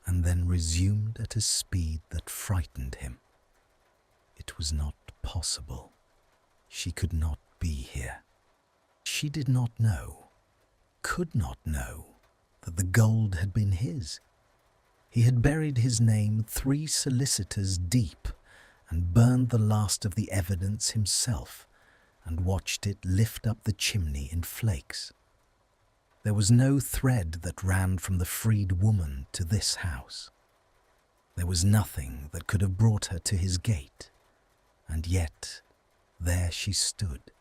and then resumed at a speed that frightened him. It was not possible. She could not be here. She did not know, could not know, that the gold had been his. He had buried his name 3 solicitors deep and burned the last of the evidence himself and watched it lift up the chimney in flakes. There was no thread that ran from the freed woman to this house. There was nothing that could have brought her to his gate, and yet there she stood.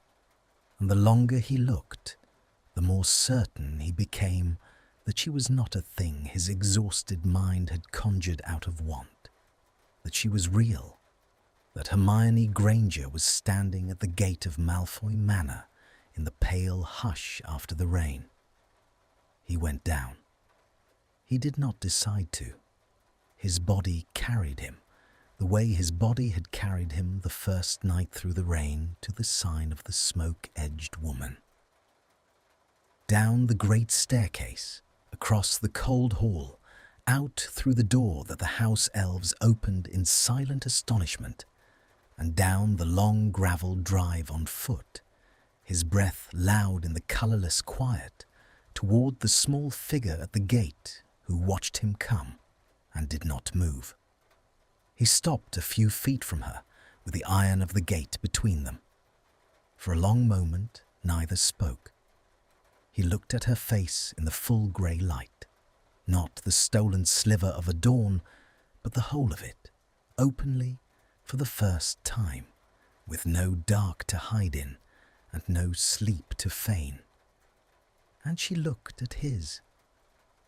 And the longer he looked, the more certain he became that she was not a thing his exhausted mind had conjured out of want, that she was real, that Hermione Granger was standing at the gate of Malfoy Manor in the pale hush after the rain. He went down. He did not decide to. His body carried him, the way his body had carried him the first night through the rain to the sign of the smoke-edged woman. Down the great staircase, across the cold hall, out through the door that the house elves opened in silent astonishment, and down the long gravel drive on foot, his breath loud in the colourless quiet, toward the small figure at the gate who watched him come and did not move. He stopped a few feet from her with the iron of the gate between them. For a long moment neither spoke. He looked at her face in the full grey light, not the stolen sliver of a dawn, but the whole of it, openly, for the first time, with no dark to hide in and no sleep to feign. And she looked at his,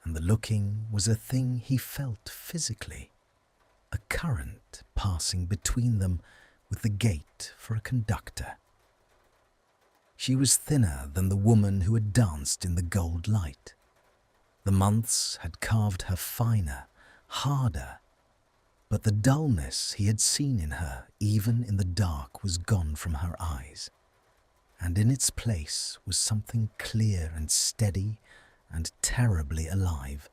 and the looking was a thing he felt physically, a current passing between them with the gate for a conductor. She was thinner than the woman who had danced in the gold light. The months had carved her finer, harder, but the dullness he had seen in her, even in the dark, was gone from her eyes. And in its place was something clear and steady and terribly alive,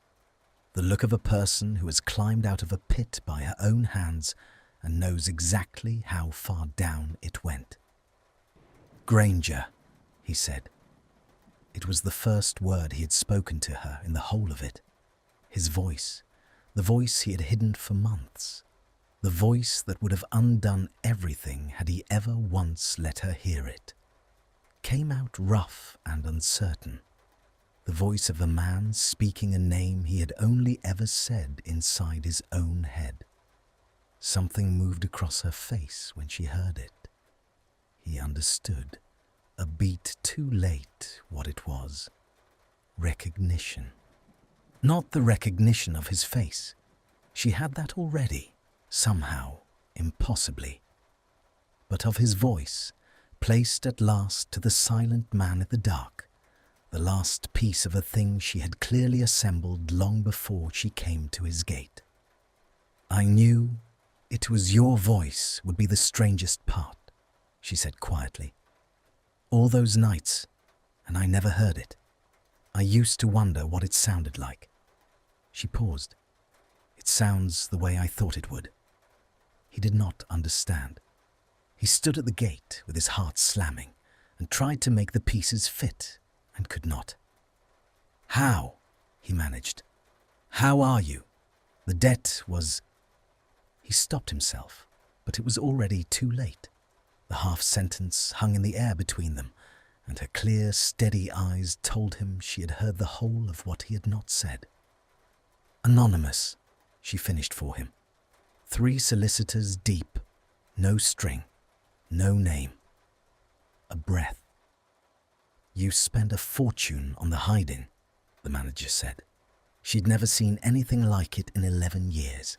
the look of a person who has climbed out of a pit by her own hands and knows exactly how far down it went. "Granger," he said. It was the first word he had spoken to her in the whole of it. His voice, the voice he had hidden for months, the voice that would have undone everything had he ever once let her hear it, came out rough and uncertain, the voice of a man speaking a name he had only ever said inside his own head. Something moved across her face when she heard it. He understood, a beat too late, what it was. Recognition. Not the recognition of his face. She had that already, somehow, impossibly. But of his voice, placed at last to the silent man in the dark, the last piece of a thing she had clearly assembled long before she came to his gate. "I knew it was your voice would be the strangest part," she said quietly. "All those nights, and I never heard it. I used to wonder what it sounded like." She paused. "It sounds the way I thought it would." He did not understand. He stood at the gate with his heart slamming and tried to make the pieces fit and could not. "How?" he managed. "How are you? The debt was—" He stopped himself, but it was already too late. The half-sentence hung in the air between them, and her clear, steady eyes told him she had heard the whole of what he had not said. "Anonymous," she finished for him. 3 solicitors deep, no string, no name. A breath. "You spent a fortune on the hiding," the manager said. She'd never seen anything like it in 11 years.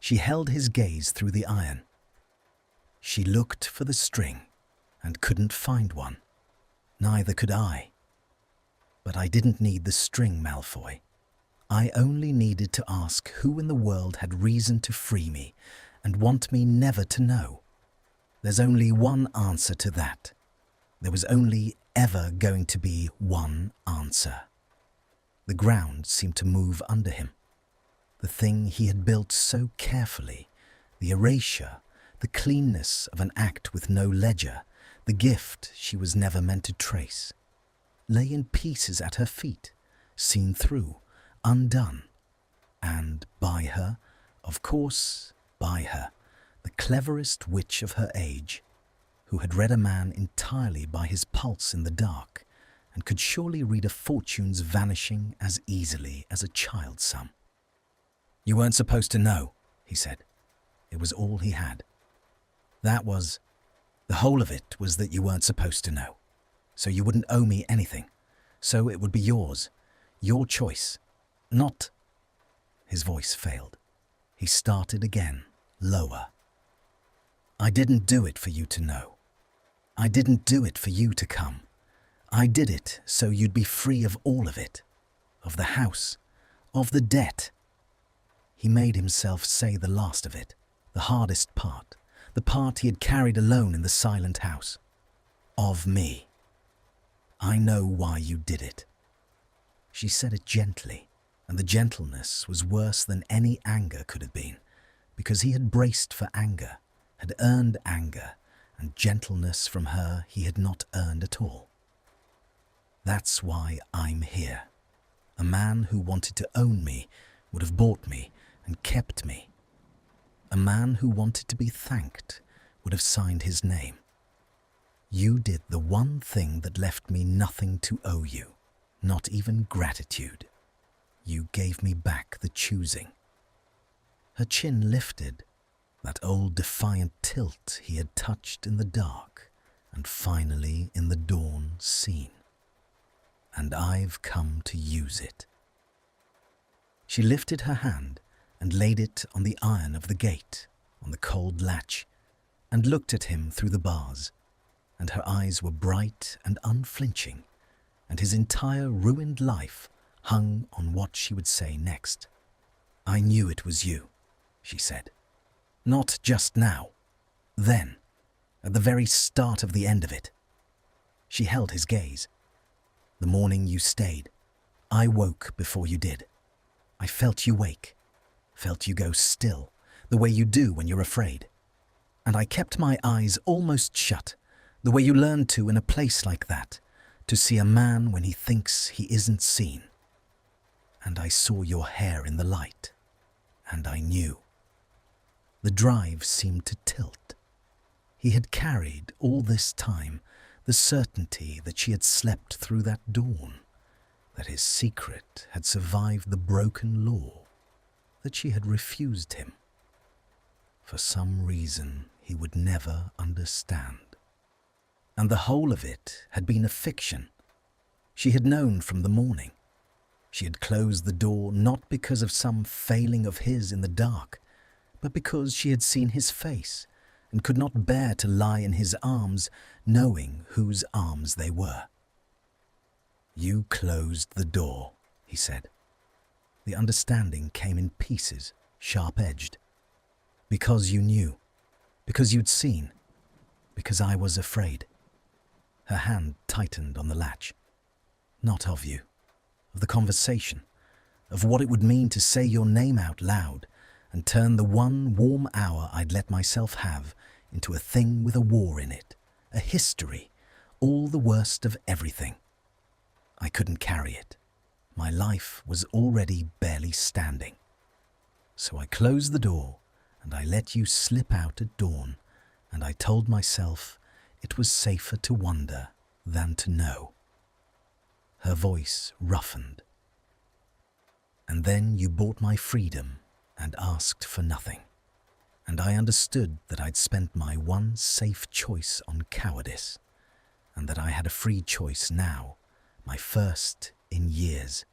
She held his gaze through the iron. She looked for the string and couldn't find one. Neither could I. But I didn't need the string, Malfoy. I only needed to ask who in the world had reason to free me and want me never to know. There's only one answer to that. There was only ever going to be one answer. The ground seemed to move under him. The thing he had built so carefully, the erasure, the cleanness of an act with no ledger, the gift she was never meant to trace, lay in pieces at her feet, seen through, undone. And by her, of course, by her, the cleverest witch of her age, who had read a man entirely by his pulse in the dark, and could surely read a fortune's vanishing as easily as a child's sum. "You weren't supposed to know," he said. It was all he had. The whole of it was that you weren't supposed to know. So you wouldn't owe me anything. So it would be yours. Your choice. Not... His voice failed. He started again, lower. "I didn't do it for you to know. I didn't do it for you to come. I did it so you'd be free of all of it. Of the house. Of the debt." He made himself say the last of it, the hardest part, the part he had carried alone in the silent house. "Of me. I know why you did it." She said it gently, and the gentleness was worse than any anger could have been, because he had braced for anger, had earned anger, and gentleness from her he had not earned at all. "That's why I'm here. A man who wanted to own me would have bought me and kept me. A man who wanted to be thanked would have signed his name. You did the one thing that left me nothing to owe you, not even gratitude. You gave me back the choosing." Her chin lifted, that old defiant tilt he had touched in the dark and finally in the dawn seen. "And I've come to use it." She lifted her hand and laid it on the iron of the gate, on the cold latch, and looked at him through the bars, and her eyes were bright and unflinching, and his entire ruined life hung on what she would say next. "I knew it was you," she said. "Not just now. Then, at the very start of the end of it." She held his gaze. "The morning you stayed, I woke before you did. I felt you wake, felt you go still, the way you do when you're afraid. And I kept my eyes almost shut, the way you learn to in a place like that, to see a man when he thinks he isn't seen. And I saw your hair in the light, and I knew." The drive seemed to tilt. He had carried all this time the certainty that she had slept through that dawn, that his secret had survived the broken law, that she had refused him. For some reason he would never understand. And the whole of it had been a fiction. She had known from the morning. She had closed the door not because of some failing of his in the dark, but because she had seen his face and could not bear to lie in his arms, knowing whose arms they were. "You closed the door," he said. The understanding came in pieces, sharp-edged. "Because you knew, because you'd seen, because I was afraid." Her hand tightened on the latch. "Not of you, of the conversation, of what it would mean to say your name out loud and turn the one warm hour I'd let myself have into a thing with a war in it, a history, all the worst of everything. I couldn't carry it. My life was already barely standing. So I closed the door and I let you slip out at dawn, and I told myself it was safer to wonder than to know." Her voice roughened. "And then you bought my freedom and asked for nothing. And I understood that I'd spent my one safe choice on cowardice, and that I had a free choice now, my first in years,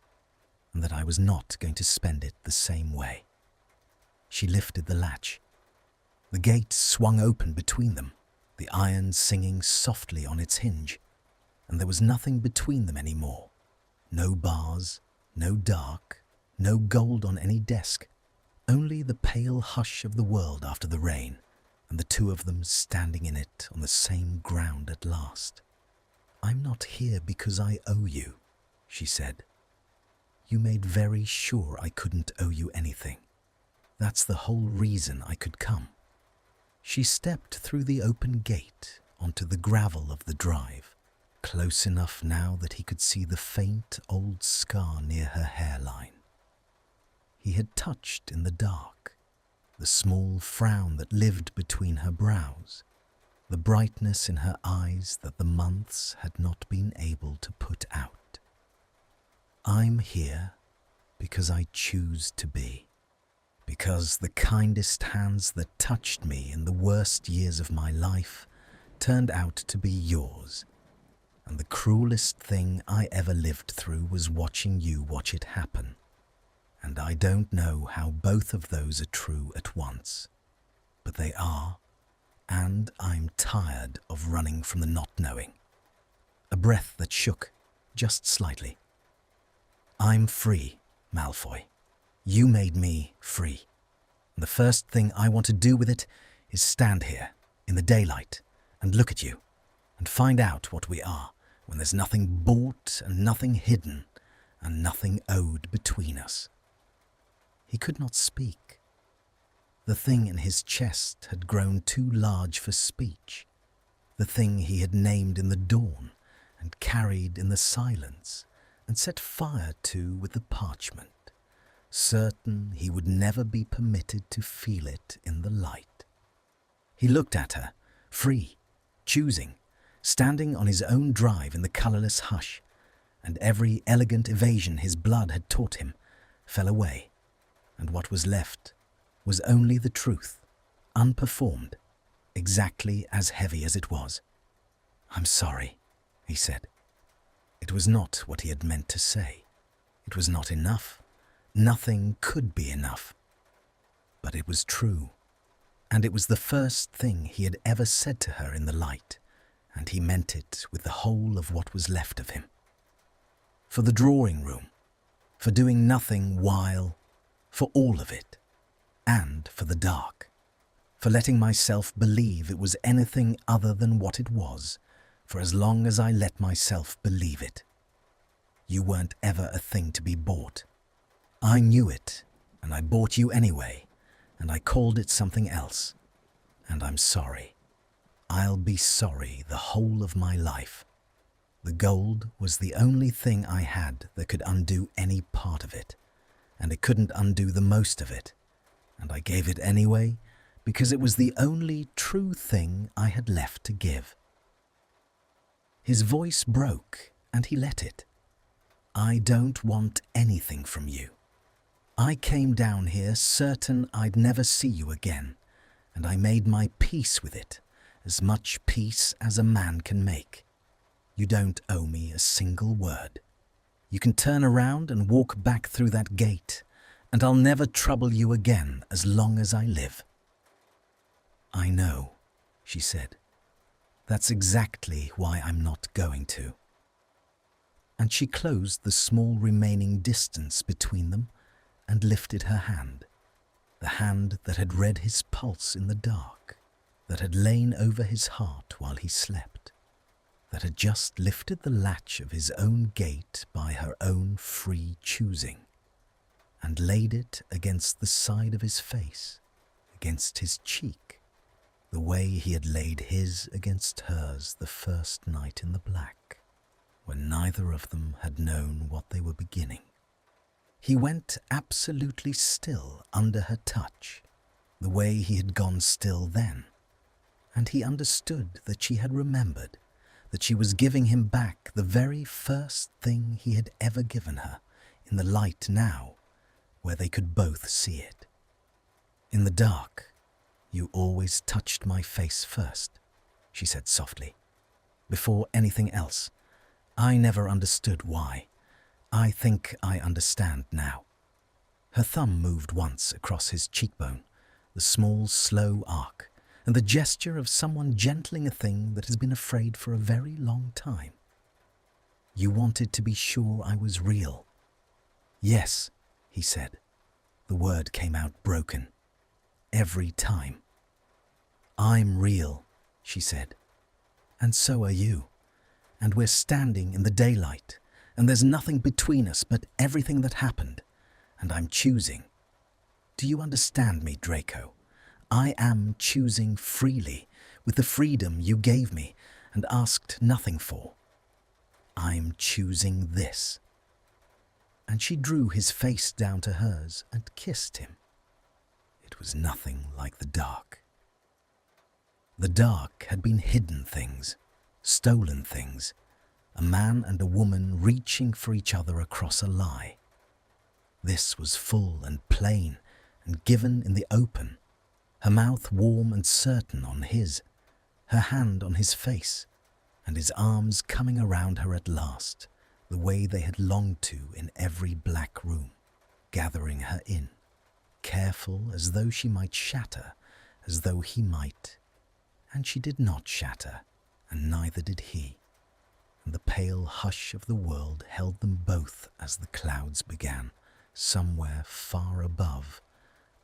and that I was not going to spend it the same way." She lifted the latch. The gate swung open between them, the iron singing softly on its hinge, and there was nothing between them any more. No bars, no dark, no gold on any desk, only the pale hush of the world after the rain, and the two of them standing in it on the same ground at last. "I'm not here because I owe you," she said. "You made very sure I couldn't owe you anything. That's the whole reason I could come." She stepped through the open gate onto the gravel of the drive, close enough now that he could see the faint old scar near her hairline. He had touched in the dark the small frown that lived between her brows, the brightness in her eyes that the months had not been able to put out. "I'm here because I choose to be. Because the kindest hands that touched me in the worst years of my life turned out to be yours, and the cruelest thing I ever lived through was watching you watch it happen. And I don't know how both of those are true at once, but they are, and I'm tired of running from the not knowing." A breath that shook, just slightly. "I'm free, Malfoy. You made me free. And the first thing I want to do with it is stand here in the daylight and look at you and find out what we are when there's nothing bought and nothing hidden and nothing owed between us." He could not speak. The thing in his chest had grown too large for speech, the thing he had named in the dawn and carried in the silence and set fire to with the parchment, certain he would never be permitted to feel it in the light. He looked at her, free, choosing, standing on his own drive in the colourless hush, and every elegant evasion his blood had taught him fell away, and what was left was only the truth, unperformed, exactly as heavy as it was. "I'm sorry," he said. It was not what he had meant to say. It was not enough. Nothing could be enough. But it was true, and it was the first thing he had ever said to her in the light, and he meant it with the whole of what was left of him. For the drawing room, for doing nothing while, for all of it, and for the dark, for letting myself believe it was anything other than what it was, for as long as I let myself believe it. You weren't ever a thing to be bought. I knew it, and I bought you anyway, and I called it something else. And I'm sorry. I'll be sorry the whole of my life. The gold was the only thing I had that could undo any part of it, and it couldn't undo the most of it, and I gave it anyway because it was the only true thing I had left to give." His voice broke, and he let it. "I don't want anything from you. I came down here certain I'd never see you again, and I made my peace with it, as much peace as a man can make. You don't owe me a single word. You can turn around and walk back through that gate, and I'll never trouble you again as long as I live." "I know," she said. "That's exactly why I'm not going to." And she closed the small remaining distance between them and lifted her hand, the hand that had read his pulse in the dark, that had lain over his heart while he slept, that had just lifted the latch of his own gate by her own free choosing, and laid it against the side of his face, against his cheek, the way he had laid his against hers the first night in the black, when neither of them had known what they were beginning. He went absolutely still under her touch, the way he had gone still then, and he understood that she had remembered, that she was giving him back the very first thing he had ever given her, in the light now, where they could both see it. "In the dark, you always touched my face first," she said softly, "before anything else. I never understood why. I think I understand now." Her thumb moved once across his cheekbone, the small, slow arc, and the gesture of someone gentling a thing that has been afraid for a very long time. You wanted to be sure I was real. Yes, he said. The word came out broken. Every time. I'm real, she said. And so are you. And we're standing in the daylight, and there's nothing between us but everything that happened, and I'm choosing. Do you understand me, Draco? I am choosing freely, with the freedom you gave me and asked nothing for. I'm choosing this. And she drew his face down to hers and kissed him. It was nothing like the dark. The dark had been hidden things, stolen things, a man and a woman reaching for each other across a lie. This was full and plain and given in the open, her mouth warm and certain on his, her hand on his face, and his arms coming around her at last, the way they had longed to in every black room, gathering her in, careful as though she might shatter, as though he might. And she did not shatter, and neither did he. And the pale hush of the world held them both as the clouds began, somewhere far above,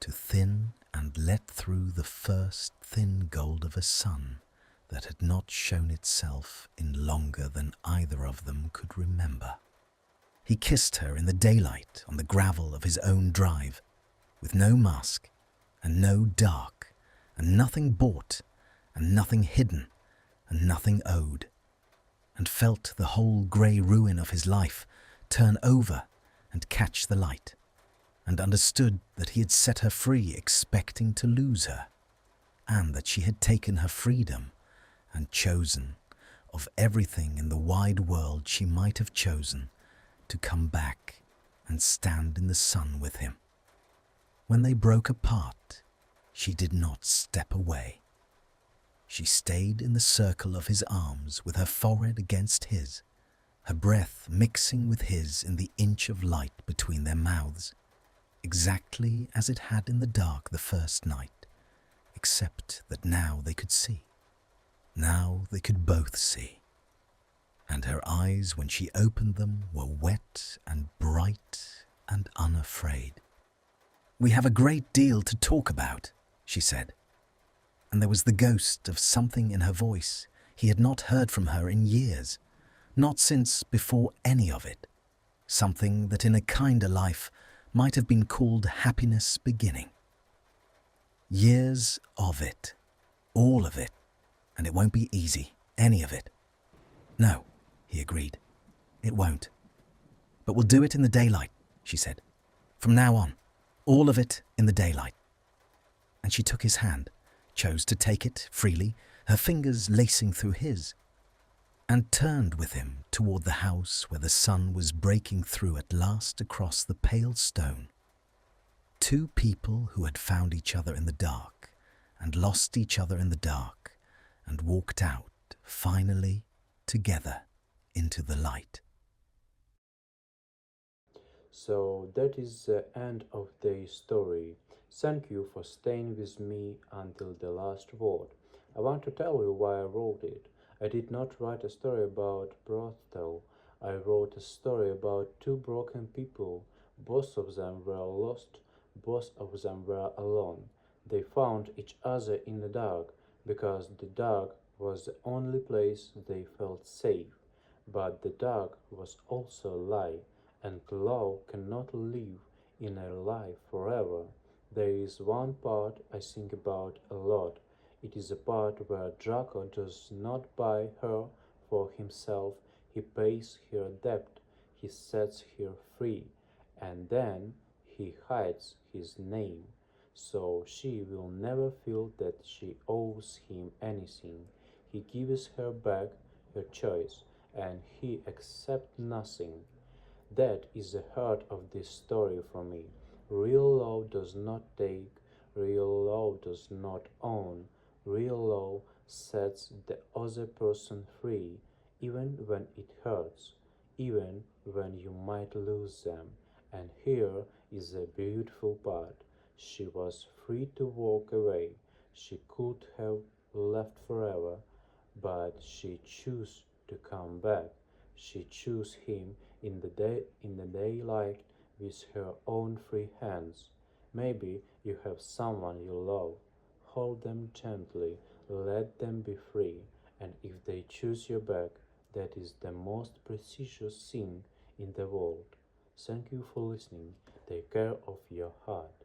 to thin and let through the first thin gold of a sun that had not shown itself in longer than either of them could remember. He kissed her in the daylight on the gravel of his own drive, with no mask, and no dark, and nothing bought, and nothing hidden, and nothing owed, and felt the whole grey ruin of his life turn over and catch the light, and understood that he had set her free expecting to lose her, and that she had taken her freedom and chosen, of everything in the wide world she might have chosen, to come back and stand in the sun with him. When they broke apart, she did not step away. She stayed in the circle of his arms with her forehead against his, her breath mixing with his in the inch of light between their mouths, exactly as it had in the dark the first night, except that now they could see. Now they could both see. And her eyes, when she opened them, were wet and bright and unafraid. "We have a great deal to talk about," she said. And there was the ghost of something in her voice he had not heard from her in years, not since before any of it, something that in a kinder life might have been called happiness beginning. Years of it, all of it, and it won't be easy, any of it. No, he agreed, it won't. But we'll do it in the daylight, she said. From now on, all of it in the daylight. And she took his hand, chose to take it freely, her fingers lacing through his, and turned with him toward the house where the sun was breaking through at last across the pale stone. Two people who had found each other in the dark and lost each other in the dark and walked out, finally, together into the light. So that is the end of the story. Thank you for staying with me until the last word. I want to tell you why I wrote it. I did not write a story about brothel. I wrote a story about two broken people. Both of them were lost. Both of them were alone. They found each other in the dark because the dark was the only place they felt safe. But the dark was also a lie, and love cannot live in a lie forever. There is one part I think about a lot. It is a part where Draco does not buy her for himself, he pays her debt, he sets her free, and then he hides his name, so she will never feel that she owes him anything. He gives her back her choice, and he accepts nothing. That is the heart of this story for me. Real love does not take, real love does not own. Real love sets the other person free, even when it hurts, even when you might lose them. And here is the beautiful part. She was free to walk away. She could have left forever, but she chose to come back. She chose him in the daylight with her own free hands. Maybe you have someone you love. Hold them gently, let them be free, and if they choose you back, that is the most precious thing in the world. Thank you for listening. Take care of your heart.